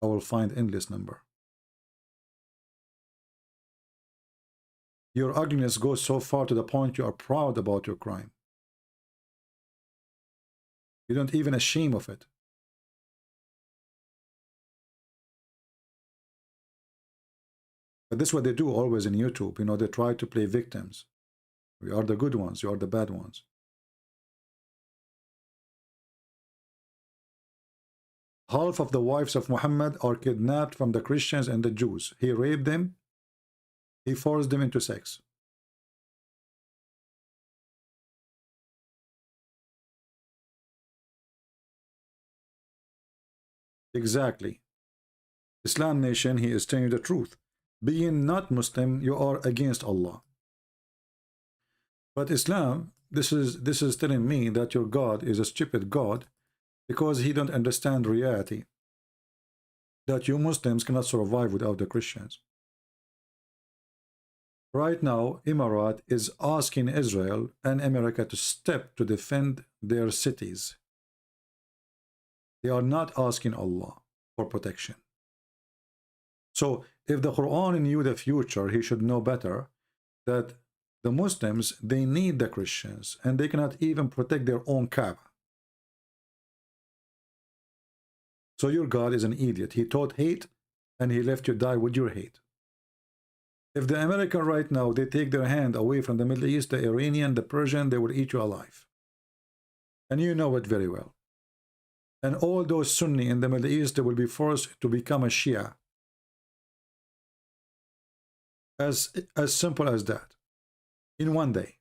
I will find endless number. Your ugliness goes so far to the point you are proud about your crime. You don't even ashamed of it. But this is what they do always in YouTube. You know, they try to play victims. We are the good ones, you are the bad ones. Half of the wives of Muhammad are kidnapped from the Christians and the Jews. He raped them. He forced them into sex. Exactly. Islam Nation, he is telling you the truth. Being not Muslim, you are against Allah. But Islam, this is telling me that your God is a stupid God because he don't understand reality. That you Muslims cannot survive without the Christians. Right now, Emirat is asking Israel and America to step to defend their cities. They are not asking Allah for protection. So, if the Quran knew the future, he should know better that the Muslims, they need the Christians, and they cannot even protect their own Kaaba. So your God is an idiot. He taught hate, and he left you die with your hate. If the American right now, they take their hand away from the Middle East, the Iranian, the Persian, they will eat you alive. And you know it very well. And all those Sunni in the Middle East, they will be forced to become a Shia. As simple as that. In one day.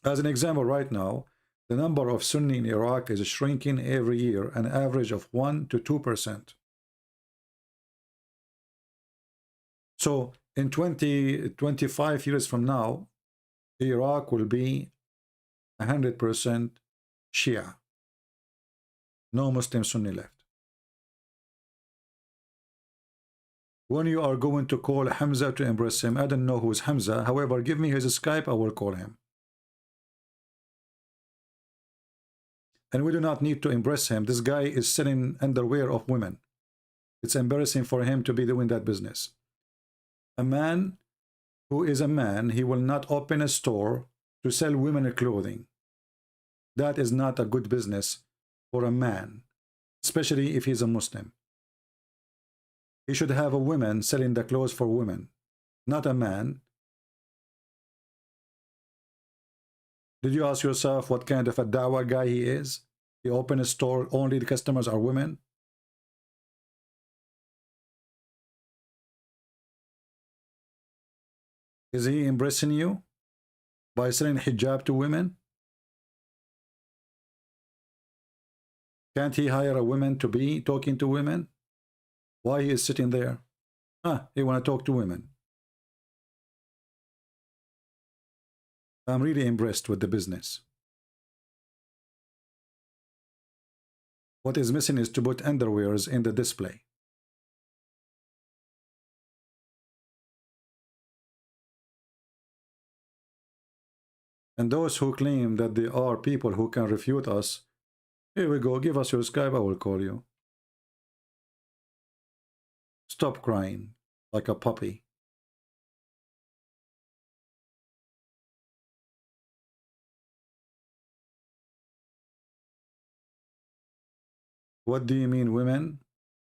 As an example right now, the number of Sunni in Iraq is shrinking every year, an average of 1 to 2%. So in 25 years from now, Iraq will be 100% Shia. No Muslim Sunni left. When you are going to call Hamza to embrace him, I don't know who's Hamza. However, give me his Skype, I will call him. And we do not need to embrace him. This guy is selling underwear of women. It's embarrassing for him to be doing that business. A man who is a man, he will not open a store to sell women clothing. That is not a good business for a man, especially if he's a Muslim. He should have a woman selling the clothes for women, not a man. Did you ask yourself what kind of a dawah guy he is? He opened a store, only the customers are women. Is he embracing you by selling hijab to women? Can't he hire a woman to be talking to women? Why he is sitting there? He want to talk to women. I'm really impressed with the business. What is missing is to put underwears in the display. And those who claim that they are people who can refute us, here we go, give us your Skype, I will call you. Stop crying like a puppy. What do you mean, women?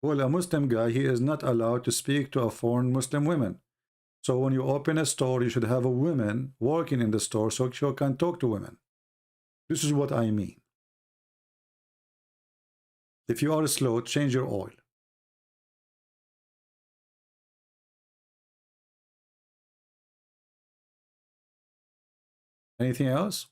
Well, a Muslim guy, he is not allowed to speak to a foreign Muslim woman. So when you open a store, you should have a woman working in the store so she can talk to women. This is what I mean. If you are slow, change your oil. Anything else?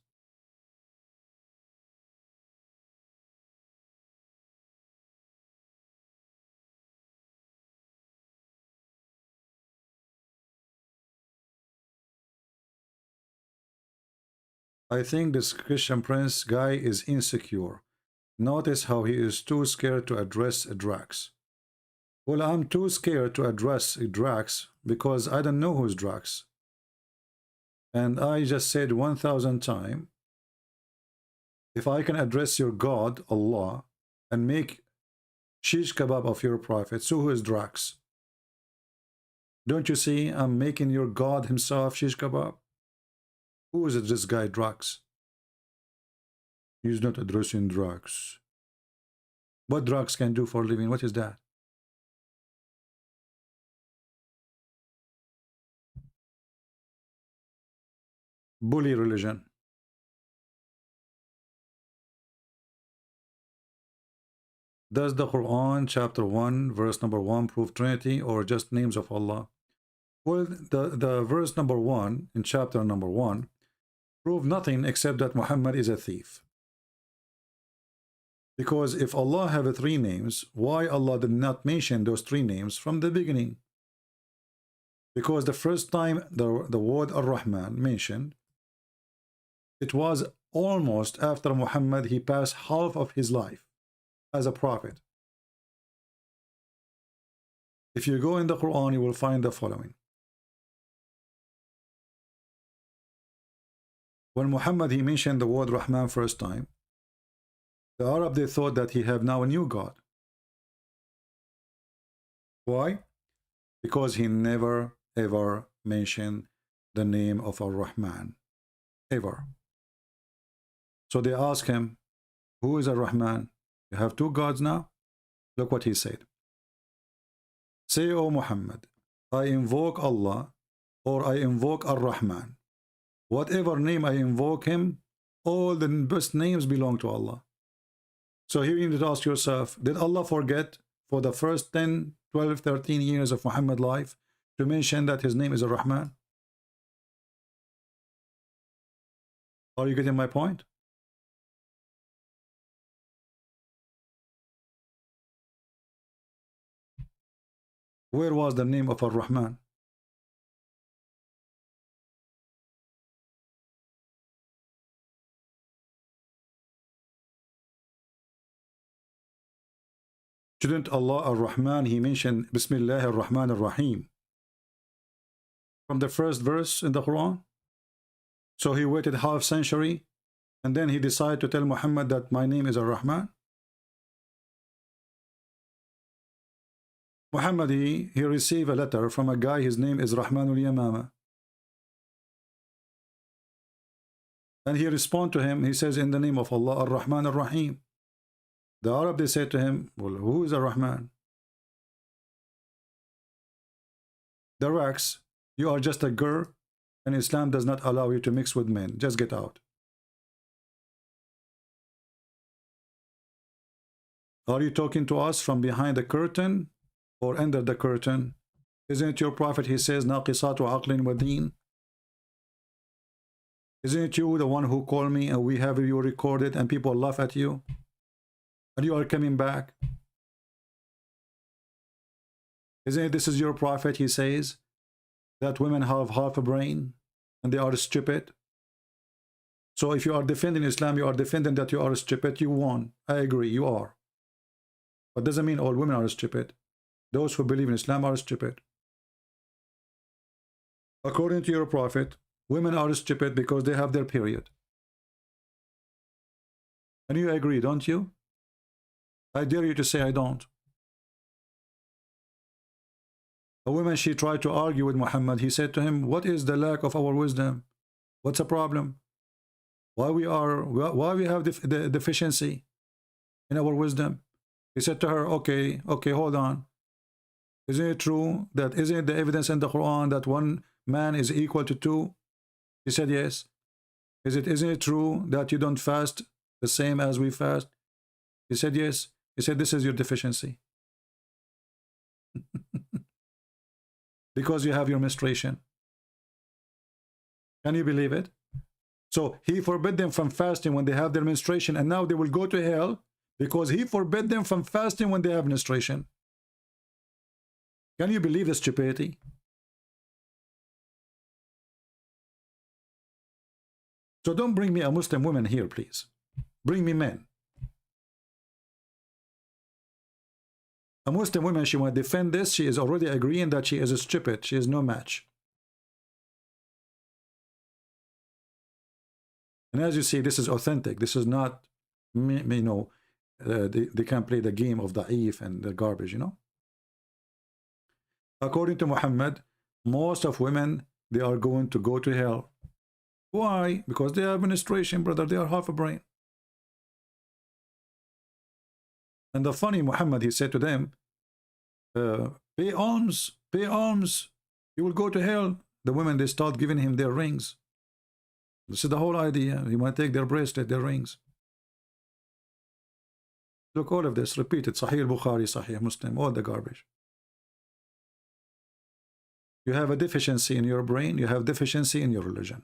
I think this Christian Prince guy is insecure. Notice how he is too scared to address Drax. Well, I'm too scared to address Drax because I don't know who's Drax. And I just said 1,000 times, if I can address your God, Allah, and make shish kebab of your prophet, so who is Drax? Don't you see I'm making your God himself shish kebab? Who is this guy, Drax? He's not addressing Drax. What Drax can do for a living? What is that? Bully religion. Does the Quran chapter 1 verse number 1 prove Trinity or just names of Allah? Well, the verse number 1 in chapter number 1 prove nothing except that Muhammad is a thief. Because if Allah have 3 names, why Allah did not mention those 3 names from the beginning? Because the first time the word Ar-Rahman mentioned, it was almost after Muhammad, he passed half of his life as a prophet. If you go in the Quran, you will find the following. When Muhammad, he mentioned the word Rahman first time, the Arab, they thought that he have now a new God. Why? Because he never ever mentioned the name of Ar-Rahman. Ever. So they asked him, who is Ar-Rahman? You have 2 gods now? Look what he said. Say, O Muhammad, I invoke Allah or I invoke Ar-Rahman. Whatever name I invoke him, all the best names belong to Allah. So here you need to ask yourself, did Allah forget for the first 10, 12, 13 years of Muhammad's life to mention that his name is Ar-Rahman? Are you getting my point? Where was the name of Ar-Rahman? Shouldn't Allah Ar-Rahman, he mentioned Bismillah Ar-Rahman Ar-Rahim from the first verse in the Quran? So he waited half century and then he decided to tell Muhammad that my name is Ar-Rahman? Muhammad, he received a letter from a guy, his name is Rahmanul Yamama. And he responded to him, he says, in the name of Allah, Ar-Rahman Ar-Rahim. The Arab, they said to him, well, who is Ar-Rahman? The Rax, you are just a girl, and Islam does not allow you to mix with men. Just get out. Are you talking to us from behind the curtain or under the curtain? Isn't it your prophet, he says, Naqisatu aqlin wa deen? Isn't it you the one who called me and we have you recorded and people laugh at you? And you are coming back? Isn't it this is your prophet, he says, that women have half a brain and they are stupid? So if you are defending Islam, you are defending that you are stupid, you won. I agree, you are. But doesn't mean all women are stupid. Those who believe in Islam are stupid. According to your prophet, women are stupid because they have their period. And you agree, don't you? I dare you to say I don't. A woman, she tried to argue with Muhammad. He said to him, what is the lack of our wisdom? What's the problem? Why we have the deficiency in our wisdom? He said to her, okay, hold on. Isn't it true that, isn't it the evidence in the Quran that one man is equal to two? He said, yes. Isn't it true that you don't fast the same as we fast? He said, yes. He said, this is your deficiency. Because you have your menstruation. Can you believe it? So he forbid them from fasting when they have their menstruation, and now they will go to hell because he forbid them from fasting when they have menstruation. Can you believe the stupidity? So don't bring me a Muslim woman here, please. Bring me men. A Muslim woman, she want to defend this. She is already agreeing that she is a stupid. She is no match. And as you see, this is authentic. This is not, you know, they can play the game of da'if and the garbage, you know. According to Muhammad, most of women, they are going to go to hell. Why? Because they have menstruation, brother. They are half a brain. And the funny Muhammad, he said to them, pay alms, you will go to hell. The women, they start giving him their rings. This is the whole idea. He might take their bracelet, their rings. Look, all of this repeated. Sahih Bukhari, Sahih Muslim, all the garbage. You have a deficiency in your brain. You have deficiency in your religion.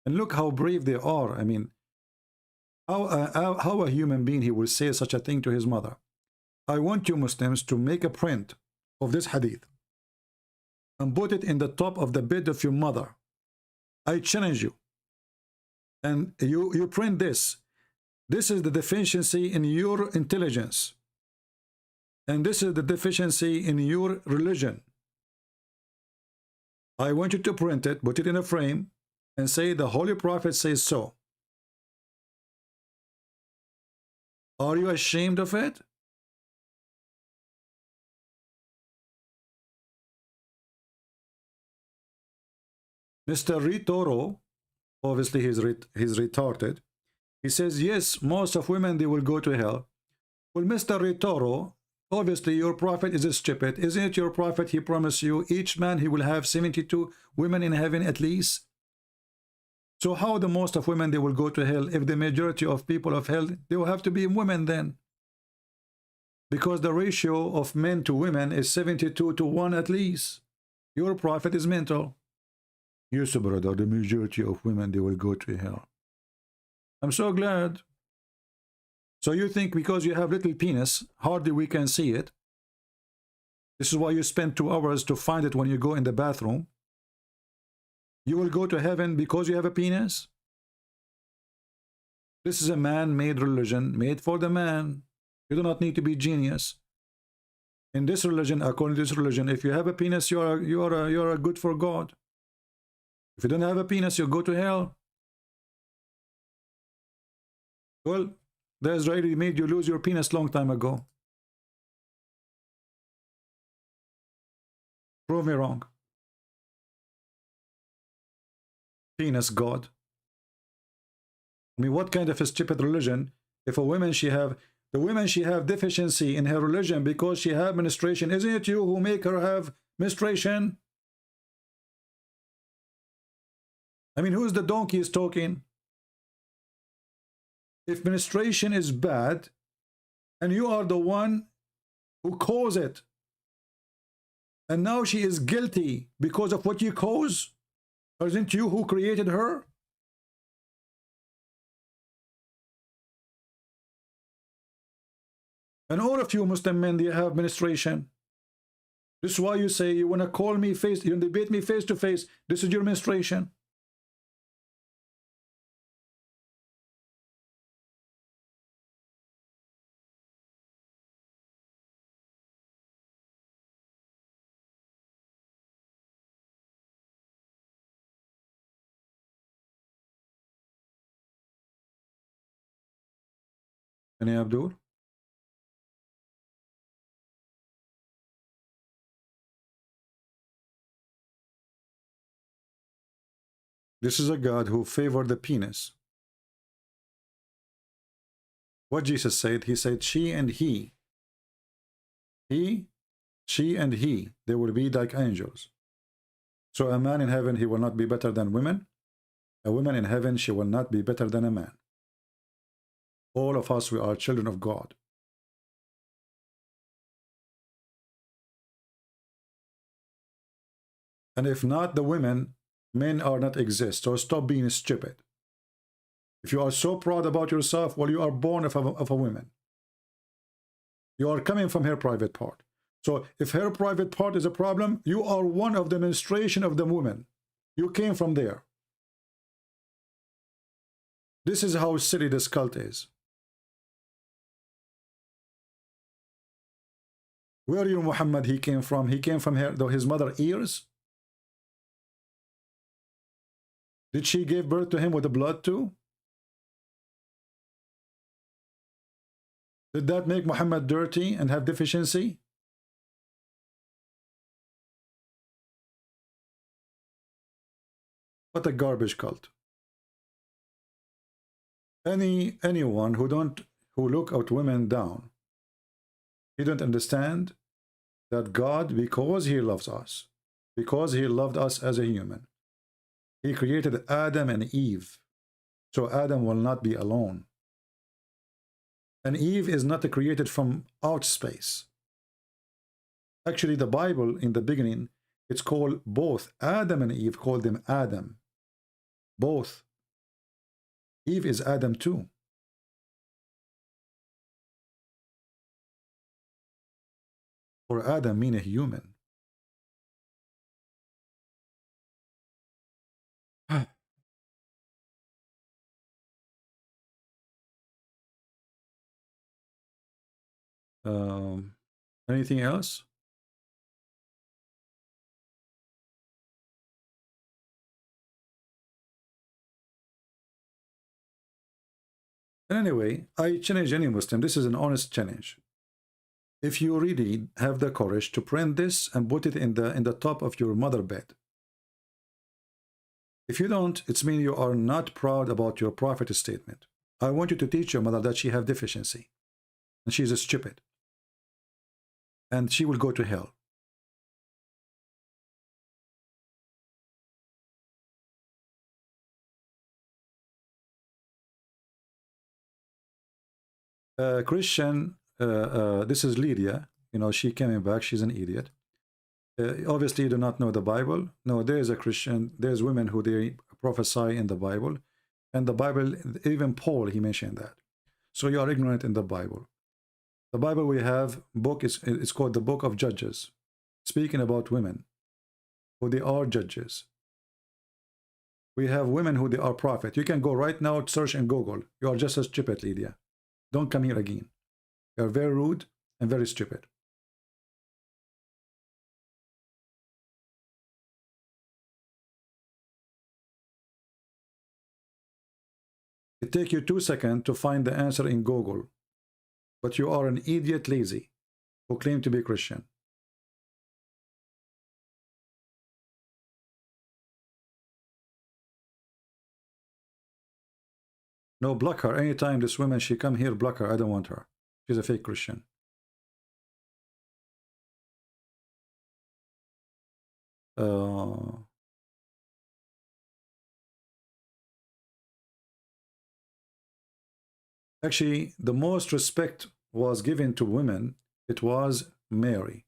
And look how brave they are. I mean, how a human being, he will say such a thing to his mother. I want you Muslims to make a print of this hadith and put it in the top of the bed of your mother. I challenge you. And you print this. This is the deficiency in your intelligence. And this is the deficiency in your religion. I want you to print it, put it in a frame, and say the Holy Prophet says so. Are you ashamed of it? Mr. Ritoro, obviously he's retarded. He says, yes, most of women, they will go to hell. Well, Mr. Ritoro, obviously your prophet is stupid. Isn't it your prophet? He promised you each man he will have 72 women in heaven at least. So how the most of women, they will go to hell if the majority of people of hell, they will have to be women then? Because the ratio of men to women is 72 to 1 at least. Your prophet is mental. Yes, brother, the majority of women, they will go to hell. I'm so glad. So you think because you have little penis, hardly we can see it. This is why you spend 2 hours to find it when you go in the bathroom. You will go to heaven because you have a penis? This is a man-made religion, made for the man. You do not need to be genius. In this religion, according to this religion, if you have a penis, you are good for God. If you don't have a penis, you go to hell. Well, the Israeli made you lose your penis long time ago. Prove me wrong. Penis God. I mean, what kind of a stupid religion? If a woman she have deficiency in her religion because she have menstruation, isn't it you who make her have menstruation? I mean, who's the donkey is talking? If menstruation is bad and you are the one who caused it, and now she is guilty because of what you caused, isn't you who created her? And all of you Muslim men, they have menstruation. This is why you say you want to call me face, you want to debate me face to face. This is your menstruation. Any Abdul? This is a God who favored the penis. What Jesus said, he said, she and he. He, she and he, they will be like angels. So a man in heaven, he will not be better than women. A woman in heaven, she will not be better than a man. All of us, we are children of God. And if not the women, men are not exist. So stop being stupid. If you are so proud about yourself, well, you are born of a woman. You are coming from her private part. So if her private part is a problem, you are one of the menstruation of the woman. You came from there. This is how silly this cult is. Where you Muhammad he came from? He came from her, his mother's ears. Did she give birth to him with the blood too? Did that make Muhammad dirty and have deficiency? What a garbage cult. Anyone who look at women down, he don't understand that God, because he loves us, because he loved us as a human, he created Adam and Eve. So Adam will not be alone. And Eve is not created from out space. Actually, the Bible in the beginning, it's called both Adam and Eve, called them Adam. Both. Eve is Adam too. For Adam mean a human. Anything else? Anyway, I challenge any Muslim. This is an honest challenge. If you really have the courage to print this and put it in the top of your mother bed. If you don't, it means you are not proud about your prophet statement. I want you to teach your mother that she have deficiency. And she's stupid. And she will go to hell. Christian, this is Lydia. You know, she came back. She's an idiot. Obviously, you do not know the Bible. No, there is a Christian. There's women who they prophesy in the Bible. And the Bible, even Paul, he mentioned that. So you are ignorant in the Bible. The Bible we have, it's called the Book of Judges, speaking about women, who they are judges. We have women who they are prophets. You can go right now, search in Google. You are just as stupid, Lydia. Don't come here again. You are very rude and very stupid. It takes you 2 seconds to find the answer in Google. But you are an idiot lazy who claim to be Christian. No, block her. Anytime this woman, she come here, block her. I don't want her. She's a fake Christian. Actually, the most respect was given to women. It was Mary.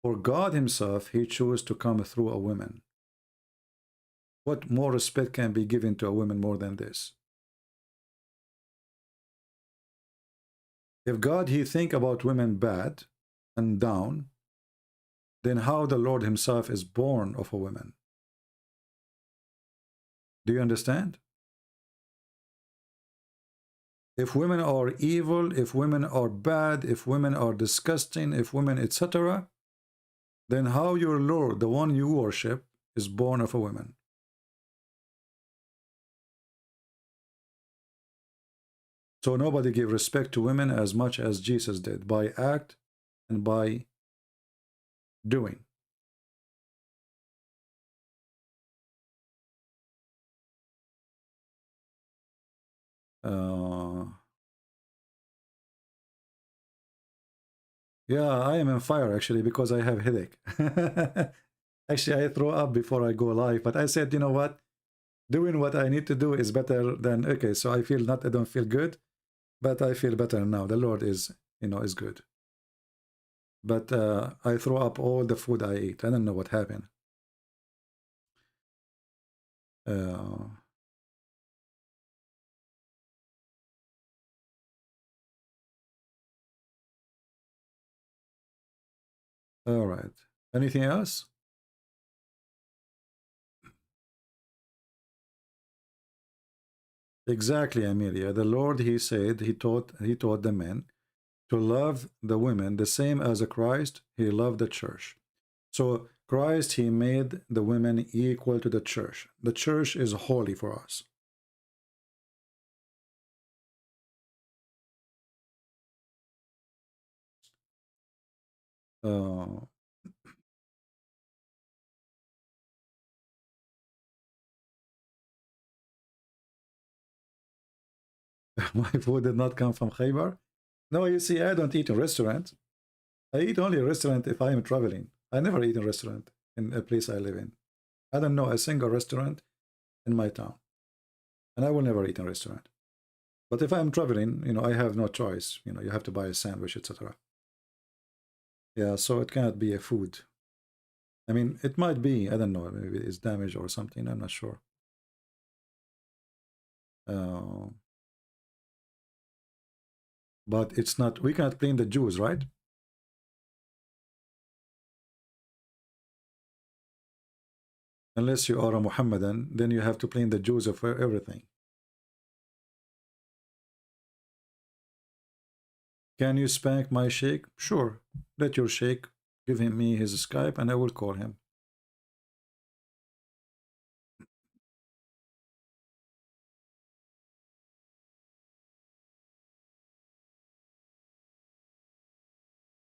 For God himself, he chose to come through a woman. What more respect can be given to a woman more than this? If God, he think about women bad and down, then how the Lord himself is born of a woman? Do you understand? If women are evil, if women are bad, if women are disgusting, if women, etc., then how your Lord, the one you worship, is born of a woman? So nobody gave respect to women as much as Jesus did, by act and by doing. Yeah, I am on fire actually because I have headache. Actually, I throw up before I go live, but I said, you know what? Doing what I need to do is better than, okay, so I don't feel good, but I feel better now. The Lord is, is good. But I throw up all the food I eat. I don't know what happened. All right. Anything else? Exactly, Amelia. The Lord, he said, he taught the men to love the women the same as Christ, he loved the church. So Christ, he made the women equal to the church. The church is holy for us. My food did not come from Khaybar. No, you see, I don't eat in restaurant. I eat only in restaurant if I am traveling. I never eat in restaurant in a place I live in. I don't know a single restaurant in my town. And I will never eat in restaurant. But if I'm traveling, I have no choice. You have to buy a sandwich, etc. Yeah, so it cannot be a food. I mean, it might be, I don't know, maybe it's damaged or something, I'm not sure. But it's not, we cannot blame the Jews, right? Unless you are a Muhammadan, then you have to blame the Jews for everything. Can you spank my sheikh? Sure. Let your sheikh give me his Skype and I will call him.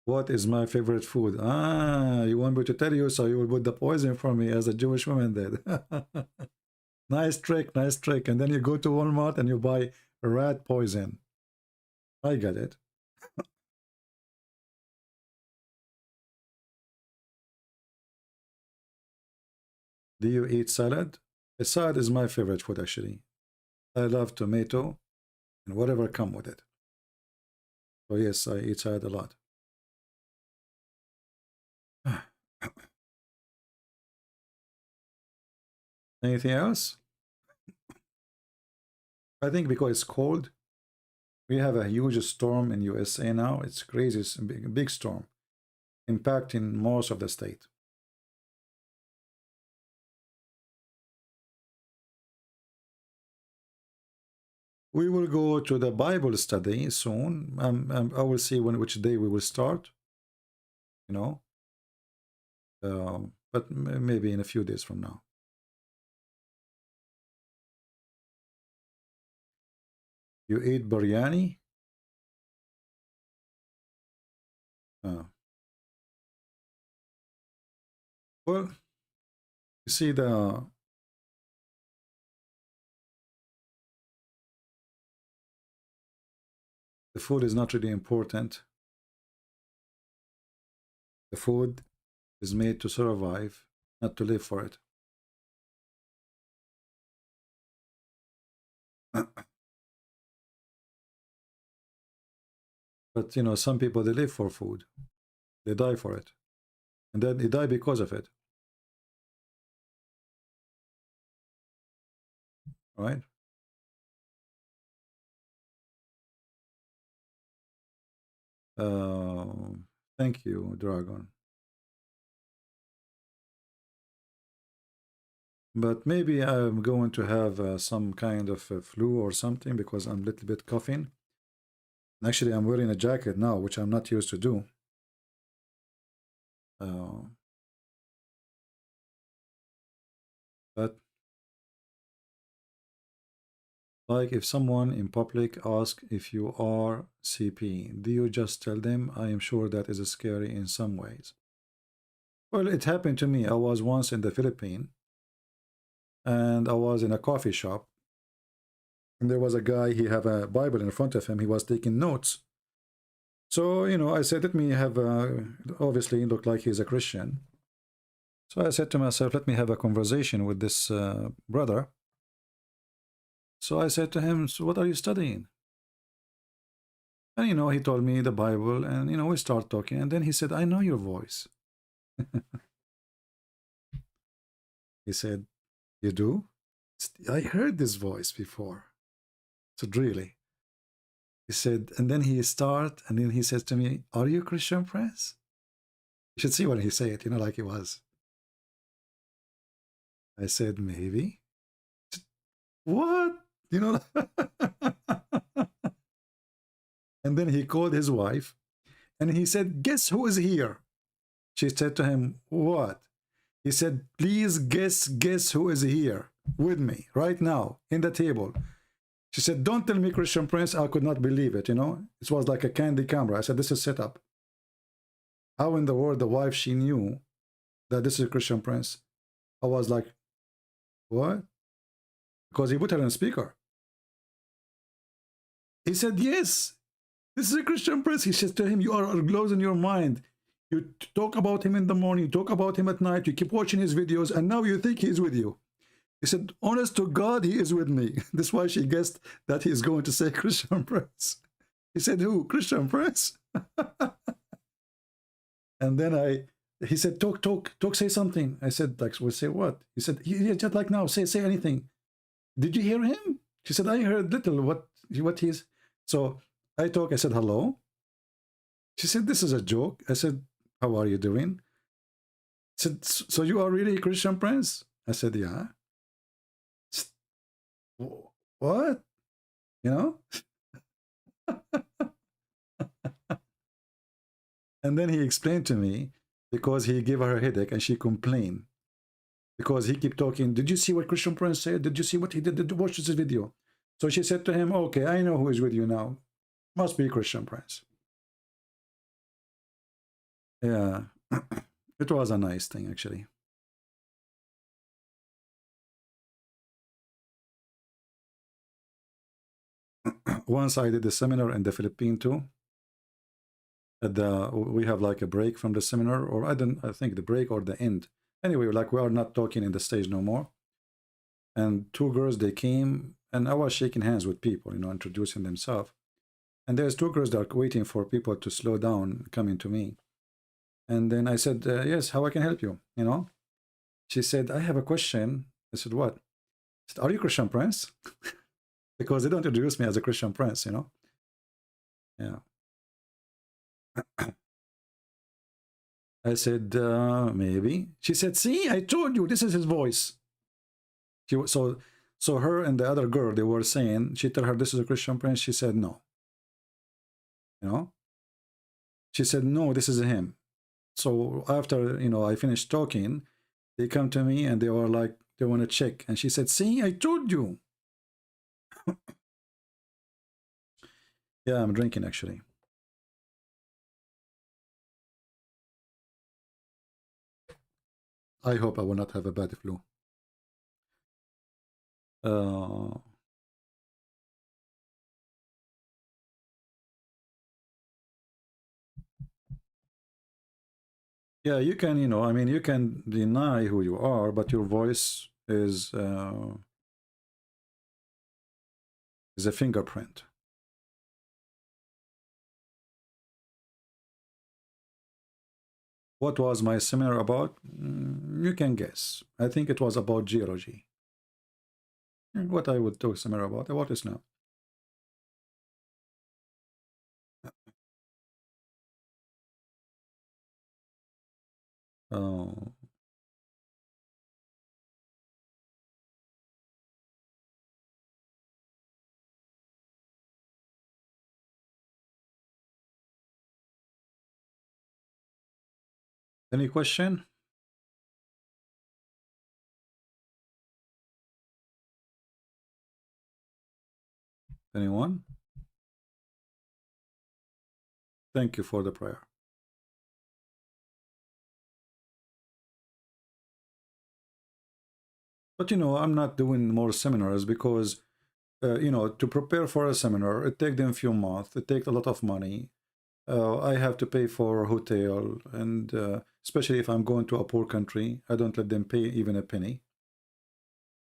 What is my favorite food? Ah, you want me to tell you, so you will put the poison for me as a Jewish woman did. Nice trick, nice trick. And then you go to Walmart and you buy rat poison. I get it. Do you eat salad? A salad is my favorite food, actually. I love tomato and whatever come with it. So yes, I eat salad a lot. Anything else? I think because it's cold, we have a huge storm in USA now. It's crazy, it's a big storm, impacting most of the state. We will go to the Bible study soon. I will see which day we will start. But maybe in a few days from now. You eat biryani? Well, you see, the food is not really important. The food is made to survive, not to live for it. But some people, they live for food. They die for it. And then they die because of it. Right? Thank you, Dragon. But maybe I'm going to have some kind of flu or something because I'm a little bit coughing. Actually, I'm wearing a jacket now, which I'm not used to do. But Like if someone in public asks if you are CP, do you just tell them? I am sure that is scary in some ways. Well, it happened to me. I was once in the Philippines and I was in a coffee shop. And there was a guy, he had a Bible in front of him. He was taking notes. So, you know, I said, let me have obviously it looked like he's a Christian. So I said to myself, let me have a conversation with this brother. So I said to him, so what are you studying? And, you know, he told me the Bible and, you know, we start talking. And then he said, I know your voice. He said, you do? I heard this voice before. So really? He said, and then he and then he says to me, are you Christian, Prince? You should see when he said it, you know, like he was. I said, maybe. What? You know? And then he called his wife and he said, guess who is here? She said to him, what? He said, please guess who is here with me right now in the table. She said, don't tell me Christian Prince. I could not believe it, you know. It was like a candy camera. I said, this is set up. How in the world the wife, she knew that this is Christian Prince? I was like, what? Because he put her on speaker. He said, yes, this is a Christian Prince. He said to him, you are losing your mind. You talk about him in the morning, you talk about him at night, you keep watching his videos, and now you think he's with you. He said, honest to God, he is with me. That's why she guessed that he's going to say Christian Prince. He said, who? Christian Prince? And then he said, talk, say something. I said, like, well, say what? He said, yeah, just like now, say anything. Did you hear him? She said, I heard little what he's. So I said, hello. She said, this is a joke. I said, how are you doing? She said, so you are really a Christian Prince? I said, yeah. What? You know? And then he explained to me, because he gave her a headache and she complained. Because he kept talking, did you see what Christian Prince said? Did you see what he did? Did you watch this video? So she said to him, okay, I know who is with you now. Must be Christian Prince. Yeah, it was a nice thing, actually. Once I did a seminar in the Philippines too. We have like a break from the seminar, or I think the break or the end. Anyway, like we are not talking in the stage no more. And two girls, they came, and I was shaking hands with people, you know, introducing themselves. And there's two girls that are waiting for people to slow down, coming to me. And then I said, yes, how I can help you, you know? She said, I have a question. I said, what? I said, are you Christian Prince? Because they don't introduce me as a Christian Prince, you know? Yeah. I said, maybe. She said, see, I told you, this is his voice. So her and the other girl, they were saying, she told her, this is a Christian Prince. She said, no. You know? She said, no, this is him. So after, you know, I finished talking, they come to me and they were like, they want to check. And she said, see, I told you. Yeah, I'm drinking actually. I hope I will not have a bad flu. Yeah, you can, you know, I mean, you can deny who you are, but your voice is a fingerprint. What was my seminar about? You can guess. I think it was about geology. What I would talk seminar about is now. Any question? Anyone? Thank you for the prayer. But you know, I'm not doing more seminars because, you know, to prepare for a seminar, it takes them a few months. It takes a lot of money. I have to pay for hotel, and especially if I'm going to a poor country, I don't let them pay even a penny.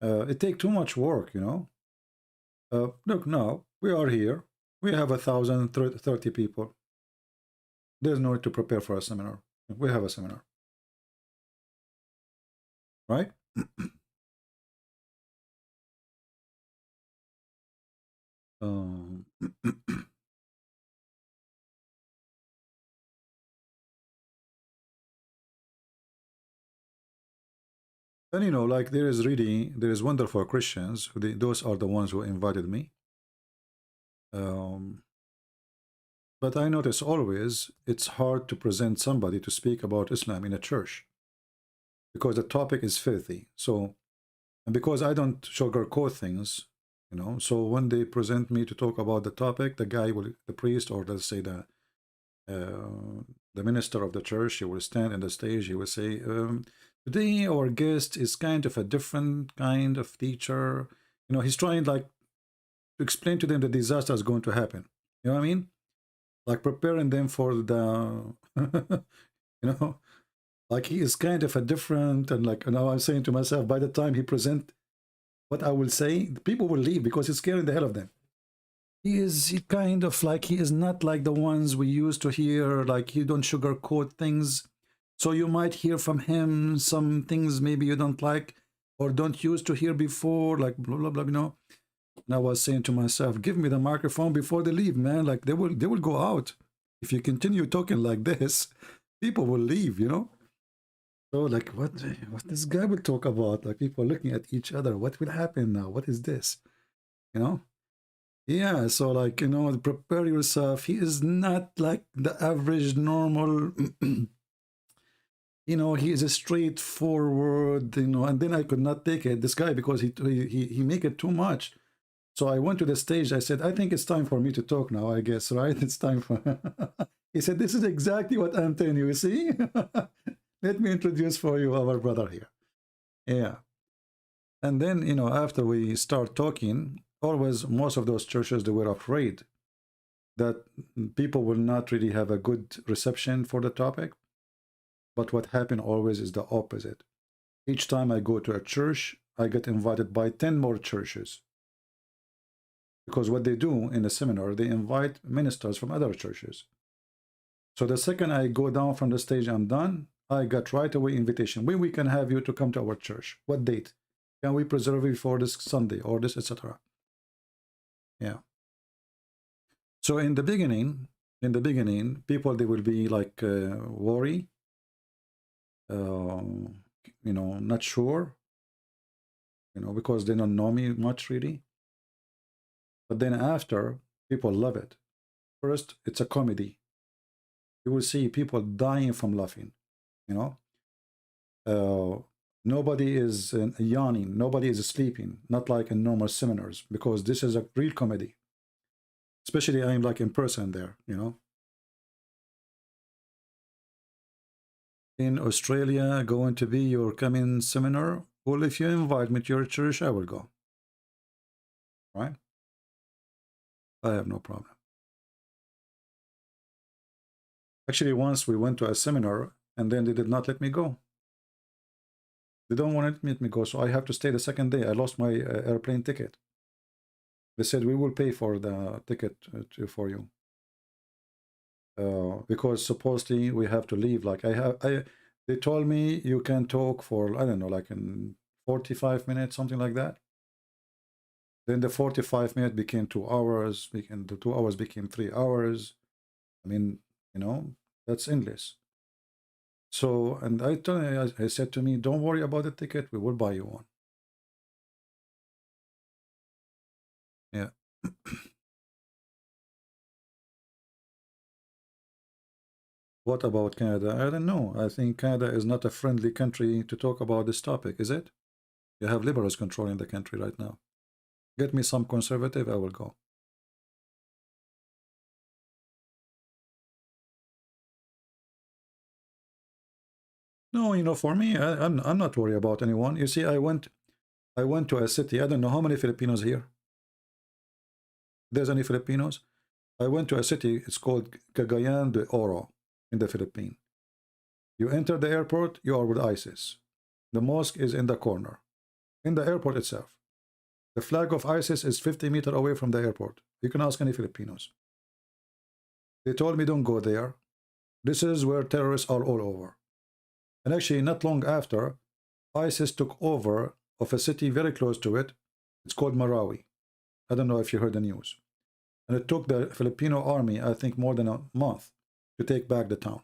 It takes too much work, you know. Look, now we are here. We have 1,030 people. There's no need to prepare for a seminar. We have a seminar, right? And you know, like there is wonderful Christians. Those are the ones who invited me. But I notice always it's hard to present somebody to speak about Islam in a church because the topic is filthy. So, and because I don't sugarcoat things, you know, so when they present me to talk about the topic, the priest, or let's say the minister of the church, he will stand on the stage, he will say, today our guest is kind of a different kind of teacher. You know, he's trying like to explain to them the disaster is going to happen. You know what I mean? Like preparing them for the, you know, like he is kind of a different, and like, now I'm saying to myself, by the time he present what I will say, the people will leave because it's scaring the hell of them. He kind of like, he is not like the ones we used to hear, like he don't sugarcoat things. So you might hear from him some things maybe you don't like or don't used to hear before, like blah, blah, blah, you know. And I was saying to myself, give me the microphone before they leave, man. Like they will go out. If you continue talking like this, people will leave, you know. So like what this guy will talk about? Like people looking at each other. What will happen now? What is this? You know? Yeah, so like, you know, prepare yourself. He is not like the average normal you know, he is a straightforward, you know, and then I could not take it, this guy, because he make it too much. So I went to the stage. I said, I think it's time for me to talk now, I guess, right? It's time for... He said, this is exactly what I'm telling you, see? Let me introduce for you our brother here. Yeah. And then, you know, after we start talking, always, most of those churches, they were afraid that people will not really have a good reception for the topic. But what happened always is the opposite. Each time I go to a church, I get invited by 10 more churches. Because what they do in the seminar, they invite ministers from other churches. So the second I go down from the stage, I'm done, I got right away invitation. When we can have you to come to our church? What date? Can we preserve you for this Sunday or this, etc.? Yeah. So in the beginning, people, they will be like worry, you know, not sure, you know, because they don't know me much really. But then after, people love it. First, it's a comedy. You will see people dying from laughing, you know. Nobody is yawning, nobody is sleeping, not like in normal seminars, because this is a real comedy. Especially I'm like in person there, you know. In Australia, going to be your coming seminar? Well, if you invite me to your church, I will go. Right? I have no problem. Actually, once we went to a seminar, and then they did not let me go. They don't want to let me go, so I have to stay the second day. I lost my airplane ticket. They said, we will pay for the ticket for you. Because supposedly we have to leave. Like they told me you can talk for, I don't know, like in 45 minutes, something like that. Then the 45 minutes became 2 hours. The 2 hours became 3 hours. I mean, you know, that's endless. So, and I said to me, don't worry about the ticket. We will buy you one. Yeah. What about Canada? I don't know. I think Canada is not a friendly country to talk about this topic, is it? You have liberals controlling the country right now. Get me some conservative, I will go. No, you know, for me, I'm not worried about anyone. You see, I went to a city. I don't know how many Filipinos here. There's any Filipinos? I went to a city. It's called Cagayan de Oro in the Philippines. You enter the airport, you are with ISIS. The mosque is in the corner, in the airport itself. The flag of ISIS is 50 meters away from the airport. You can ask any Filipinos. They told me don't go there. This is where terrorists are all over. And actually, not long after, ISIS took over of a city very close to it. It's called Marawi. I don't know if you heard the news. And it took the Filipino army, I think, more than a month to take back the town.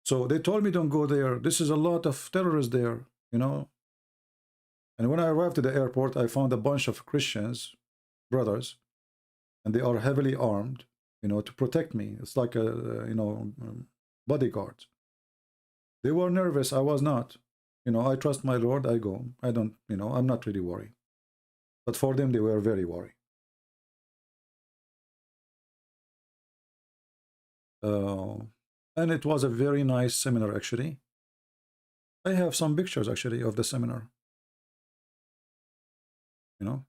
So they told me don't go there. This is a lot of terrorists there, you know. And when I arrived at the airport, I found a bunch of Christians, brothers, and they are heavily armed, you know, to protect me. It's like a, you know, bodyguard. They were nervous. I was not. You know, I trust my Lord. I go. I don't, you know, I'm not really worried. But for them, they were very worried. And it was a very nice seminar, actually. I have some pictures, actually, of the seminar. You know?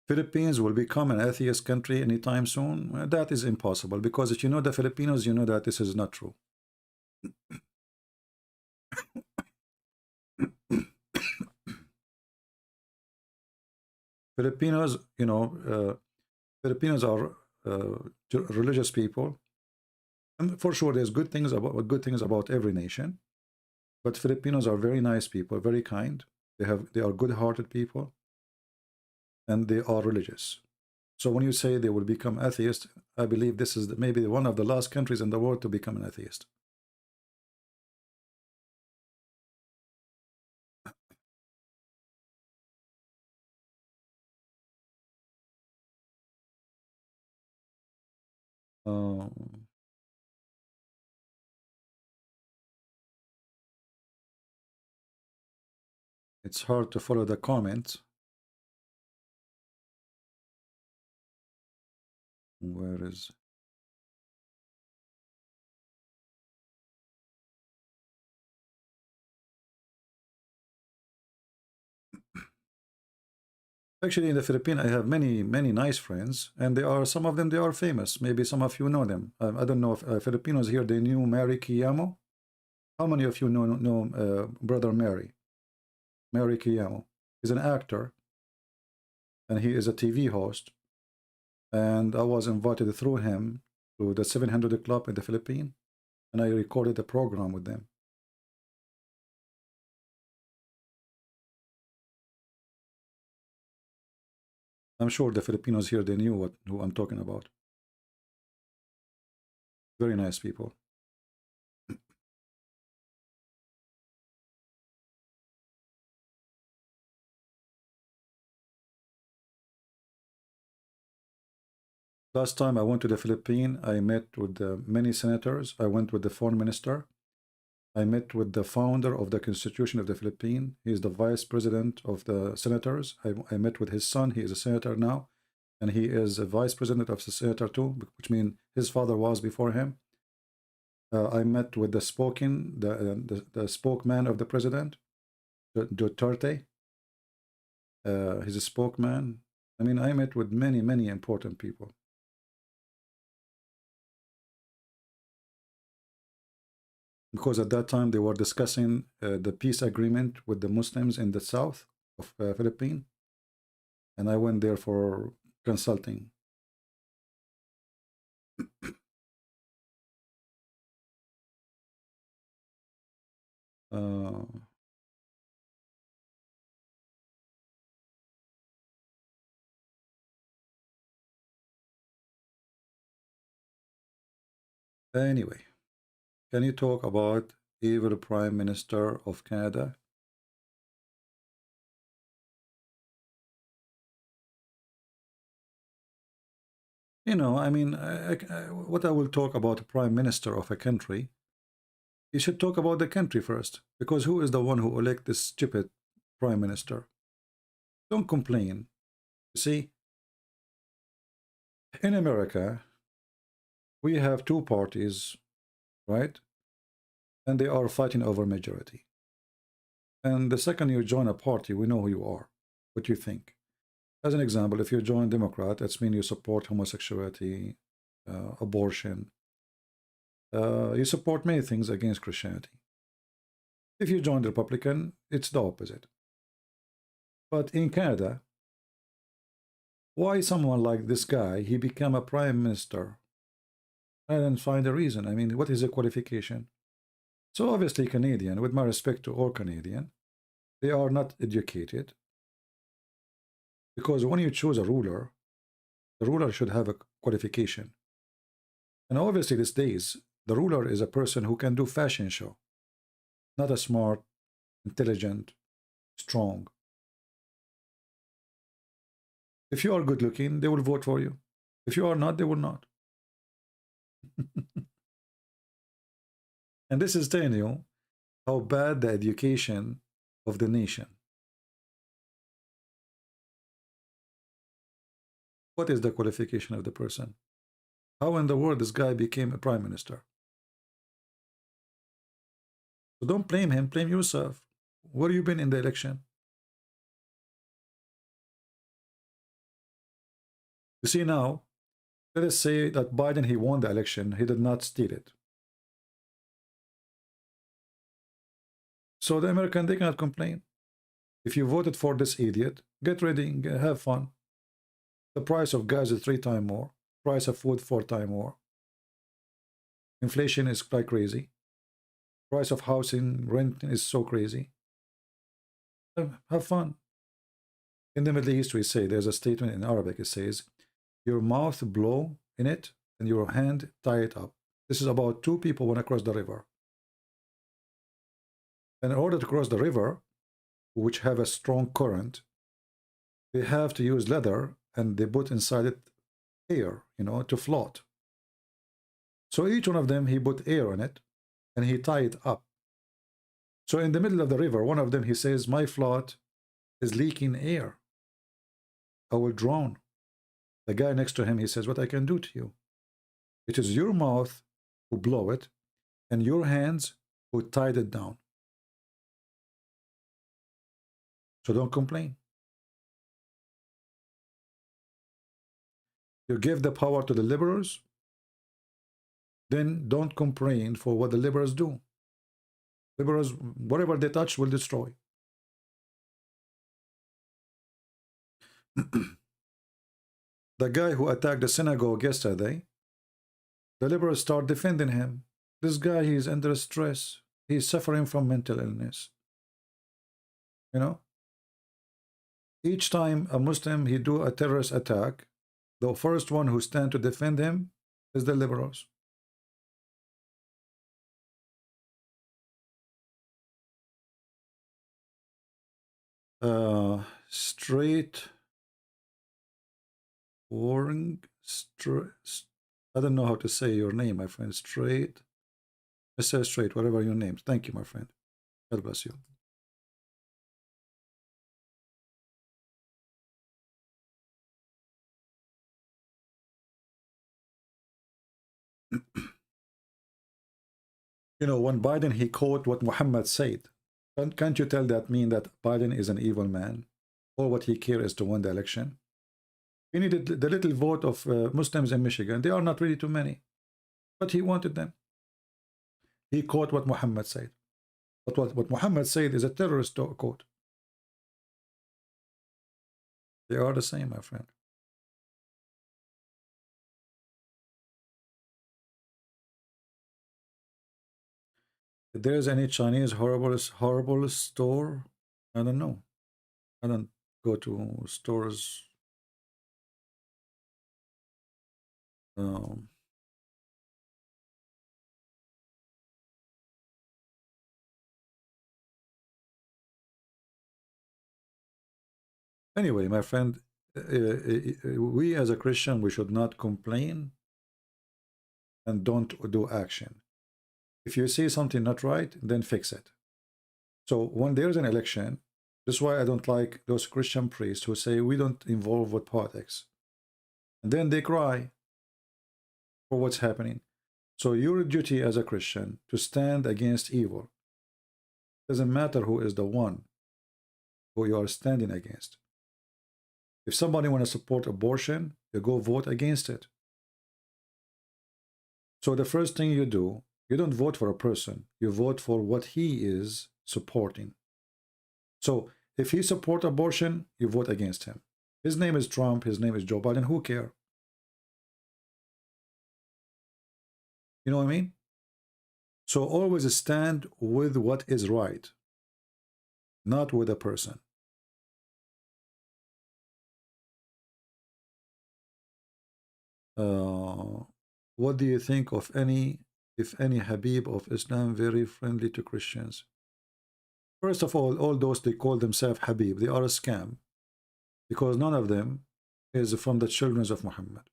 Philippines will become an atheist country anytime soon? Well, that is impossible, because if you know the Filipinos, you know that this is not true. Filipinos, you know, Filipinos are religious people, and for sure there's good things about every nation, but Filipinos are very nice people, very kind. They are good-hearted people, and they are religious. So when you say they will become atheist, I believe this is maybe one of the last countries in the world to become an atheist. It's hard to follow the comments. Where is... Actually, in the Philippines, I have many nice friends, and they are, some of them, they are famous. Maybe some of you know them. I don't know if Filipinos here, they knew Mary Quijamo. How many of you know Brother Mary? Mary Quijamo. He's an actor, and he is a TV host. And I was invited through him to the 700 Club in the Philippines, and I recorded a program with them. I'm sure the Filipinos here, they knew who I'm talking about. Very nice people. Last time I went to the Philippines, I met with many senators. I went with the foreign minister. I met with the founder of the Constitution of the Philippines. He is the vice president of the senators. I met with his son. He is a senator now, and he is a vice president of the senator too, which means his father was before him. I met with the spokesman of the president, Duterte. He's a spokesman. I mean, I met with many important people. Because at that time they were discussing the peace agreement with the Muslims in the south of Philippines, and I went there for consulting. Anyway. Can you talk about evil Prime Minister of Canada? You know, I mean, what I will talk about the Prime Minister of a country, you should talk about the country first, because who is the one who elected this stupid Prime Minister? Don't complain. You see, in America, we have two parties, right? And they are fighting over majority. And the second you join a party, we know who you are, what you think. As an example, if you join Democrat, that's mean you support homosexuality, abortion. You support many things against Christianity. If you join the Republican, it's the opposite. But in Canada, why someone like this guy, he became a prime minister? I didn't find a reason. I mean, what is the qualification? So obviously Canadian, with my respect to all Canadian, they are not educated. Because when you choose a ruler, the ruler should have a qualification. And obviously these days, the ruler is a person who can do fashion show. Not a smart, intelligent, strong. If you are good looking, they will vote for you. If you are not, they will not. And this is telling you how bad the education of the nation. What is the qualification of the person? How in the world this guy became a prime minister? So don't blame him, blame yourself. Where have you been in the election? You see now, let us say that Biden, he won the election, he did not steal it. So the American, they cannot complain. If you voted for this idiot, get ready, have fun. The price of gas is 3 times more. Price of food 4 times more. Inflation is like crazy. Price of housing, rent is so crazy. Have fun. In the Middle East, we say, there's a statement in Arabic, it says, your mouth blow in it and your hand tie it up. This is about 2 people want to cross the river. And in order to cross the river, which have a strong current, they have to use leather and they put inside it air, you know, to float. So each one of them, he put air in it and he tied it up. So in the middle of the river, one of them, he says, my float is leaking air. I will drown. The guy next to him, he says, what I can do to you? It is your mouth who blow it and your hands who tied it down. So don't complain. You give the power to the liberals, then don't complain for what the liberals do. Liberals, whatever they touch will destroy. The guy who attacked the synagogue yesterday, the liberals start defending him. This guy, he's under stress. He's suffering from mental illness. You know? Each time a Muslim, he do a terrorist attack, the first one who stand to defend him is the liberals. Straight Warring, I don't know how to say your name, my friend. Straight. I say straight, whatever your name. Thank you, my friend. God bless you. You know, when Biden, he quote what Muhammad said. Can't you tell that mean that Biden is an evil man? All what he cares is to win the election? He needed the little vote of Muslims in Michigan. They are not really too many. But he wanted them. He quote what Muhammad said. But what Muhammad said is a terrorist quote. They are the same, my friend. If there is any Chinese horrible store, I don't know. I don't go to stores. Anyway, my friend, we as a Christian, we should not complain and don't do action. If you see something not right, then fix it. So when there's an election, this is why I don't like those Christian priests who say we don't involve with politics. And then they cry. for what's happening. So your duty as a Christian to stand against evil. Doesn't matter who is the one who you are standing against. If somebody want to support abortion, you go vote against it. So the first thing you do, you don't vote for a person, you vote for what he is supporting. So if he support abortion, you vote against him. His name is Trump, his name is Joe Biden, who cares? You know what I mean? So always stand with what is right, not with a person. What do you think of if any Habib of Islam very friendly to Christians? First of all those they call themselves Habib, they are a scam, because none of them is from the children of Muhammad.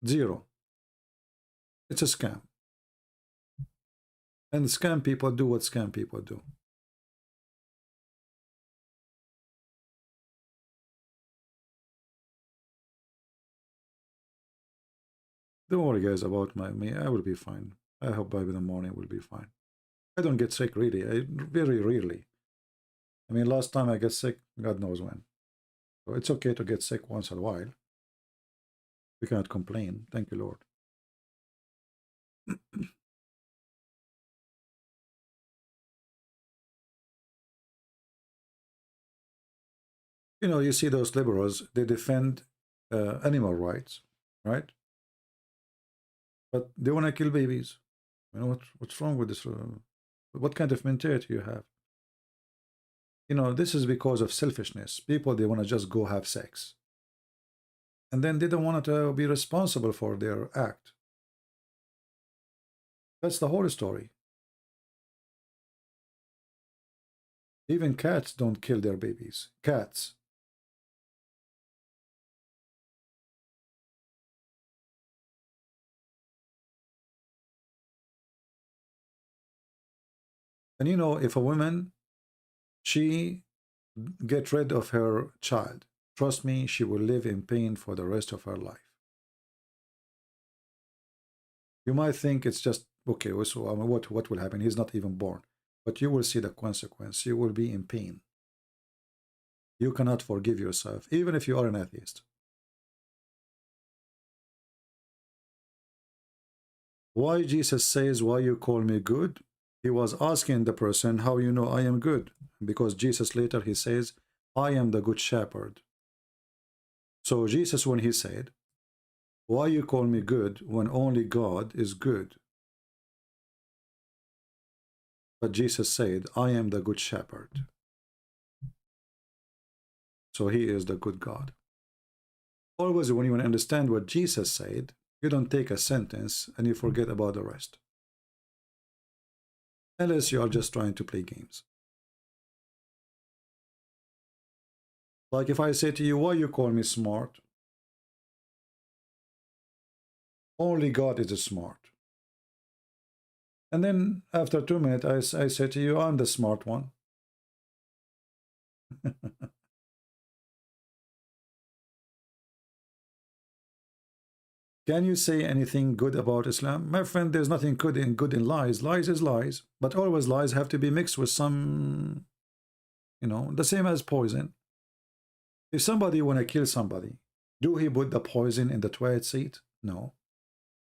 Zero. It's a scam. And scam people do what scam people do. Don't worry, guys, about me. I will be fine. I hope by the morning will be fine. I don't get sick really. Very rarely. I mean, last time I get sick, God knows when. So it's okay to get sick once in a while. We cannot complain. Thank you, Lord. You know, you see those liberals, they defend animal rights, right? But they want to kill babies. You know, what's wrong with this? What kind of mentality you have? You know, this is because of selfishness. People, they want to just go have sex. And then they don't want to be responsible for their act. That's the whole story. Even cats don't kill their babies. Cats. And you know, if a woman, she get rid of her child, trust me, she will live in pain for the rest of her life. You might think it's just, okay, so what will happen? He's not even born. But you will see the consequence. You will be in pain. You cannot forgive yourself, even if you are an atheist. Why Jesus says, why you call me good? He was asking the person, how you know I am good? Because Jesus later he says, I am the good shepherd. So Jesus, when he said, why you call me good when only God is good? But Jesus said, I am the good shepherd. So he is the good God. Always when you want to understand what Jesus said, you don't take a sentence and you forget about the rest. Unless you are just trying to play games. Like if I say to you, why you call me smart? Only God is smart. And then after 2 minutes, I say to you, I'm the smart one. Can you say anything good about Islam? My friend, there's nothing good in lies. Lies is lies. But always lies have to be mixed with some, you know, the same as poison. If somebody want to kill somebody, do he put the poison in the toilet seat? No.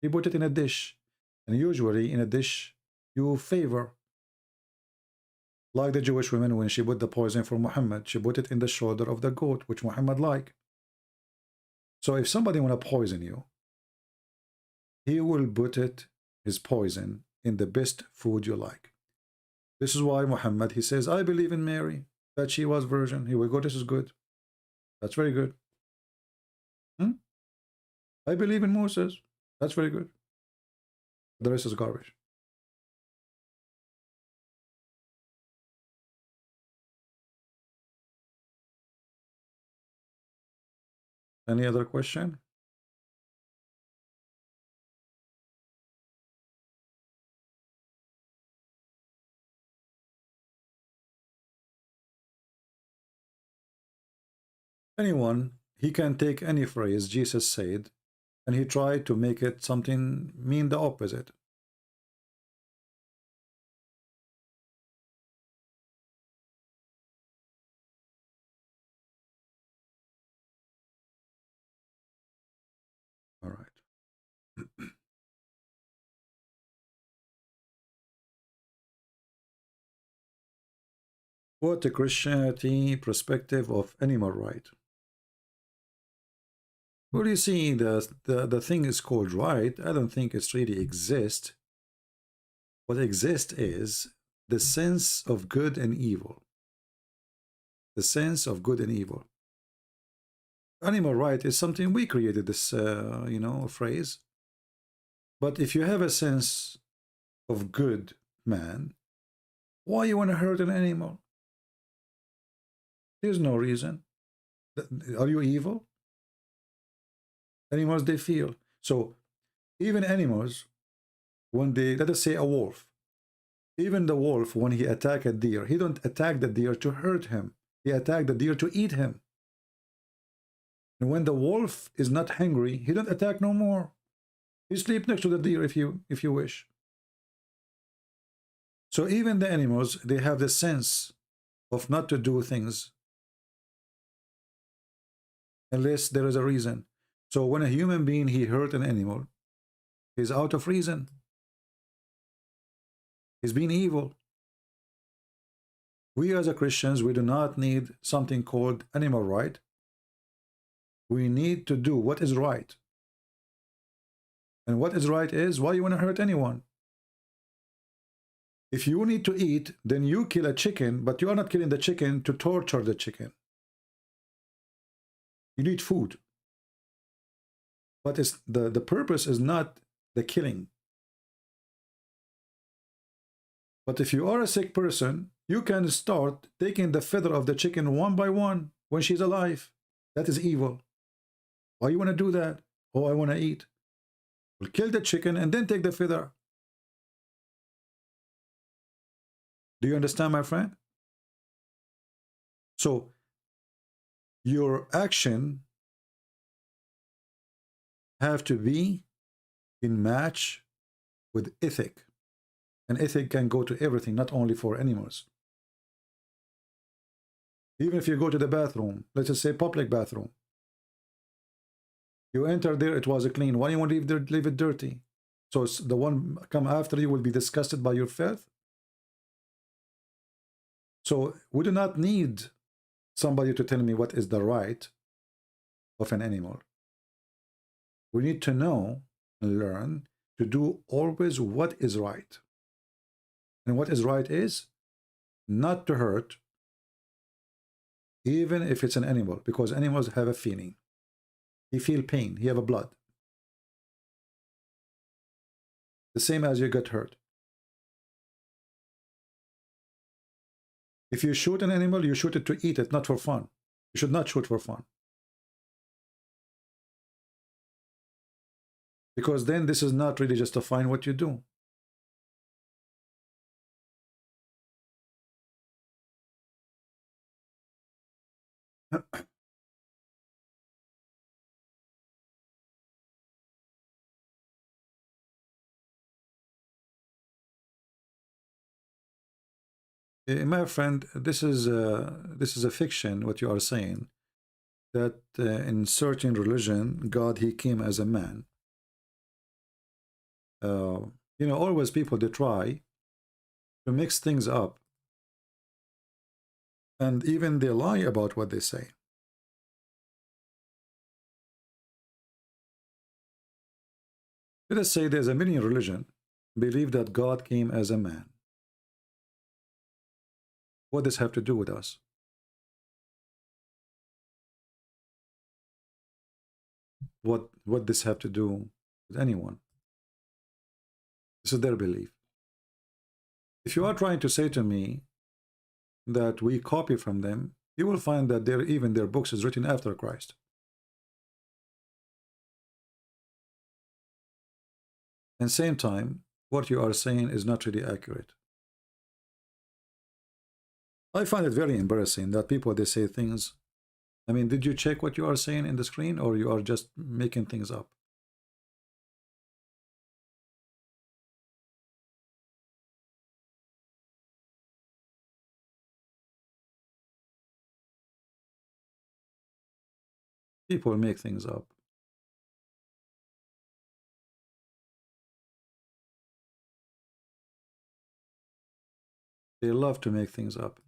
He put it in a dish. And usually in a dish, you favor. Like the Jewish woman, when she put the poison for Muhammad, she put it in the shoulder of the goat, which Muhammad liked. So if somebody want to poison you, he will put his poison in the best food you like. This is why Muhammad, he says, I believe in Mary, that she was virgin. Here we go, this is good. That's very good. I believe in Moses. That's very good. The rest is garbage. Any other question? Anyone, he can take any phrase Jesus said and he tried to make it something mean the opposite. All right. What the Christianity perspective of animal right? Well, you see, the thing is called right. I don't think it's really exist. What exists is the sense of good and evil. The sense of good and evil. Animal right is something we created, this you know, phrase. But if you have a sense of good, man, why you want to hurt an animal? There's no reason. Are you evil? Animals, they feel. So even animals, when they, let us say a wolf, even the wolf, when he attack a deer, he don't attack the deer to hurt him. He attack the deer to eat him. And when the wolf is not hungry, he don't attack no more. You sleep next to the deer if you wish. So even the animals, they have the sense of not to do things unless there is a reason. So when a human being, he hurt an animal, he's out of reason. He's being evil. We as a Christians, we do not need something called animal right. We need to do what is right. And what is right is, why you want to hurt anyone? If you need to eat, then you kill a chicken, but you are not killing the chicken to torture the chicken. You need food. But it's the purpose is not the killing. But if you are a sick person, you can start taking the feather of the chicken one by one when she's alive. That is evil. Why you want to do that? Oh, I want to eat. Well, kill the chicken and then take the feather. Do you understand, my friend? So, your action have to be in match with ethic. And ethic can go to everything, not only for animals. Even if you go to the bathroom, let's just say public bathroom. You enter there, it was clean. Why do you want to leave it dirty? So the one come after you will be disgusted by your filth. So we do not need somebody to tell me what is the right of an animal. We need to know and learn to do always what is right. And what is right is not to hurt, even if it's an animal, because animals have a feeling. He feel pain, he have a blood. The same as you get hurt. If you shoot an animal, you shoot it to eat it, not for fun. You should not shoot for fun. Because then this is not really justifying what you do. My friend, this is a fiction. What you are saying, that in certain religion, God, he came as a man. You know, always people, they try to mix things up, and even they lie about what they say. Let us say there's a million religion believe that God came as a man. What does this have to do with us? What this have to do with anyone? This is their belief. If you are trying to say to me that we copy from them, you will find that even their books is written after Christ. And same time, what you are saying is not really accurate. I find it very embarrassing that people, they say things. I mean, did you check what you are saying in the screen, or you are just making things up? People make things up. They love to make things up.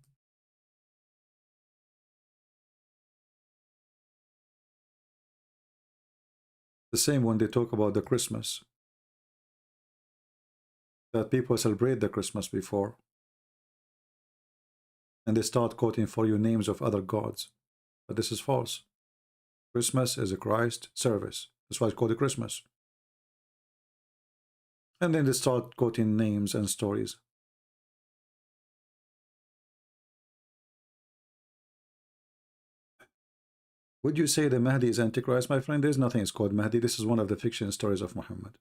The same when they talk about the Christmas, that people celebrate the Christmas before, and they start quoting for you names of other gods. But this is false. Christmas is a Christ service. That's why it's called a Christmas. And then they start quoting names and stories. Would you say the Mahdi is Antichrist, my friend? There's nothing is called Mahdi. This is one of the fiction stories of Muhammad.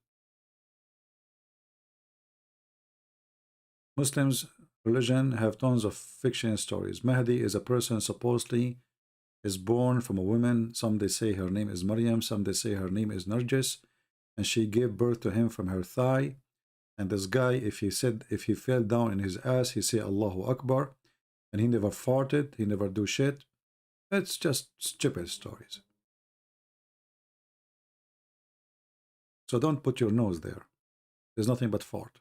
Muslims' religion have tons of fiction stories. Mahdi is a person supposedly is born from a woman. Some they say her name is Maryam. Some they say her name is Narjis. And she gave birth to him from her thigh. And this guy, if he fell down in his ass, he say Allahu Akbar. And he never farted. He never do shit. It's just stupid stories. So don't put your nose there. There's nothing but fart.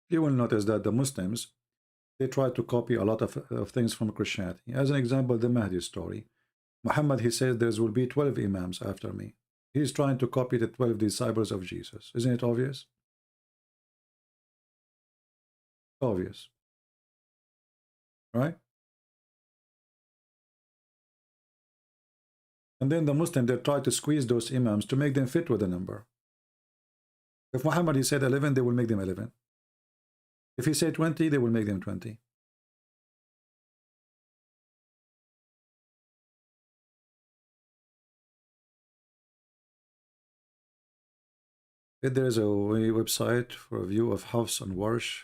You will notice that the Muslims, they try to copy a lot of things from Christianity. As an example, the Mahdi story. Muhammad, he says there will be 12 imams after me. He's trying to copy the 12 disciples of Jesus. Isn't it obvious? Obvious. Right? And then the Muslim, they try to squeeze those imams to make them fit with the number. If Muhammad, he said 11, they will make them 11. If he said 20, they will make them 20. There is a website for a view of Hafs and Warsh.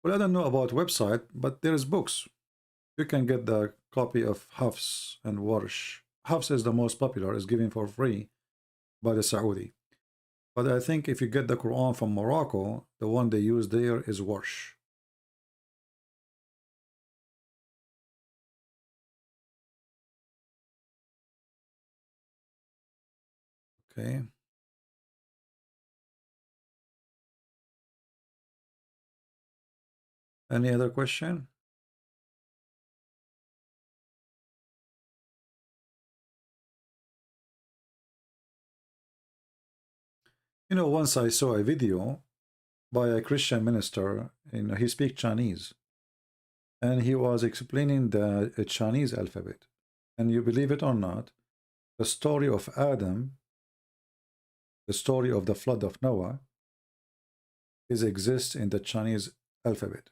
Well, I don't know about website, but there is books. You can get the copy of Hafs and Warsh. Hafs is the most popular, is given for free by the Saudi. But I think if you get the Quran from Morocco, the one they use there is Warsh. Okay. Any other question? You know, once I saw a video by a Christian minister, he speaks Chinese, and he was explaining the Chinese alphabet. And you believe it or not, the story of Adam, the story of the flood of Noah, exists in the Chinese alphabet.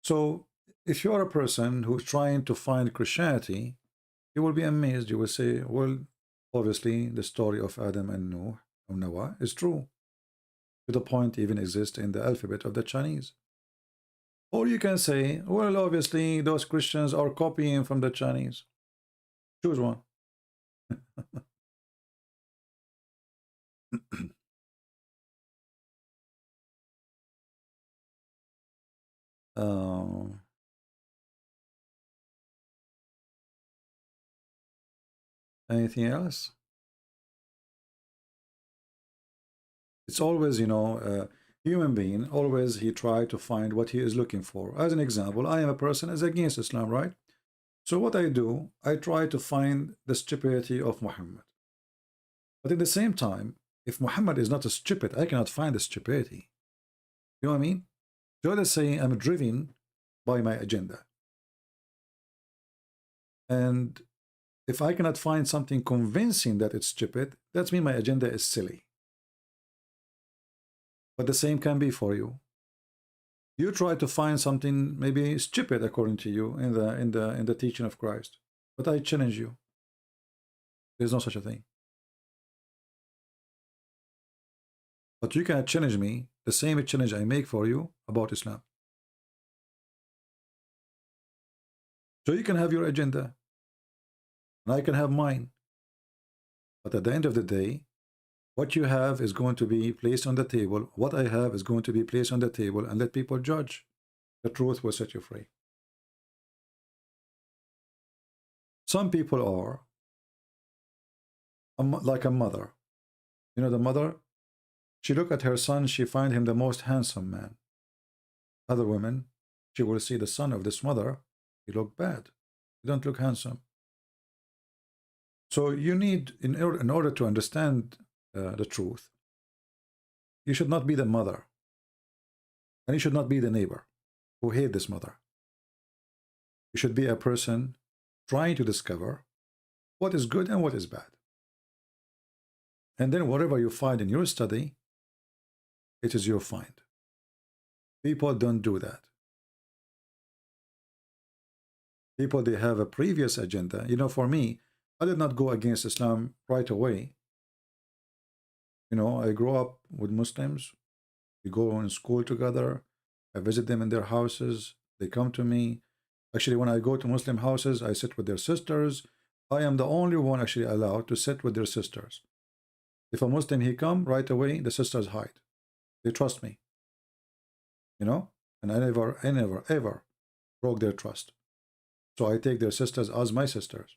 So if you are a person who's trying to find Christianity, you will be amazed. You will say, well, obviously the story of Adam and Noah is true. To the point even exists in the alphabet of the Chinese. Or you can say, well, obviously those Christians are copying from the Chinese. Choose one. Anything else? It's always, you know, human being, always he try to find what he is looking for. As an example, I am a person is against Islam, right? So what I do, I try to find the stupidity of Muhammad. But at the same time, if Muhammad is not a stupid, I cannot find the stupidity. You know what I mean? So let's say I'm driven by my agenda. And if I cannot find something convincing that it's stupid, that means my agenda is silly. But the same can be for you. You try to find something maybe stupid according to you in the teaching of Christ. But I challenge you. There's no such a thing. But you can challenge me the same challenge I make for you about Islam. So you can have your agenda, and I can have mine. But at the end of the day, What you have is going to be placed on the table. What I have is going to be placed on the table, and let people judge. The truth will set you free. Some people are like a mother. You know the mother? She look at her son, she find him the most handsome man. Other women, she will see the son of this mother, he look bad. He don't look handsome. So you need, in order to understand the truth, you should not be the mother, and you should not be the neighbor who hate this mother. You should be a person trying to discover what is good and what is bad. And then whatever you find in your study, it is your find. People don't do that. People, they have a previous agenda. You know, for me, I did not go against Islam right away. You know, I grew up with Muslims. We go in school together. I visit them in their houses. They come to me. Actually, when I go to Muslim houses, I sit with their sisters. I am the only one actually allowed to sit with their sisters. If a Muslim, he come, right away, the sisters hide. They trust me. You know? And I never, ever broke their trust. So I take their sisters as my sisters.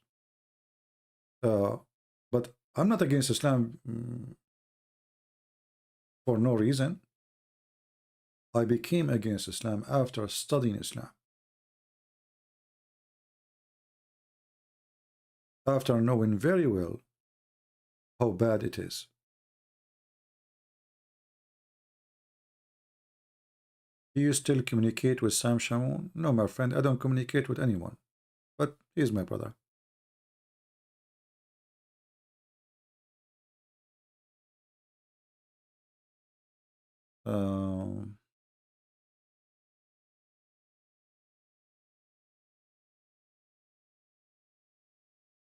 But I'm not against Islam for no reason. I became against Islam after studying Islam. After knowing very well how bad it is. Do you still communicate with Sam Shamoun? No, my friend, I don't communicate with anyone. But he's my brother.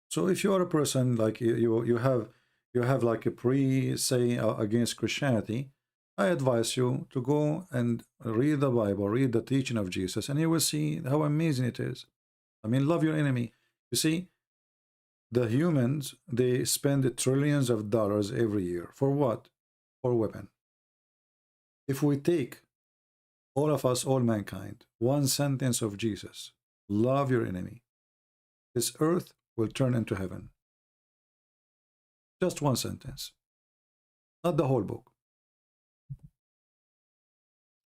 So if you are a person like you have like a pre-say against Christianity, I advise you to go and read the Bible, read the teaching of Jesus, and you will see how amazing it is. I mean, love your enemy. You see, the humans, they spend trillions of dollars every year. For what? For weapon. If we take, all of us, all mankind, one sentence of Jesus, love your enemy, this earth will turn into heaven. Just one sentence. Not the whole book.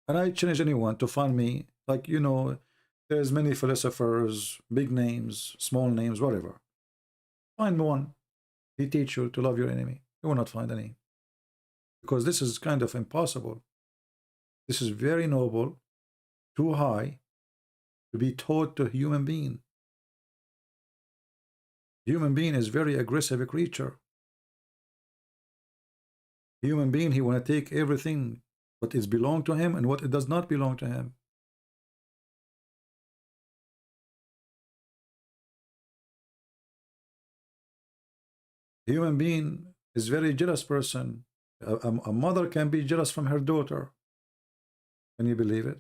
And I challenge anyone to find me, like, you know, there's many philosophers, big names, small names, whatever. Find one. He teach you to love your enemy. You will not find any. Because this is kind of impossible. This is very noble, too high, to be taught to a human being. Human being is very aggressive creature. Human being, he want to take everything, what is belong to him and what it does not belong to him. Human being is very jealous person. A mother can be jealous from her daughter. Can you believe it?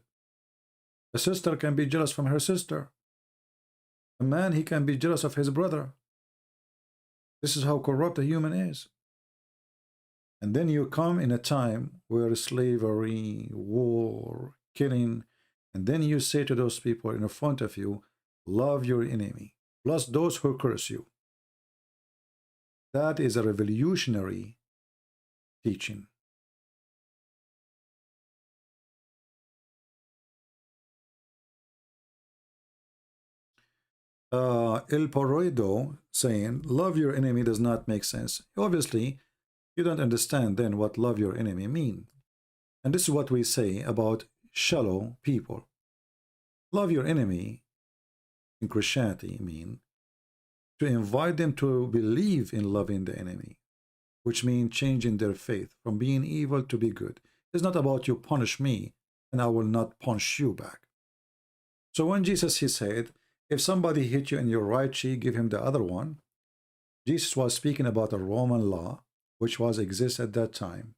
A sister can be jealous from her sister. A man, he can be jealous of his brother. This is how corrupt a human is. And then you come in a time where slavery, war, killing, and then you say to those people in front of you, love your enemy, plus those who curse you. That is a revolutionary teaching. El Poroido saying, love your enemy does not make sense. Obviously, you don't understand then what love your enemy mean. And this is what we say about shallow people. Love your enemy in Christianity mean to invite them to believe in loving the enemy, which means changing their faith from being evil to be good. It's not about you punish me and I will not punish you back. So when Jesus, he said, if somebody hit you in your right cheek, give him the other one. Jesus was speaking about a Roman law, which was exist at that time.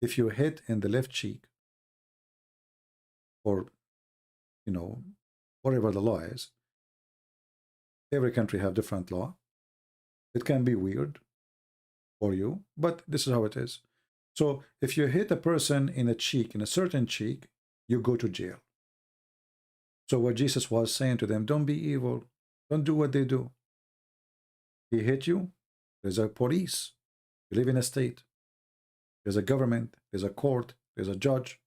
If you hit in the left cheek, or, you know, whatever the law is, every country have different law. It can be weird. for you, but this is how it is. So if you hit a person in a cheek, in a certain cheek, you go to jail. So what Jesus was saying to them, don't be evil. Don't do what they do. He hit you. There's a police. You live in a state. There's a government. There's a court. There's a judge.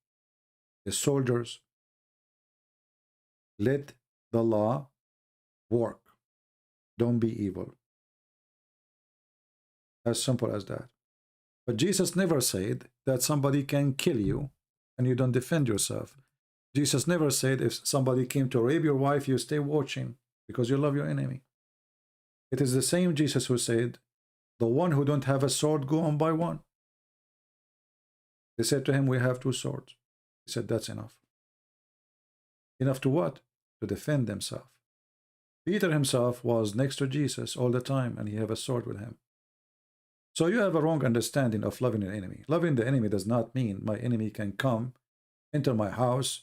There's soldiers. Let the law work. Don't be evil. As simple as that. But Jesus never said that somebody can kill you and you don't defend yourself. Jesus never said if somebody came to rape your wife, you stay watching because you love your enemy. It is the same Jesus who said, the one who don't have a sword, go on by one. They said to him, we have 2 swords. He said, that's enough. Enough to what? To defend themselves. Peter himself was next to Jesus all the time, and he had a sword with him. So you have a wrong understanding of loving an enemy. Loving the enemy does not mean my enemy can come, enter my house,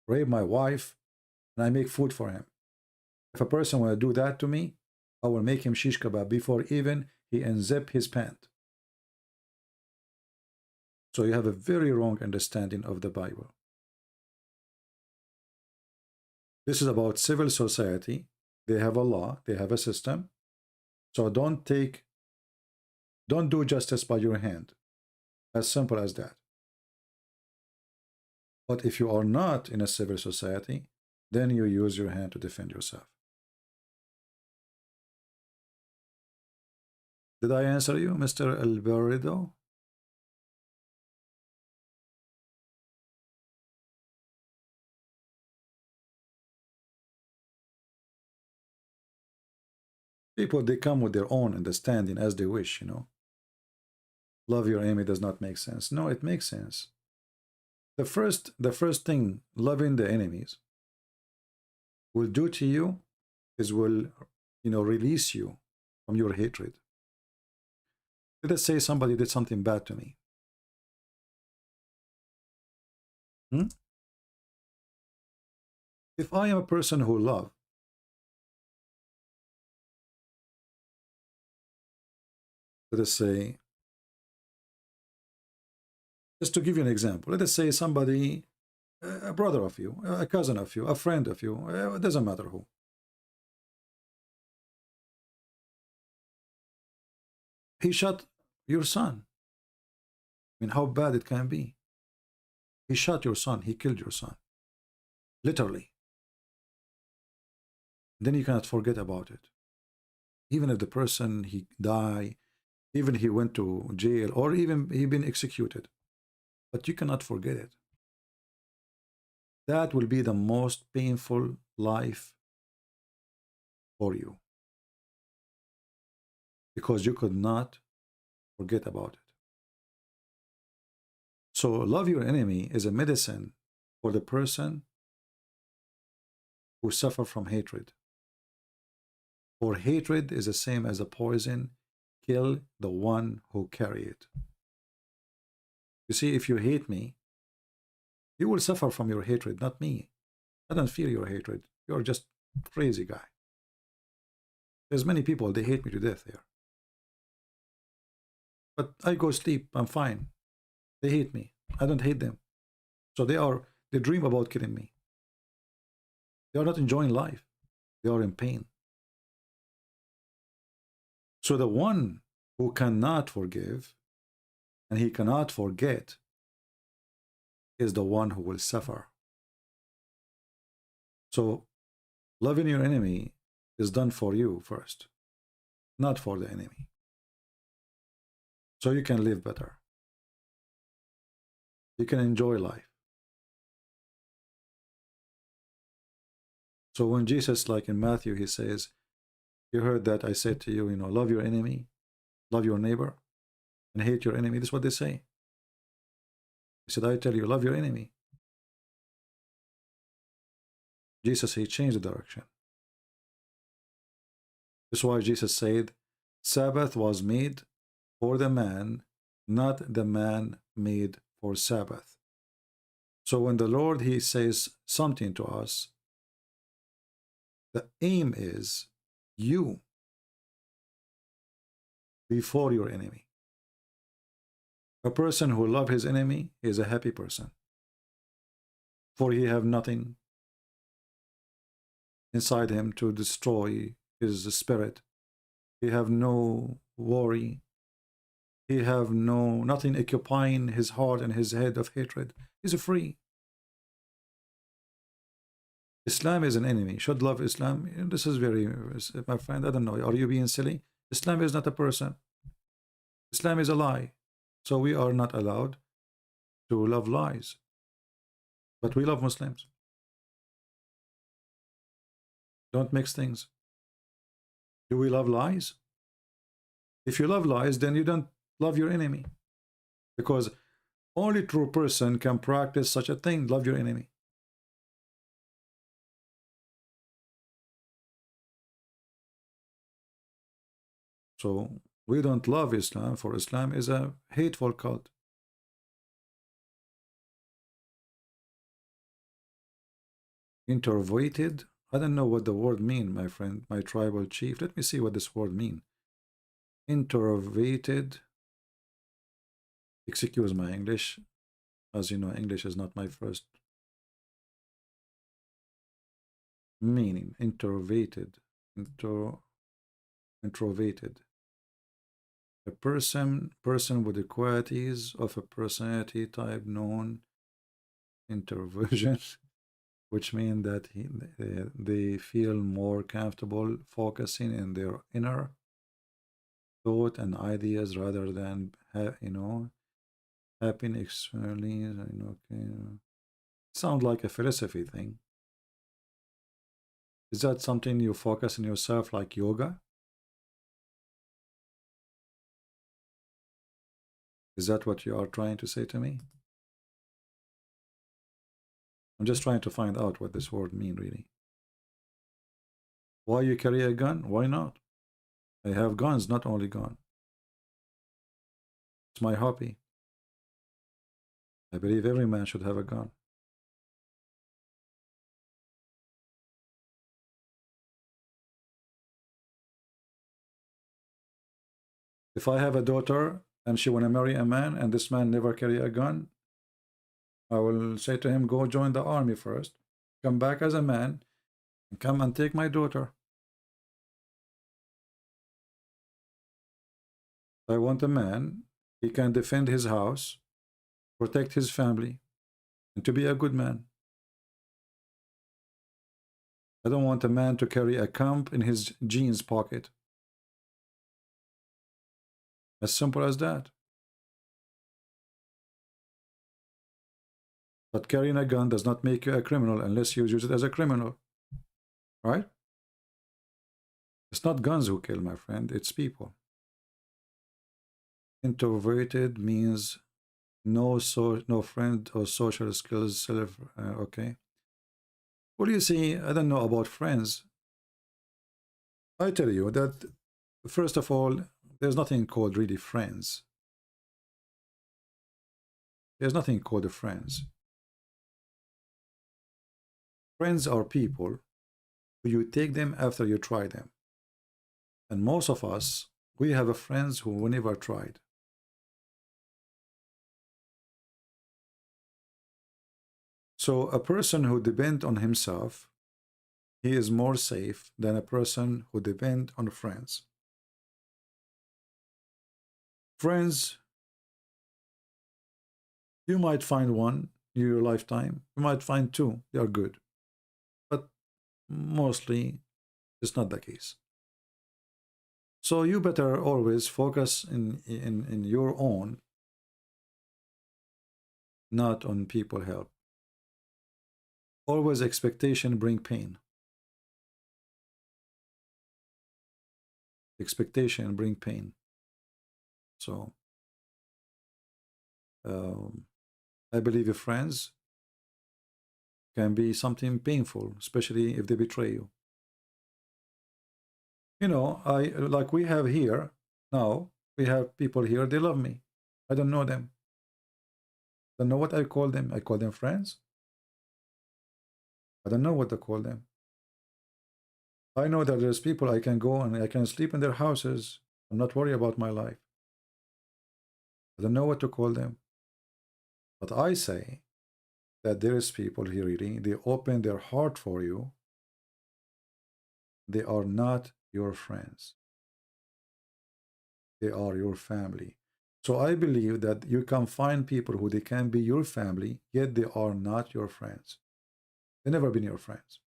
rape my wife, and I make food for him. If a person will do that to me, I will make him shish kebab before even he unzip his pant. So you have a very wrong understanding of the Bible. This is about civil society. They have a law, they have a system. So don't do justice by your hand. As simple as that. But if you are not in a civil society, then you use your hand to defend yourself. Did I answer you, Mr. Alberto? People, they come with their own understanding as they wish, you know. Love your enemy does not make sense. No, it makes sense. The first thing loving the enemies will do to you is will, release you from your hatred. Let us say somebody did something bad to me. If I am a person who love, let us say, just to give you an example, let us say somebody, a brother of you, a cousin of you, a friend of you, it doesn't matter who. He shot your son. I mean, how bad it can be. He shot your son. He killed your son. Literally. Then you cannot forget about it. Even if the person, he died, even he went to jail, or even he been executed. But you cannot forget it. That will be the most painful life for you. Because you could not forget about it. So love your enemy is a medicine for the person who suffer from hatred. For hatred is the same as a poison. Kill the one who carry it. You see, if you hate me, you will suffer from your hatred, not me. I don't feel your hatred. You're just a crazy guy. There's many people, they hate me to death here. But I go sleep, I'm fine. They hate me. I don't hate them. So they dream about killing me. They are not enjoying life. They are in pain. So the one who cannot forgive and he cannot forget is the one who will suffer. So loving your enemy is done for you first, not for the enemy. So you can live better. You can enjoy life. So when Jesus, like in Matthew, he says, you heard that I said to you, love your enemy, love your neighbor, and hate your enemy. This is what they say. He said, I tell you, love your enemy. Jesus, he changed the direction. This is why Jesus said, Sabbath was made for the man, not the man made for Sabbath. So when the Lord, he says something to us, the aim is you before your enemy. A person who loves his enemy is a happy person, for he have nothing inside him to destroy his spirit. He have no worry. He have nothing occupying his heart and his head of hatred. He's free. Islam is an enemy. Should love Islam. This is very, my friend, I don't know. Are you being silly? Islam is not a person. Islam is a lie. So we are not allowed to love lies. But we love Muslims. Don't mix things. Do we love lies? If you love lies, then you don't love your enemy. Because only true person can practice such a thing, love your enemy. So we don't love Islam, for Islam is a hateful cult. Introverted. I don't know what the word mean, my friend, my tribal chief. Let me see what this word mean. Introverted. Excuse my English. As you know, English is not my first meaning. Introverted. Introverted. A person with the qualities of a personality type known introversion, which means that they feel more comfortable focusing in their inner thought and ideas rather than happy externally. Okay, sound like a philosophy thing. Is that something you focus on yourself, like yoga? Is that what you are trying to say to me? I'm just trying to find out what this word means, really. Why you carry a gun? Why not? I have guns, not only gun. It's my hobby. I believe every man should have a gun. If I have a daughter and she want to marry a man and this man never carry a gun, I will say to him, go join the army first, come back as a man, and come and take my daughter. I want a man, he can defend his house, protect his family, and to be a good man. I don't want a man to carry a comb in his jeans pocket. As simple as that. But carrying a gun does not make you a criminal unless you use it as a criminal. Right? It's not guns who kill, my friend. It's people. Introverted means no friend or social skills. Okay. Well, you see, I don't know about friends. I tell you that, first of all, there's nothing called really friends. There's nothing called friends. Friends are people who you take them after you try them. And most of us, we have a friends who we never tried. So a person who depends on himself, he is more safe than a person who depends on friends. Friends, you might find one in your lifetime. You might find two. They are good. But mostly, it's not the case. So you better always focus in your own, not on people help. Always expectation bring pain. Expectation bring pain. So I believe your friends can be something painful, especially if they betray you. You know, like we have here now, we have people here, they love me. I don't know them. I don't know what I call them. I call them friends. I don't know what to call them. I know that there's people I can go and I can sleep in their houses. I'm not worried about my life. I don't know what to call them. But I say that there is people here reading, they open their heart for you. They are not your friends. They are your family. So I believe that you can find people who they can be your family, yet they are not your friends. They've never been your friends.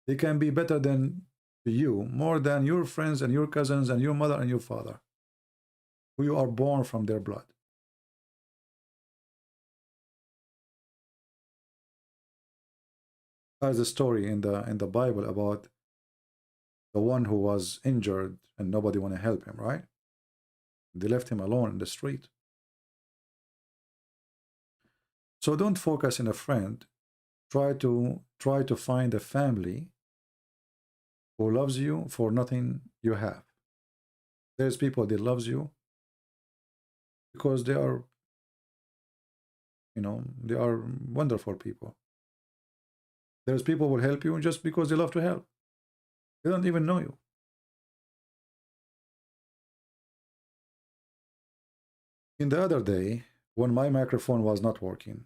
They can be better than you, more than your friends and your cousins and your mother and your father, who you are born from their blood. There's a story in the Bible about the one who was injured and nobody want to help him, right? They left him alone in the street. So don't focus on a friend. Try to find a family who loves you for nothing you have. There's people that loves you because they are, they are wonderful people. There's people who will help you just because they love to help. They don't even know you. In the other day, when my microphone was not working,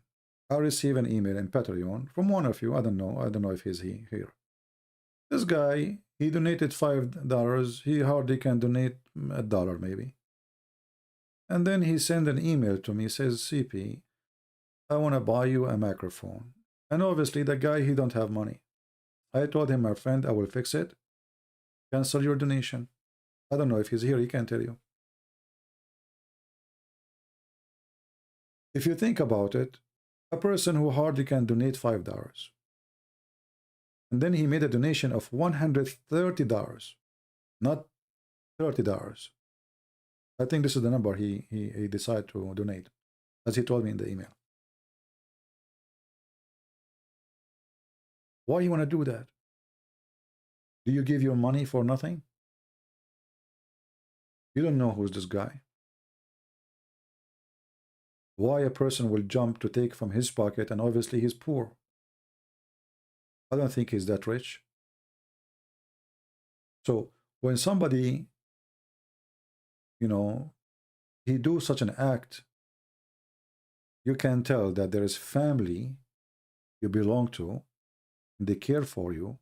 I received an email in Patreon from one of you. I don't know if he's here. This guy, he donated $5. He hardly can donate $1 maybe. And then he sent an email to me, says, CP, I want to buy you a microphone. And obviously the guy, he don't have money. I told him, my friend, I will fix it. Cancel your donation. I don't know if he's here, he can tell you. If you think about it, a person who hardly can donate $5, and then he made a donation of $130, not $30. I think this is the number he decided to donate, as he told me in the email. Why you want to do that? Do you give your money for nothing? You don't know who's this guy. Why a person will jump to take from his pocket, and obviously he's poor. I don't think he's that rich. So when somebody, he do such an act, you can tell that there is family you belong to, and they care for you,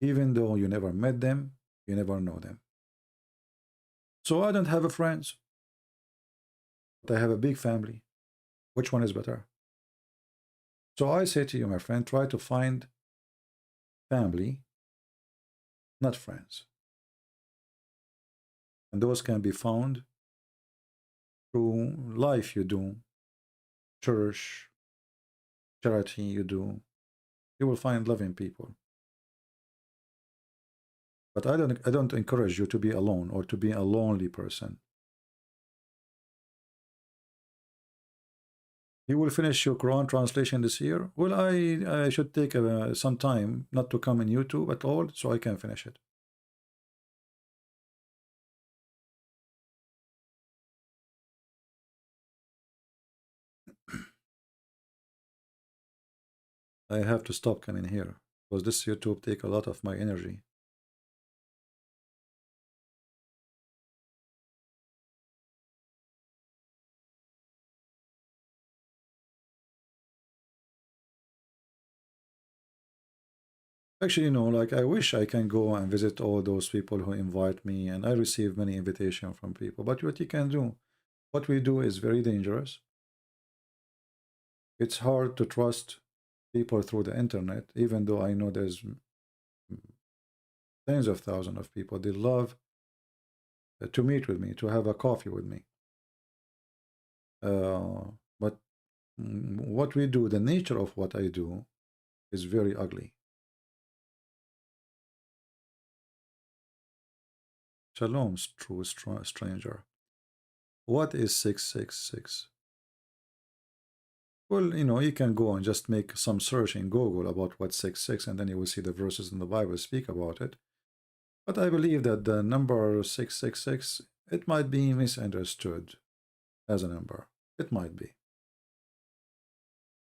even though you never met them, you never know them. So I don't have a friends, but I have a big family. Which one is better? So I say to you, my friend, try to find family, not friends. And those can be found through life you do, church, charity you do. You will find loving people. But I don't encourage you to be alone or to be a lonely person. You will finish your Quran translation this year? Well, I should take some time not to come in YouTube at all so I can finish it. I have to stop coming here because this YouTube takes a lot of my energy. Actually, like I wish I can go and visit all those people who invite me, and I receive many invitations from people. But what you can do, what we do is very dangerous. It's hard to trust people through the internet, even though I know there's tens of thousands of people. They love to meet with me, to have a coffee with me. But what we do, the nature of what I do, is very ugly. Shalom, true stranger. What is 666? Well, you can go and just make some search in Google about what 666, and then you will see the verses in the Bible speak about it. But I believe that the number 666, it might be misunderstood as a number. It might be.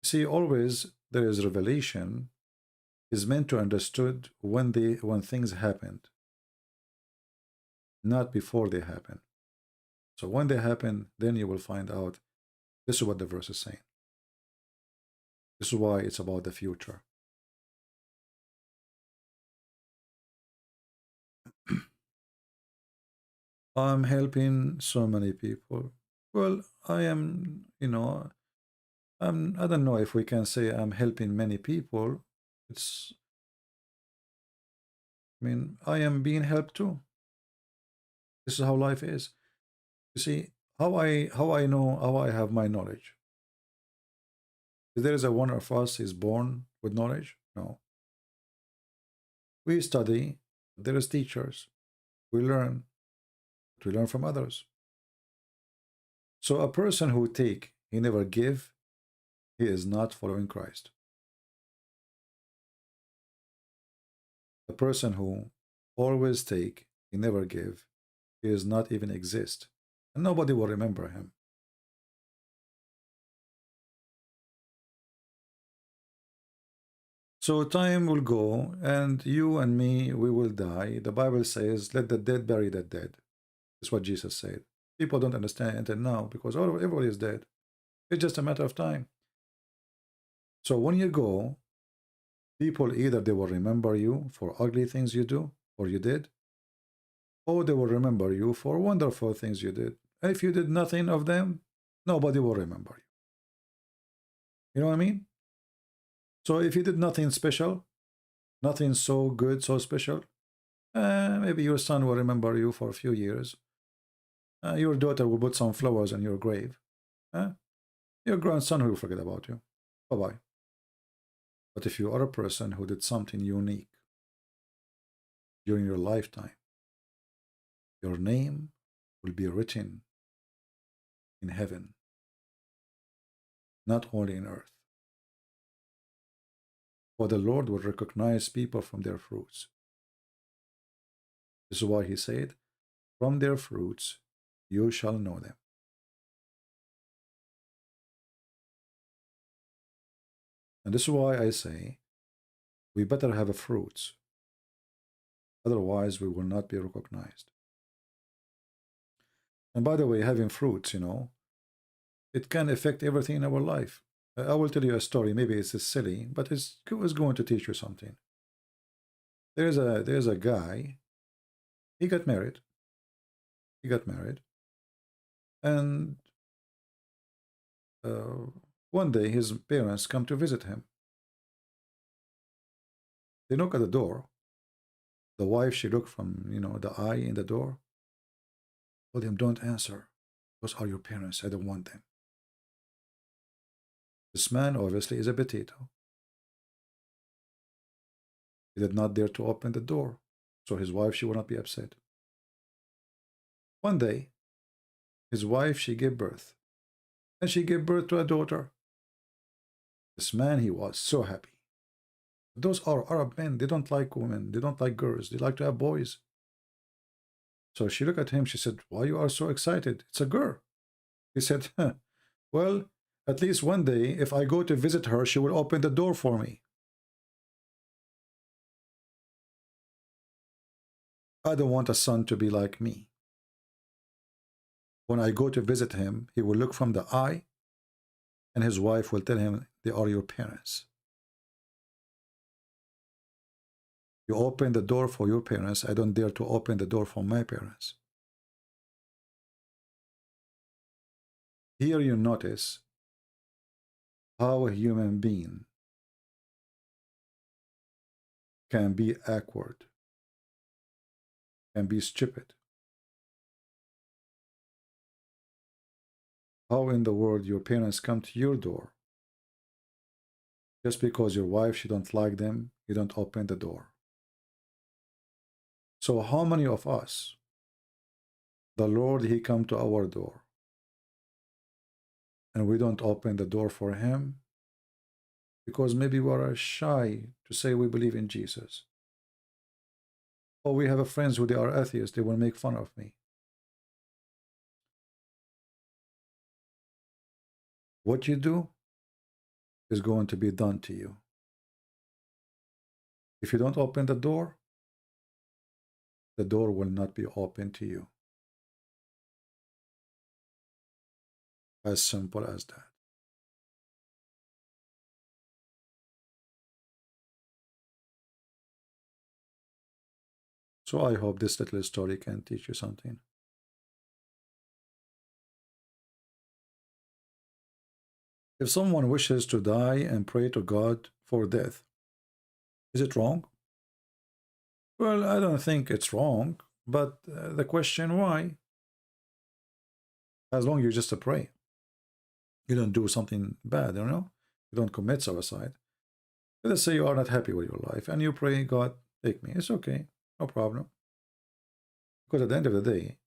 See, always there is revelation is meant to understood when things happened, not before they happen. So when they happen, then you will find out this is what the verse is saying. This is why it's about the future. I'm helping so many people. Well, I am, I don't know if we can say I'm helping many people. I mean, I am being helped too. This is how life is. You see, how I know, how I have my knowledge. If there is a one of us is born with knowledge? No. We study, there is teachers. We learn from others. So a person who take, he never give, he is not following Christ. A person who always take, he never give, he is not even exist. And nobody will remember him. So time will go, and you and me, we will die. The Bible says, let the dead bury the dead. That's what Jesus said. People don't understand until now because everybody is dead. It's just a matter of time. So when you go, people either they will remember you for ugly things you do or you did, or they will remember you for wonderful things you did. If you did nothing of them, nobody will remember you. You know what I mean? So if you did nothing special, nothing so good, so special, maybe your son will remember you for a few years. Your daughter will put some flowers on your grave. Your grandson will forget about you. Bye-bye. But if you are a person who did something unique during your lifetime, your name will be written in heaven, not only in earth. For the Lord will recognize people from their fruits. This is why he said, from their fruits you shall know them. And this is why I say, we better have a fruits. Otherwise, we will not be recognized. And by the way, having fruits, it can affect everything in our life. I will tell you a story. Maybe it's silly, but it's going to teach you something. There's a guy. He got married. And one day his parents come to visit him. They knock at the door. The wife, she looked from, the eye in the door. Told him, don't answer. Those are your parents. I don't want them. This man obviously is a potato. He did not dare to open the door. So his wife, she will not be upset. One day, his wife, she gave birth. And she gave birth to a daughter. This man, he was so happy. Those are Arab men. They don't like women. They don't like girls. They like to have boys. So she looked at him. She said, why you are so excited? It's a girl. He said, well, at least one day, if I go to visit her, she will open the door for me. I don't want a son to be like me. When I go to visit him, he will look from the eye, and his wife will tell him, they are your parents. You open the door for your parents. I don't dare to open the door for my parents. Here you notice how a human being can be awkward, can be stupid. How in the world your parents come to your door just because your wife, she don't like them, you don't open the door. So how many of us, the Lord, he come to our door and we don't open the door for him because maybe we are shy to say we believe in Jesus. Or we have friends who they are atheists, they will make fun of me. What you do is going to be done to you. If you don't open the door will not be open to you. As simple as that. So I hope this little story can teach you something. If someone wishes to die and pray to God for death, is it wrong? Well, I don't think it's wrong, but the question why? As long as you just pray. You don't do something bad, you know? You don't commit suicide. Let's say you are not happy with your life and you pray, God, take me. It's okay, no problem. Because at the end of the day,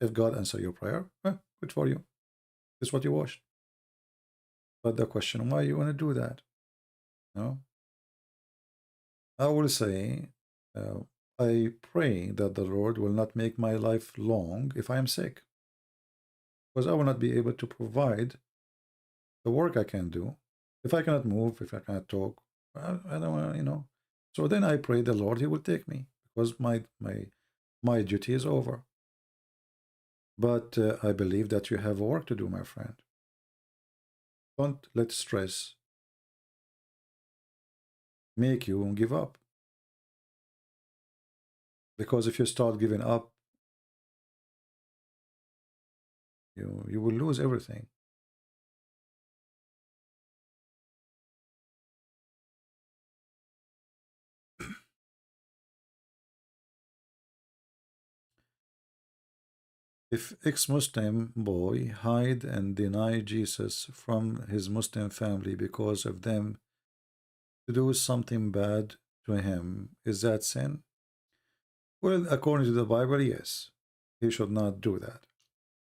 if God answers your prayer, good for you. It's what you watched. But the question, why you want to do that? No? I will say, I pray that the Lord will not make my life long if I am sick. Because I will not be able to provide the work I can do. If I cannot move, if I cannot talk, I don't want to, you know. So then I pray the Lord, He will take me. Because my duty is over. But I believe that you have work to do, my friend. Don't let stress make you give up. Because if you start giving up, you will lose everything. If ex-Muslim boy hide and deny Jesus from his Muslim family because of them to do something bad to him, is that sin? Well, according to the Bible, yes. He should not do that.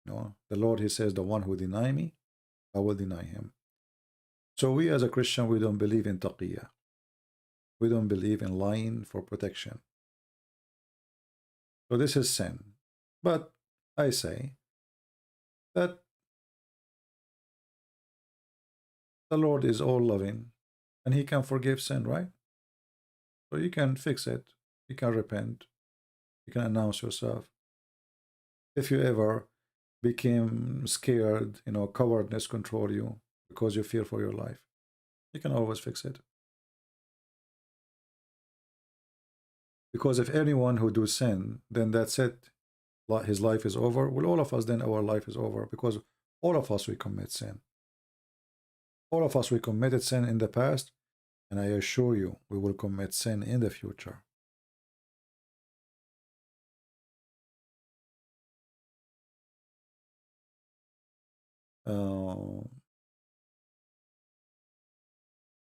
No, the Lord, He says, the one who deny me, I will deny him. So we as a Christian, we don't believe in taqiyya. We don't believe in lying for protection. So this is sin. But I say that the Lord is all loving and He can forgive sin, right? So you can fix it. You can repent. You can announce yourself. If you ever became scared, you know, cowardness control you because you fear for your life, you can always fix it. Because if anyone who do sin, then that's it. His life is over. Well, all of us, then our life is over, because all of us, we commit sin. All of us, we committed sin in the past, and I assure you, we will commit sin in the future.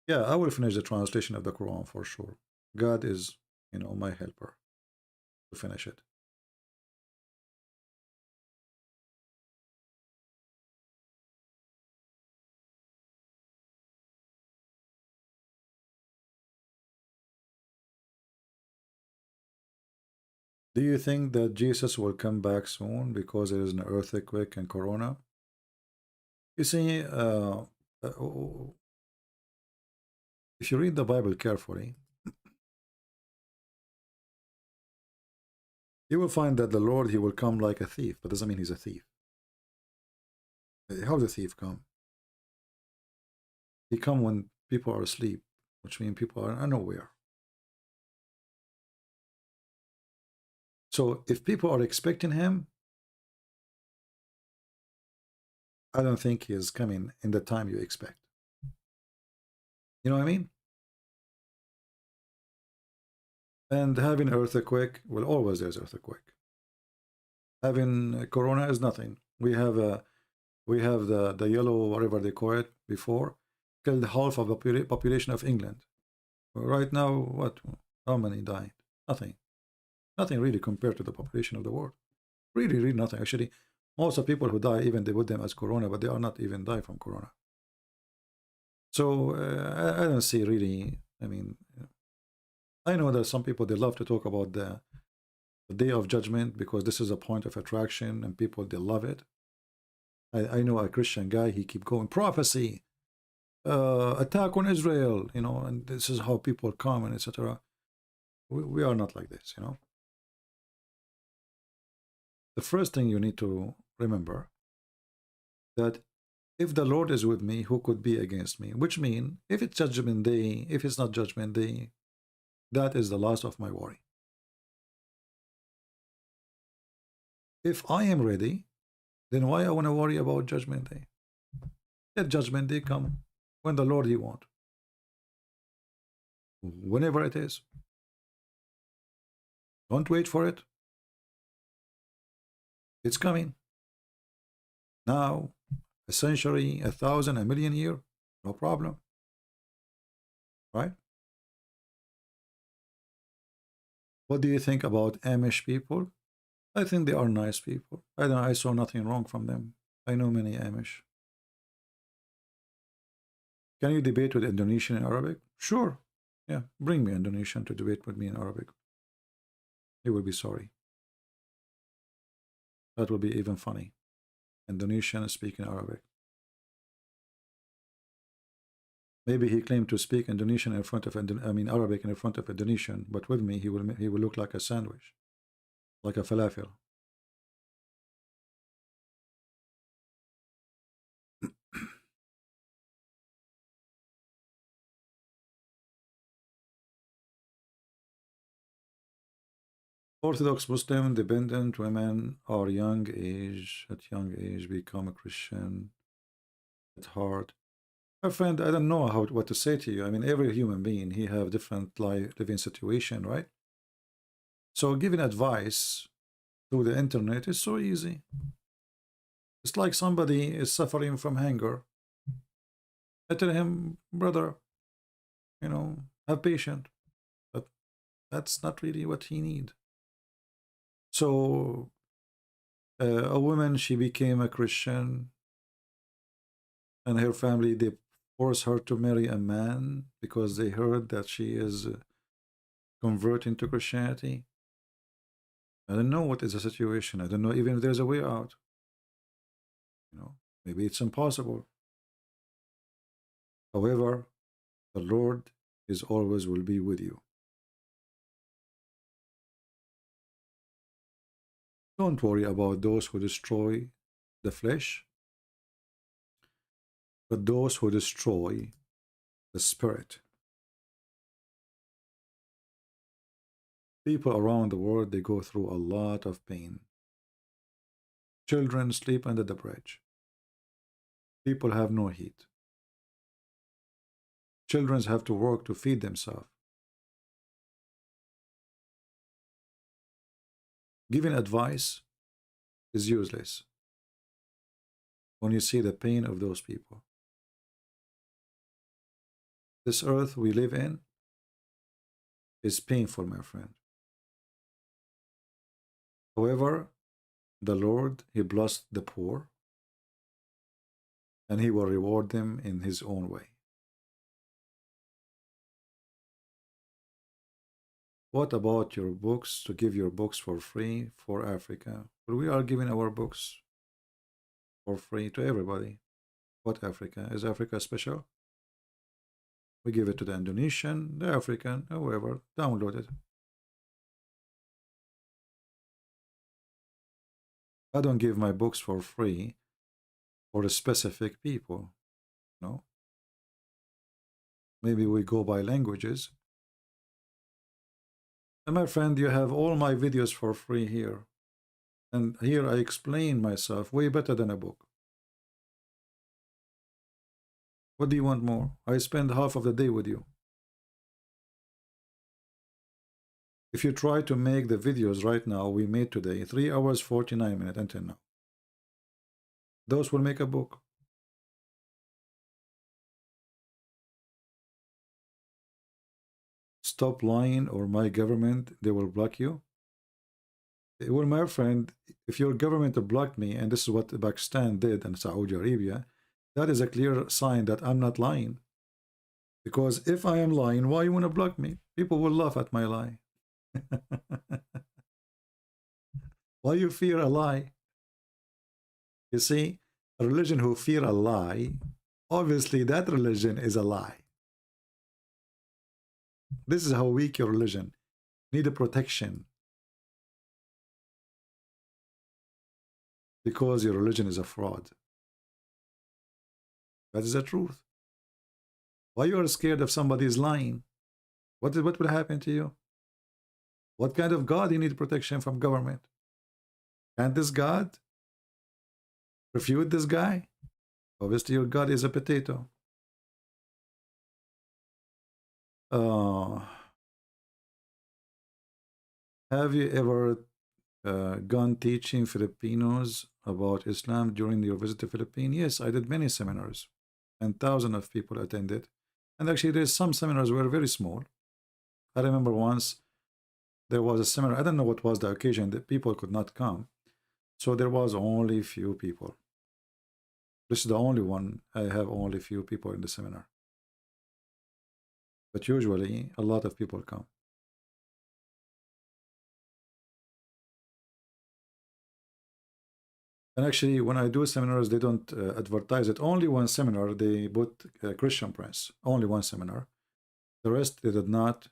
Yeah, I will finish the translation of the Quran for sure. God is, you know, my helper to finish it. Do you think that Jesus will come back soon because there is an earthquake and corona? You see, if you read the Bible carefully, you will find that the Lord, He will come like a thief, but doesn't mean He's a thief. How does a thief come? He comes when people are asleep, which means people are unaware. So if people are expecting Him, I don't think He is coming in the time you expect. You know what I mean? And having earthquake, well, always there's earthquake. Having corona is nothing. We have the yellow, whatever they call it, before, killed half of the population of England. Right now, what? How many died? Nothing. Nothing really compared to the population of the world. Really, really nothing. Actually, most of the people who die, even they put them as corona, but they are not even die from corona. So I don't see really, I mean, I know that some people, they love to talk about the day of judgment because this is a point of attraction and people, they love it. I know a Christian guy, he keep going, prophecy, attack on Israel, you know, and this is how people come and etc. We are not like this, you know. The first thing you need to remember that if the Lord is with me, who could be against me? Which means, if it's judgment day, if it's not judgment day, that is the last of my worry. If I am ready, then why I want to worry about judgment day? Let judgment day come when the Lord He wants. Whenever it is. Don't wait for it. It's coming. Now, a century, 1,000, a million year, no problem. Right? What do you think about Amish people? I think they are nice people. I saw nothing wrong from them. I know many Amish. Can you debate with Indonesian in Arabic? Sure. Yeah, bring me Indonesian to debate with me in Arabic. He will be sorry. That will be even funny. Indonesian speaking Arabic. Maybe he claimed to speak Indonesian in front of Arabic in front of Indonesian, but with me he will look like a sandwich, like a falafel. Orthodox Muslim dependent women are at young age become a Christian at heart. My friend, I don't know what to say to you. I mean, every human being, he have different living situation, right? So giving advice through the internet is so easy. It's like somebody is suffering from hunger. I tell him, brother, have patience. But that's not really what he need. So a woman, she became a Christian, and her family, they force her to marry a man because they heard that she is converting to Christianity. I don't know what is the situation. I don't know even if there's a way out. Maybe it's impossible. However, the Lord is always will be with you. Don't worry about those who destroy the flesh, but those who destroy the spirit. People around the world, they go through a lot of pain. Children sleep under the bridge. People have no heat. Children have to work to feed themselves. Giving advice is useless when you see the pain of those people. This earth we live in is painful, my friend. However, the Lord, He blessed the poor, and He will reward them in His own way. What about your books, to give your books for free for Africa? But we are giving our books for free to everybody. What Africa? Is Africa special? We give it to the Indonesian, the African, whoever, download it. I don't give my books for free for a specific people. No. Maybe we go by languages. And my friend, you have all my videos for free here. And here I explain myself way better than a book. What do you want more? I spend half of the day with you. If you try to make the videos right now we made today, 3 hours, 49 minutes until now, those will make a book. Stop lying or my government, they will block you. Well, my friend, if your government blocked me, and this is what Pakistan did and Saudi Arabia, that is a clear sign that I'm not lying. Because if I am lying, why you want to block me? People will laugh at my lie. Why you fear a lie? You see, a religion who fear a lie, obviously that religion is a lie. This is how weak your religion. Need a protection. Because your religion is a fraud. That is the truth. Why you are scared if somebody is lying? What will happen to you? What kind of God you need protection from government? Can this God refute this guy? Obviously, your God is a potato. Have you ever gone teaching Filipinos about Islam during your visit to Philippines? Yes, I did many seminars, and thousands of people attended. And actually, there's some seminars were very small. I remember once there was a seminar. I don't know what was the occasion that people could not come, so there was only few people. This is the only one I have only few people in the seminar. But usually a lot of people come. And actually, when I do seminars, they don't advertise it. Only one seminar, they put Christian Prince. Only one seminar. The rest, they did not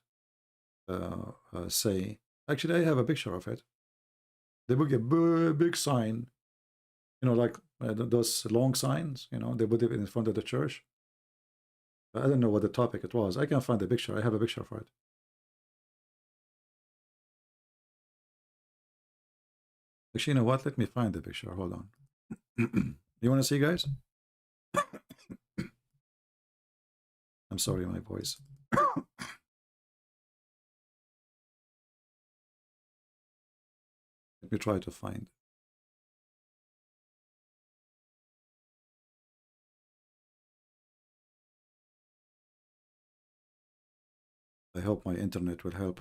say. Actually, I have a picture of it. They put a big sign, you know, like those long signs, you know, they put it in front of the church. I don't know what the topic it was. I can find the picture. I have a picture for it. Actually, you know what? Let me find the picture. Hold on. You want to see, guys? I'm sorry, my voice. Let me try to find. I hope my internet will help.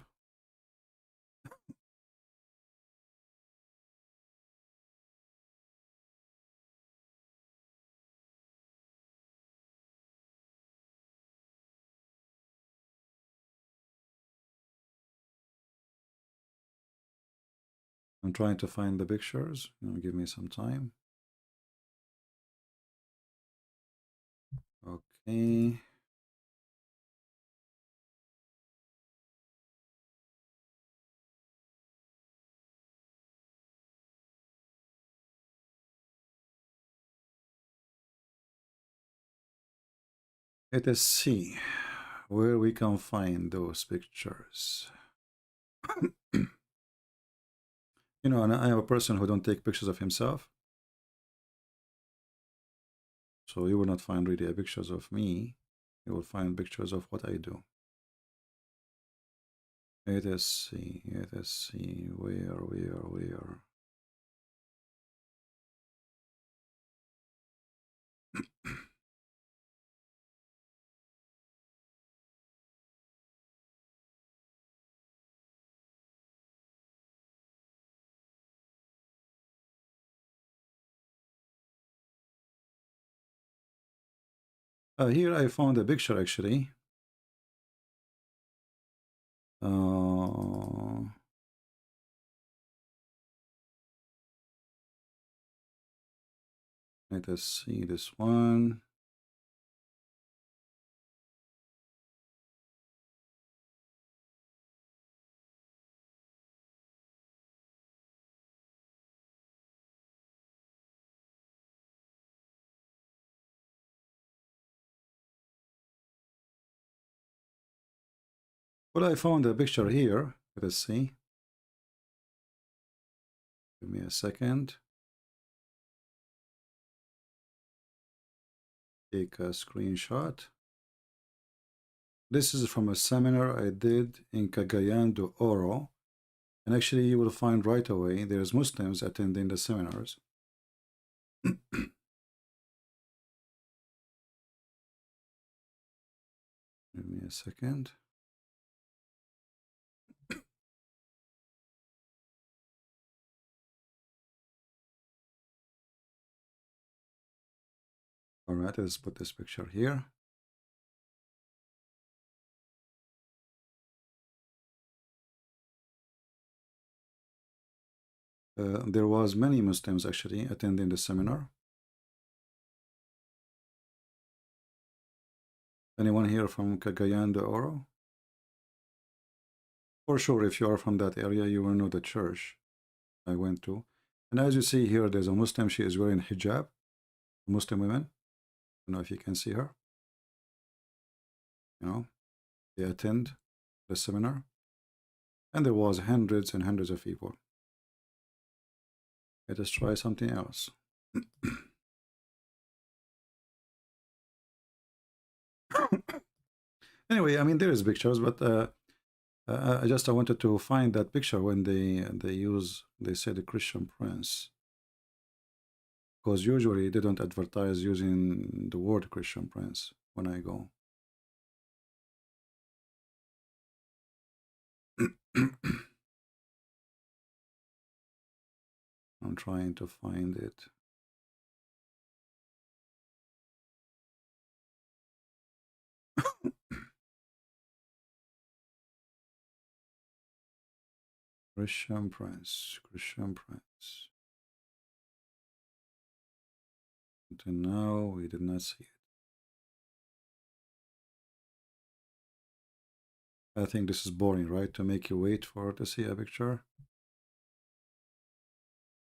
I'm trying to find the pictures. Give me some time. Okay. Let us see where we can find those pictures. You know, and I am a person who don't take pictures of himself. So you will not find really pictures of me. You will find pictures of what I do. Let us see, where. Here I found a picture actually. Let us see this one. Well, I found a picture here. Let us see. Give me a second. Take a screenshot. This is from a seminar I did in Cagayan de Oro. And actually, you will find right away there's Muslims attending the seminars. Give me a second. All right, let's put this picture here. There was many Muslims actually attending the seminar. Anyone here from Cagayan de Oro? For sure, if you are from that area, you will know the church I went to. And as you see here, there's a Muslim. She is wearing hijab. Muslim women. don't know if you can see her. You know, they attend the seminar, and there was hundreds and hundreds of people. Let us try something else. Anyway, I mean, there is pictures, but I wanted to find that picture when they say the Christian Prince, because usually they don't advertise using the word Christian Prince when I go. I'm trying to find it. Christian Prince, Christian Prince. Until now, we did not see it. I think this is boring, right? To make you wait for to see a picture.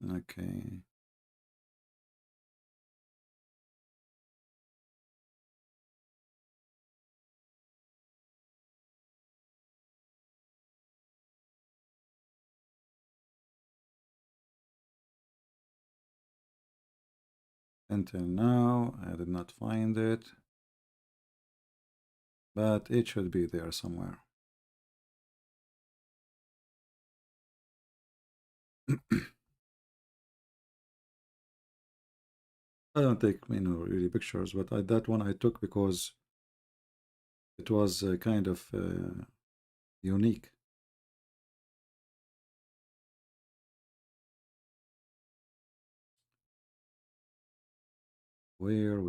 Okay. Until now, I did not find it, but it should be there somewhere. I don't take, you know, really pictures, but that one I took because it was kind of unique. Where?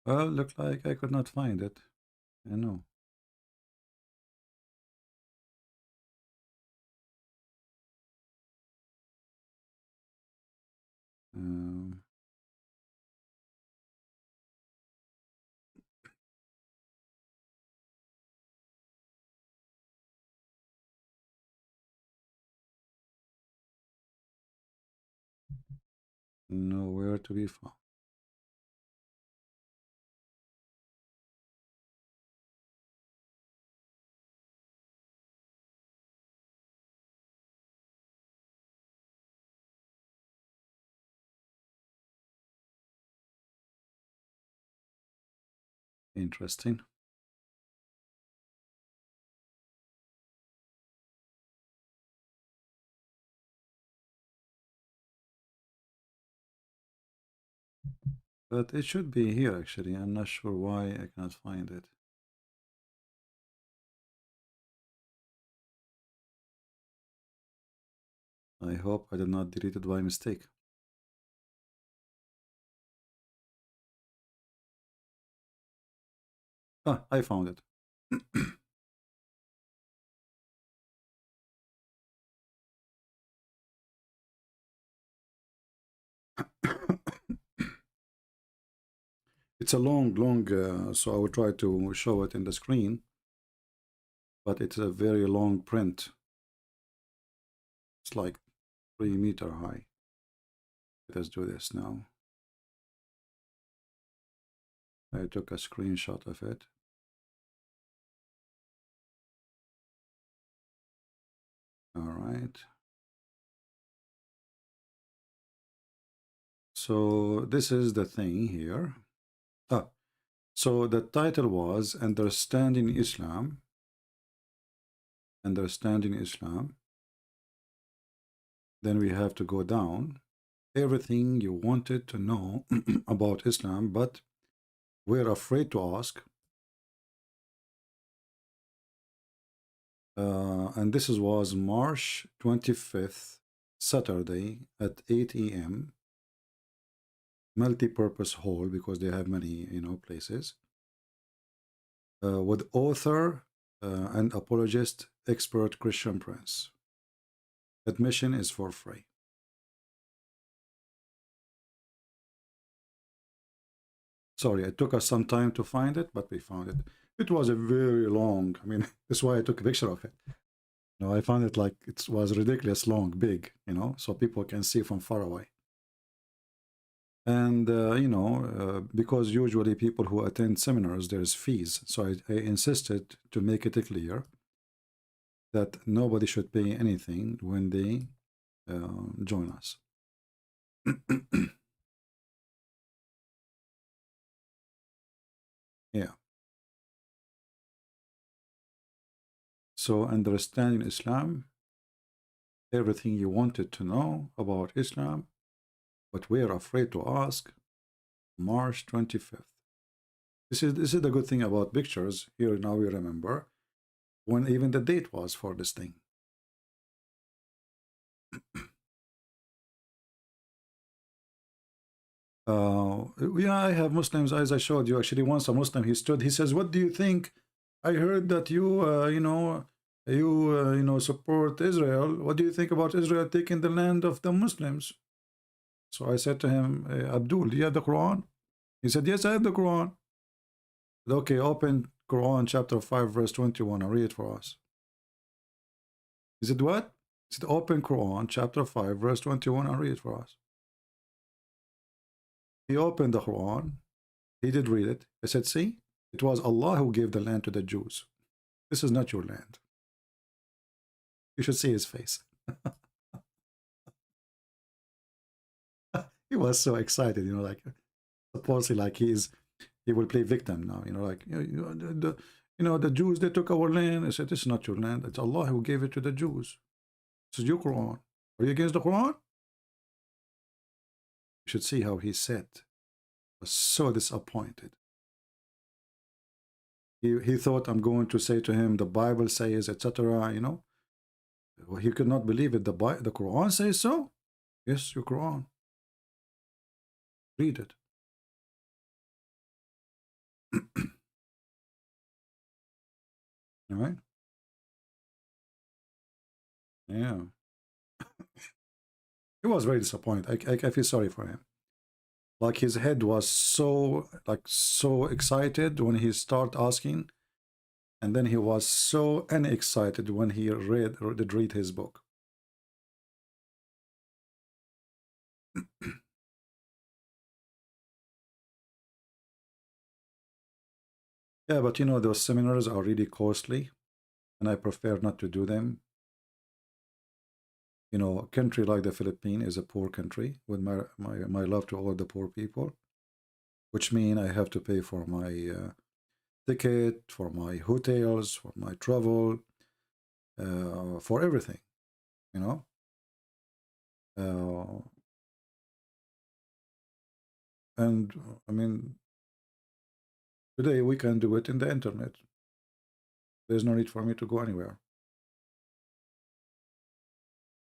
Well, looked like I could not find it. I know. Nowhere to be found. Interesting. But it should be here actually. I'm not sure why I cannot find it. I hope I did not delete it by mistake. Ah, I found it. It's a long, so I will try to show it in the screen, but it's a very long print. It's like 3 meters high. Let us do this now. I took a screenshot of it. All right. So this is the thing here. So the title was Understanding Islam. Understanding Islam. Then we have to go down. Everything you wanted to know about Islam, but we're afraid to ask. And this was March 25th, Saturday at 8 a.m. Multi-purpose hall, because they have many, you know, places. With author and apologist, expert Christian Prince. Admission is for free. Sorry, it took us some time to find it, but we found it. It was a very long, I mean, that's why I took a picture of it. You know, I found it like it was ridiculous long, big, you know, so people can see from far away. And, you know, because usually people who attend seminars, there's fees. So I insisted to make it clear that nobody should pay anything when they join us. Yeah. So understanding Islam, everything you wanted to know about Islam, but we're afraid to ask, March 25th. This is the good thing about pictures. Here now we remember when even the date was for this thing. Yeah, I have Muslims, as I showed you. Actually, once a Muslim, he stood, he says, what do you think? I heard that you, you know, support Israel. What do you think about Israel taking the land of the Muslims? So I said to him, Abdul, do you have the Quran? He said, yes, I have the Quran. I said, okay, open Quran chapter 5, verse 21, and read it for us. He said, what? He said, open Quran chapter 5, verse 21, and read it for us. He opened the Quran. He did read it. I said, see, it was Allah who gave the land to the Jews. This is not your land. You should see his face. He was so excited, you know, like supposedly like he will play victim now, you know, like you know the Jews, they took our land. I said, this is not your land. It's Allah who gave it to the Jews. This is your Quran. Are you against the Quran? You should see how he said. He was so disappointed. He thought I'm going to say to him, the Bible says, etc. You know, well, he could not believe it. The Quran says so. Yes, your Quran. Read it. All right. Yeah. He was very disappointed. I feel sorry for him. Like his head was so excited when he started asking, and then he was so unexcited when he did read his book. Yeah, but you know, those seminars are really costly, and I prefer not to do them. You know, a country like the Philippines is a poor country, with my love to all the poor people, which means I have to pay for my ticket, for my hotels, for my travel, for everything, you know. And I mean, today we can do it in the internet. There's no need for me to go anywhere.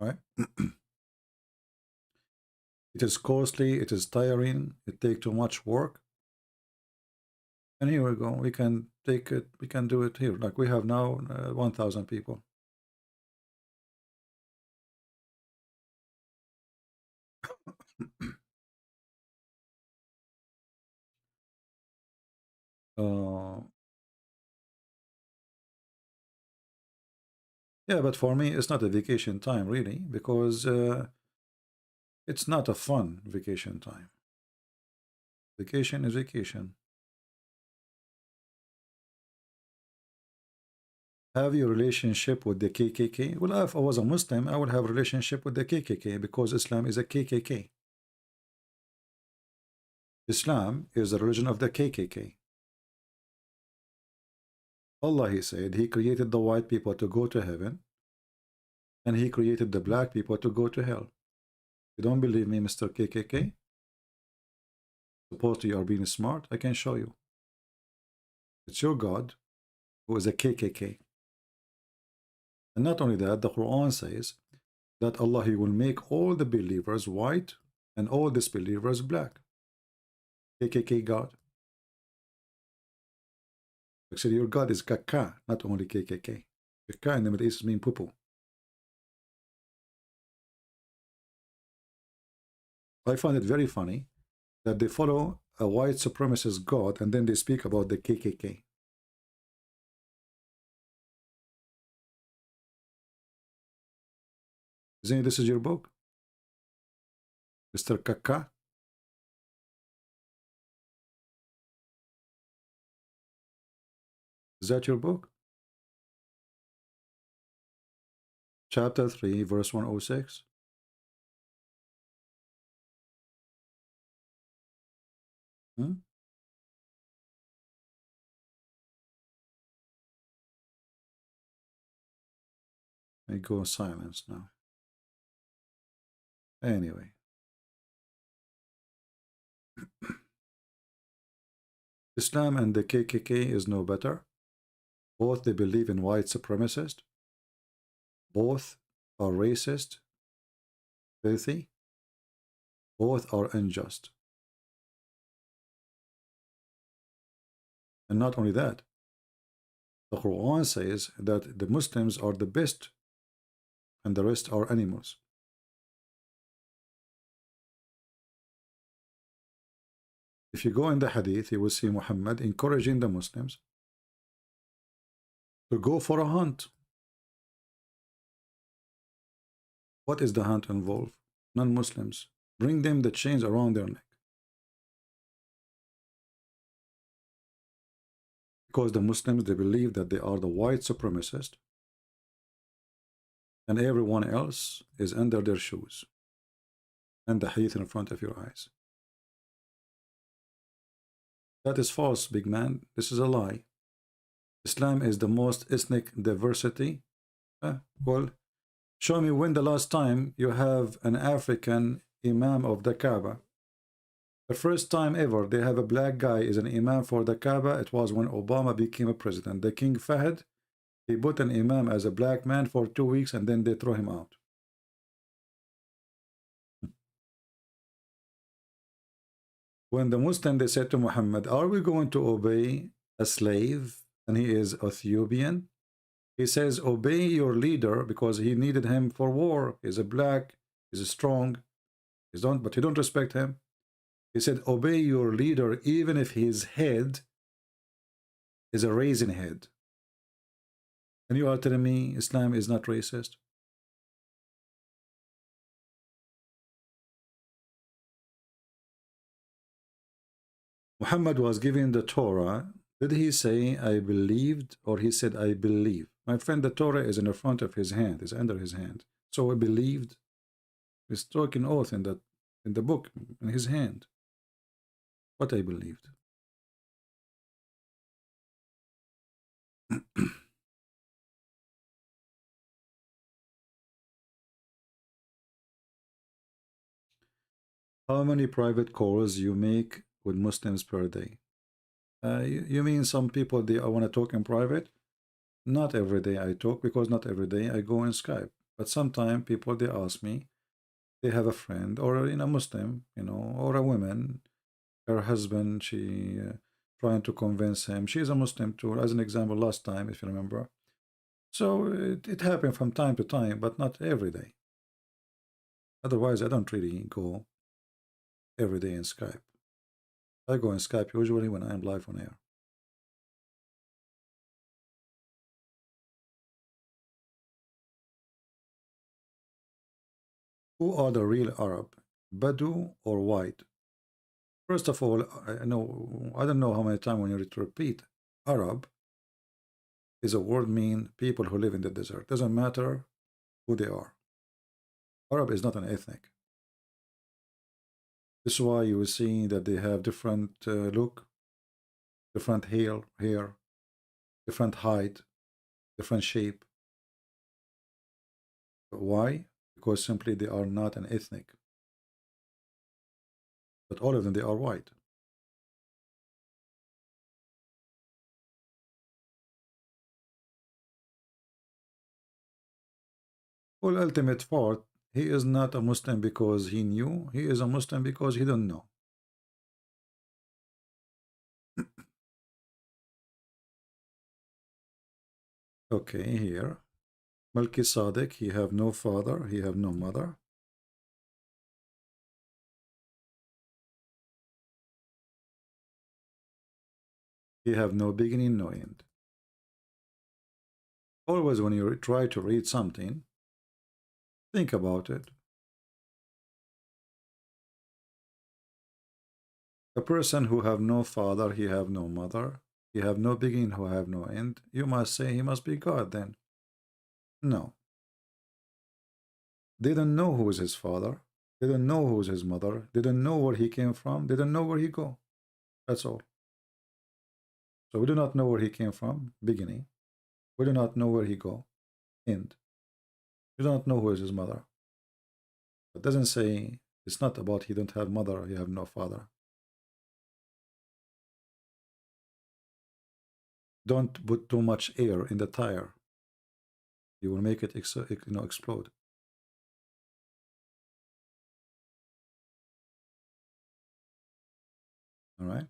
Right? It is costly, it is tiring, it takes too much work. And here we go, we can take it, we can do it here. Like we have now 1,000 people. Yeah, but for me, it's not a vacation time, really, because it's not a fun vacation time. Vacation is vacation. Have your relationship with the KKK? Well, if I was a Muslim, I would have a relationship with the KKK because Islam is a KKK. Islam is the religion of the KKK. Allah, he said, he created the white people to go to heaven, and he created the black people to go to hell. You don't believe me, Mr. KKK? Supposed to you are being smart? I can show you. It's your God who is a KKK. And not only that, the Quran says that Allah, he will make all the believers white and all disbelievers black. KKK God. Actually, your God is Kaka, not only KKK. Kaka in the Middle East means poo-poo. I find it very funny that they follow a white supremacist God and then they speak about the KKK. Isn't this is your book, Mr. Kaka? Is that your book? Chapter 3, verse 106. Hmm? I go silence now. Anyway. Islam and the KKK is no better. Both they believe in white supremacists. Both are racist, filthy. Both are unjust. And not only that, the Quran says that the Muslims are the best and the rest are animals. If you go in the hadith, you will see Muhammad encouraging the Muslims to go for a hunt. What is the hunt involve? Non-Muslims. Bring them the chains around their neck. Because the Muslims, they believe that they are the white supremacists and everyone else is under their shoes. And the hadith in front of your eyes. That is false, big man. This is a lie. Islam is the most ethnic diversity. Well, show me when the last time you have an African imam of the Kaaba. The first time ever they have a black guy is an imam for the Kaaba, it was when Obama became a president. The King Fahd, he put an imam as a black man for 2 weeks and then they throw him out. When the Muslim, they said to Muhammad, are we going to obey a slave and he is Ethiopian? He says, obey your leader because he needed him for war. He's a black, he's strong, but you don't respect him. He said, obey your leader even if his head is a raisin head. And you are telling me Islam is not racist? Muhammad was given the Torah. Did he say, I believed, or he said, I believe? My friend, the Torah is in the front of his hand, is under his hand. So I believed. He's talking oath in the book, in his hand. What I believed. How many private calls you make with Muslims per day? You mean some people, I want to talk in private? Not every day I talk, because not every day I go in Skype. But sometimes people, they ask me, they have a friend or a Muslim, or a woman, her husband, she trying to convince him. She's a Muslim too, as an example last time, if you remember. So it happened from time to time, but not every day. Otherwise, I don't really go every day in Skype. I go in Skype usually when I am live on air. Who are the real Arab, Badu or white? First of all, I don't know how many times we need to repeat. Arab is a word mean people who live in the desert. Doesn't matter who they are. Arab is not an ethnic. This is why you will see that they have different look, different hair, different height, different shape. Why? Because simply they are not an ethnic. But all of them, they are white. Well, ultimate part, he is not a Muslim because he knew. He is a Muslim because he don't know. Okay, here. Melchizedek, he have no father, he have no mother. He have no beginning, no end. Always when you try to read something, Think about it. A person who have no father, he have no mother, he have no beginning, who have no end, you must say he must be God then. No. They don't know who is his father. They don't know who is his mother. They don't know where he came from. They don't know where he go. That's all. So we do not know where he came from, beginning. We do not know where he go, end. We do not know who is his mother. It doesn't say, it's not about he don't have mother, he have no father. Don't put too much air in the tire. You will make it explode. All right.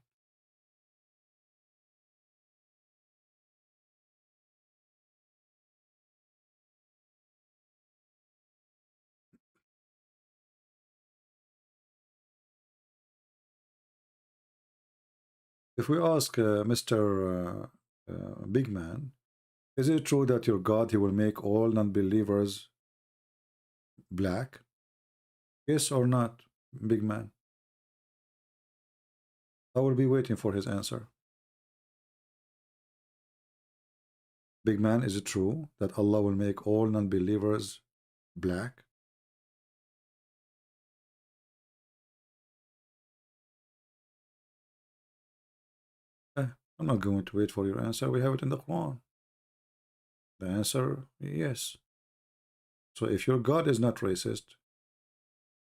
If we ask Mr. Big Man, is it true that your God, he will make all non-believers black? Yes or not, Big Man? I will be waiting for his answer. Big Man, is it true that Allah will make all non-believers black? I'm not going to wait for your answer. We have it in the Quran. The answer, yes. So if your God is not racist,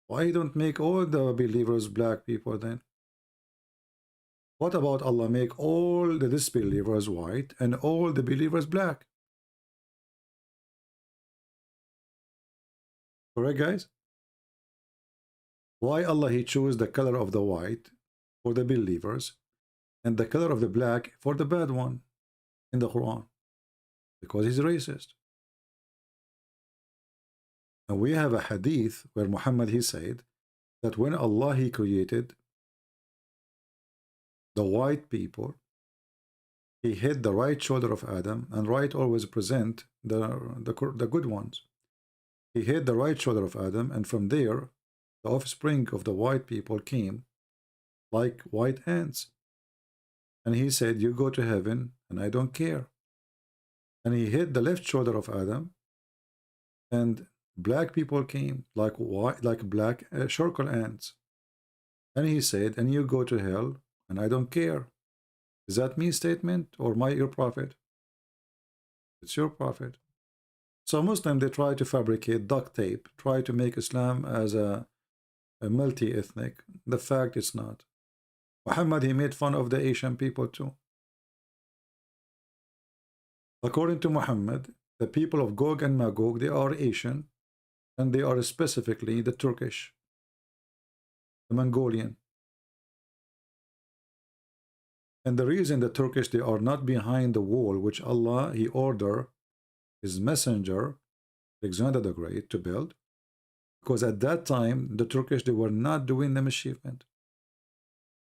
why don't make all the believers black people then? What about Allah make all the disbelievers white and all the believers black? Correct, guys? Why Allah he chose the color of the white for the believers and the color of the black for the bad one in the Quran? Because he's racist. And we have a hadith where Muhammad he said that when Allah he created the white people, he hid the right shoulder of Adam, and right always present the good ones. He hid the right shoulder of Adam, and from there the offspring of the white people came like white ants. And he said, you go to heaven and I don't care. And he hit the left shoulder of Adam, and black people came like white, like black circle ants. And he said, and you go to hell and I don't care. Is that me statement or your prophet? It's your prophet. So Muslims, they try to fabricate duct tape, try to make Islam as a multi-ethnic. The fact it's not. Muhammad, he made fun of the Asian people too. According to Muhammad, the people of Gog and Magog, they are Asian, and they are specifically the Turkish, the Mongolian. And the reason the Turkish, they are not behind the wall, which Allah, he ordered his messenger, Alexander the Great, to build, because at that time, the Turkish, they were not doing the mischievement.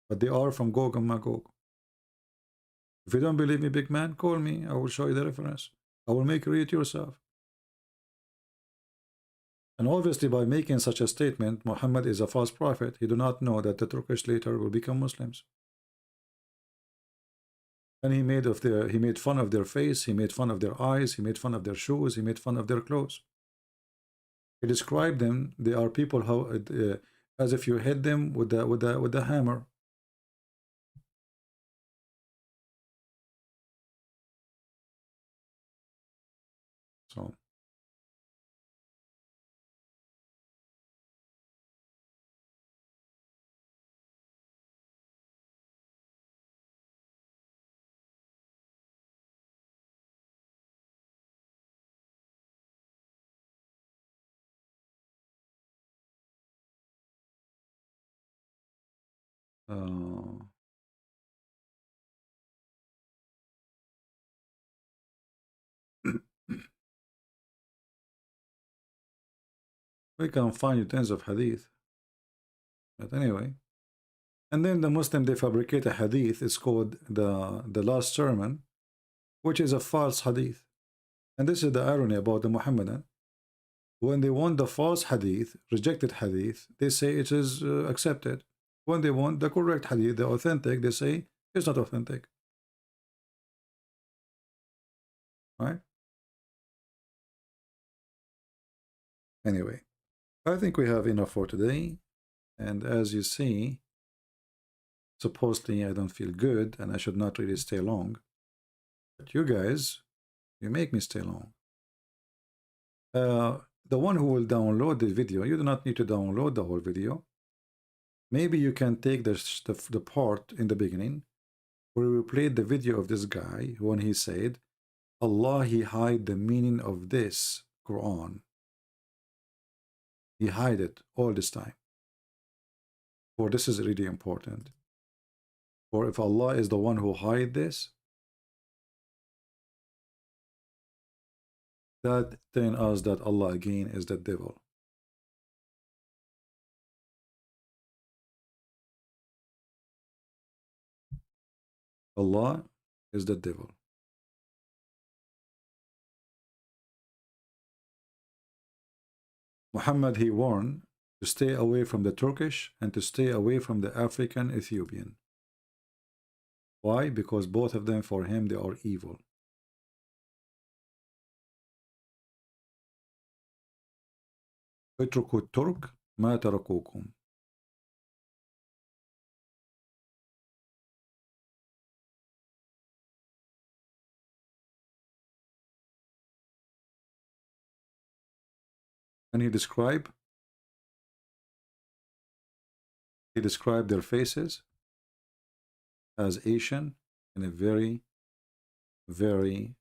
But they are from Gog and Magog. If you don't believe me, big man, call me. I will show you the reference. I will make you read it yourself. And obviously, by making such a statement, Muhammad is a false prophet. He do not know that the Turkish later will become Muslims. And he made fun of their face, he made fun of their eyes, he made fun of their shoes, he made fun of their clothes. He described them. They are people as if you hit them with the hammer. So we can find you tons of hadith. But anyway, and then the Muslim, they fabricate a hadith. It's called the last sermon, which is a false hadith. And this is the irony about the Muhammadan. When they want the false hadith, rejected hadith, they say it is accepted. When they want the correct hadith, the authentic, they say it's not authentic. Right? Anyway, I think we have enough for today. And as you see, supposedly I don't feel good and I should not really stay long. But you guys, you make me stay long. The one who will download the video, you do not need to download the whole video. Maybe you can take the part in the beginning where we played the video of this guy when he said, Allah, he hide the meaning of this Quran. He hide it all this time. For this is really important. For if Allah is the one who hide this, that telling us that Allah again is the devil. Allah is the devil. Muhammad, he warned to stay away from the Turkish and to stay away from the African Ethiopian. Why? Because both of them, for him, they are evil. اتركوا الترك ما تركوكم. And he described their faces as Asian in a very, very,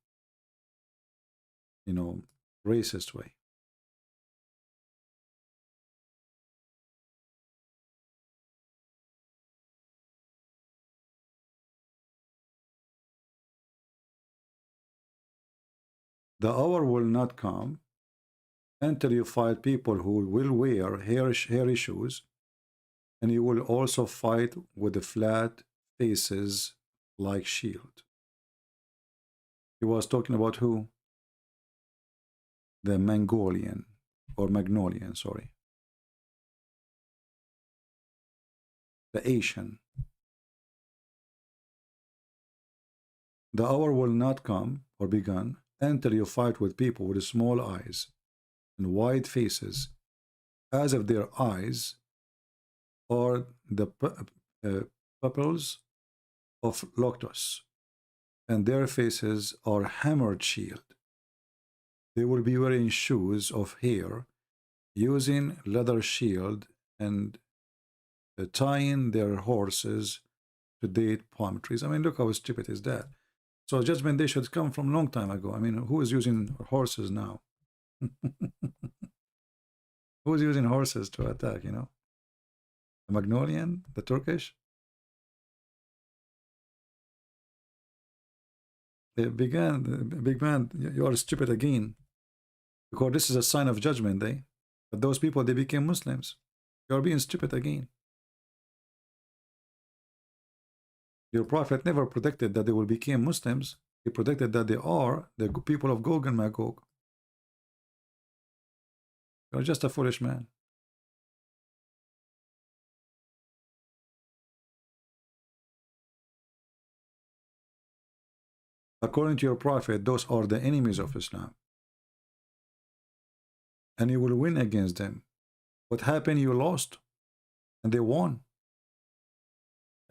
racist way. The hour will not come until you fight people who will wear hairy shoes, and you will also fight with the flat faces like shield. He was talking about who? The Mongolian, sorry. The Asian. The hour will not come or begun until you fight with people with small eyes and wide faces, as if their eyes are the pupils of lotus, and their faces are hammered shield. They will be wearing shoes of hair, using leather shield, and tying their horses to date palm trees. I mean, look how stupid is that. So Judgment Day should come from a long time ago. I mean, who is using horses now? Who is using horses to attack, The Mongolian? The Turkish? Big man, you are stupid again. Because this is a sign of Judgment Day. But those people, they became Muslims. You are being stupid again. Your prophet never predicted that they will become Muslims. He predicted that they are the people of Gog and Magog. You're just a foolish man. According to your prophet, those are the enemies of Islam. And you will win against them. What happened? You lost. And they won.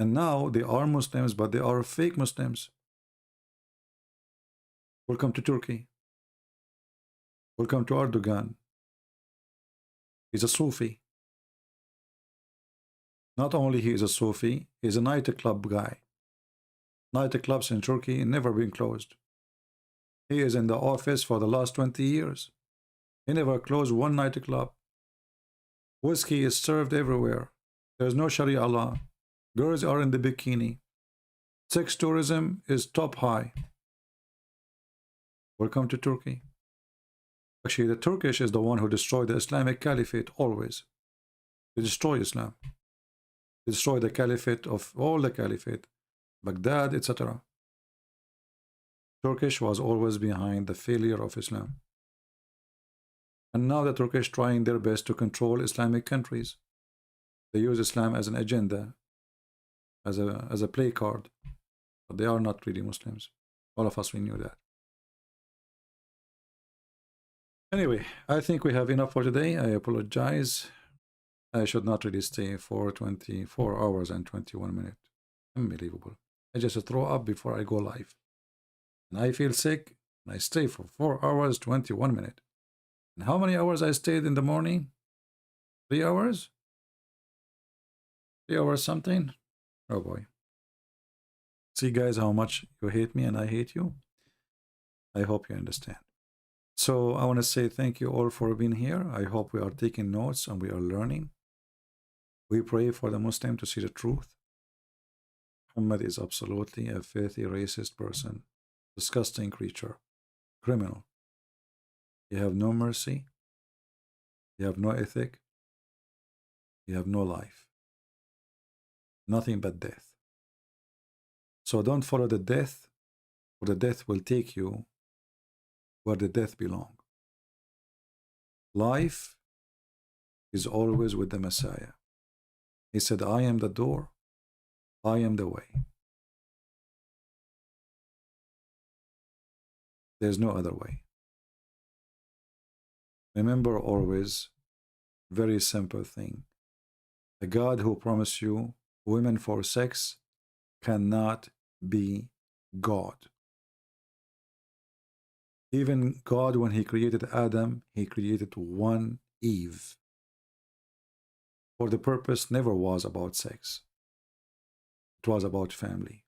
And now they are Muslims, but they are fake Muslims. Welcome to Turkey. Welcome to Erdogan. He's a Sufi. Not only he is a Sufi, he's a nightclub guy. Nightclubs in Turkey never been closed. He is in the office for the last 20 years. He never closed one nightclub. Whiskey is served everywhere. There's no Sharia law. Girls are in the bikini. Sex tourism is top high. Welcome to Turkey. Actually, the Turkish is the one who destroyed the Islamic Caliphate always. They destroy Islam. They destroy the Caliphate of all the Caliphate, Baghdad, etc. Turkish was always behind the failure of Islam. And now the Turkish trying their best to control Islamic countries. They use Islam as an agenda, as a play card. But they are not really Muslims. All of us, we knew that. Anyway, I think we have enough for today. I apologize. I should not really stay for 24 hours and 21 minutes. Unbelievable. I just throw up before I go live. And I feel sick, and I stay for 4 hours, 21 minutes. And how many hours I stayed in the morning? 3 hours? 3 hours something? Oh boy. See, guys, how much you hate me and I hate you? I hope you understand. So I want to say thank you all for being here. I hope we are taking notes and we are learning. We pray for the Muslim to see the truth. Muhammad is absolutely a filthy, racist person, disgusting creature, criminal. You have no mercy. You have no ethic. You have no life. Nothing but death. So don't follow the death, or the death will take you where the death belongs. Life is always with the Messiah. He said, I am the door, I am the way. There's no other way. Remember always, very simple thing. The God who promised you women for sex cannot be God. Even God, when he created Adam, he created one Eve. For the purpose never was about sex. It was about family.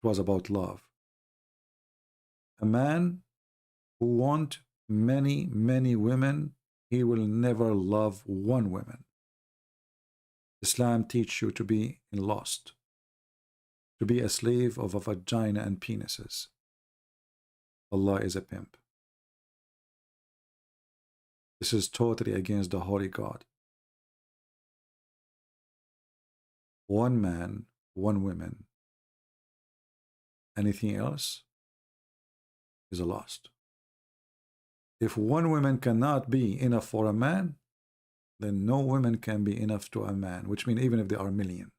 It was about love. A man who wants many, many women, he will never love one woman. Islam teaches you to be in lust, to be a slave of a vagina and penises. Allah is a pimp. This is totally against the holy God. One man, one woman. Anything else is a lust. If one woman cannot be enough for a man, then no woman can be enough to a man, which means even if there are a million.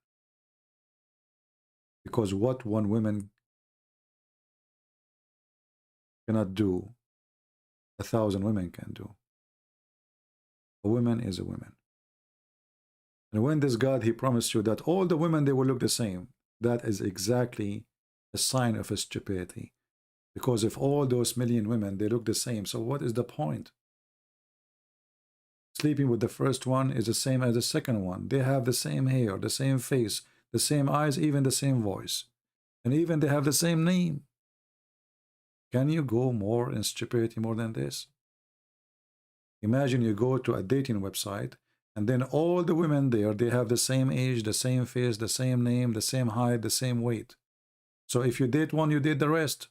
Because what one woman cannot do, 1,000 women can do. A woman is a woman. And when this God, he promised you that all the women, they will look the same, that is exactly a sign of his stupidity. Because if all those million women, they look the same, so what is the point? Sleeping with the first one is the same as the second one. They have the same hair, the same face, the same eyes, even the same voice. And even they have the same name. Can you go more in stupidity more than this? Imagine you go to a dating website and then all the women there, they have the same age, the same face, the same name, the same height, the same weight. So if you date one, you date the rest.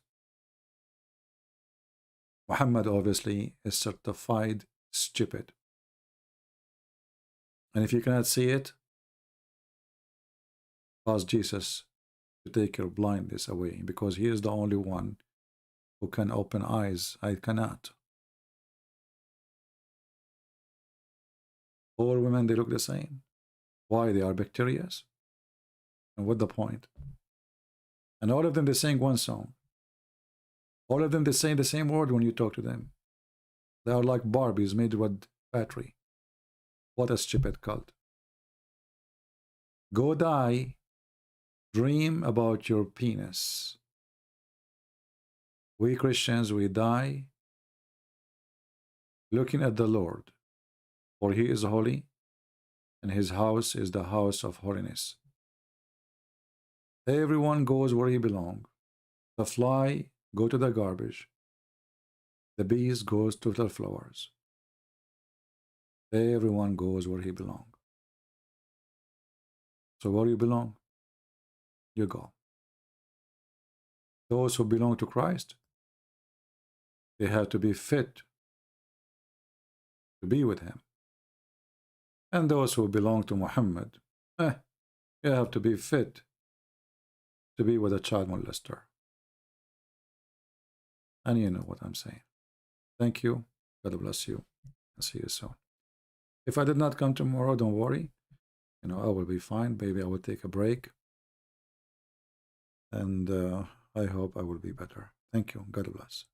Muhammad obviously is certified stupid. And if you cannot see it, ask Jesus to take your blindness away, because he is the only one who can open eyes. I cannot. All women, they look the same. Why? They are bacterias. And what the point? And all of them, they sing one song. All of them, they say the same word when you talk to them. They are like Barbies made with battery. What a stupid cult. Go die. Dream about your penis. We Christians, we die looking at the Lord, for he is holy, and his house is the house of holiness. Everyone goes where he belongs. The fly go to the garbage. The bees goes to the flowers. Everyone goes where he belongs. So where you belong, you go. Those who belong to Christ, they have to be fit to be with him. And those who belong to Muhammad, you have to be fit to be with a child molester. And you know what I'm saying. Thank you. God bless you. I'll see you soon. If I did not come tomorrow, don't worry. You know, I will be fine. Maybe I will take a break. And I hope I will be better. Thank you. God bless.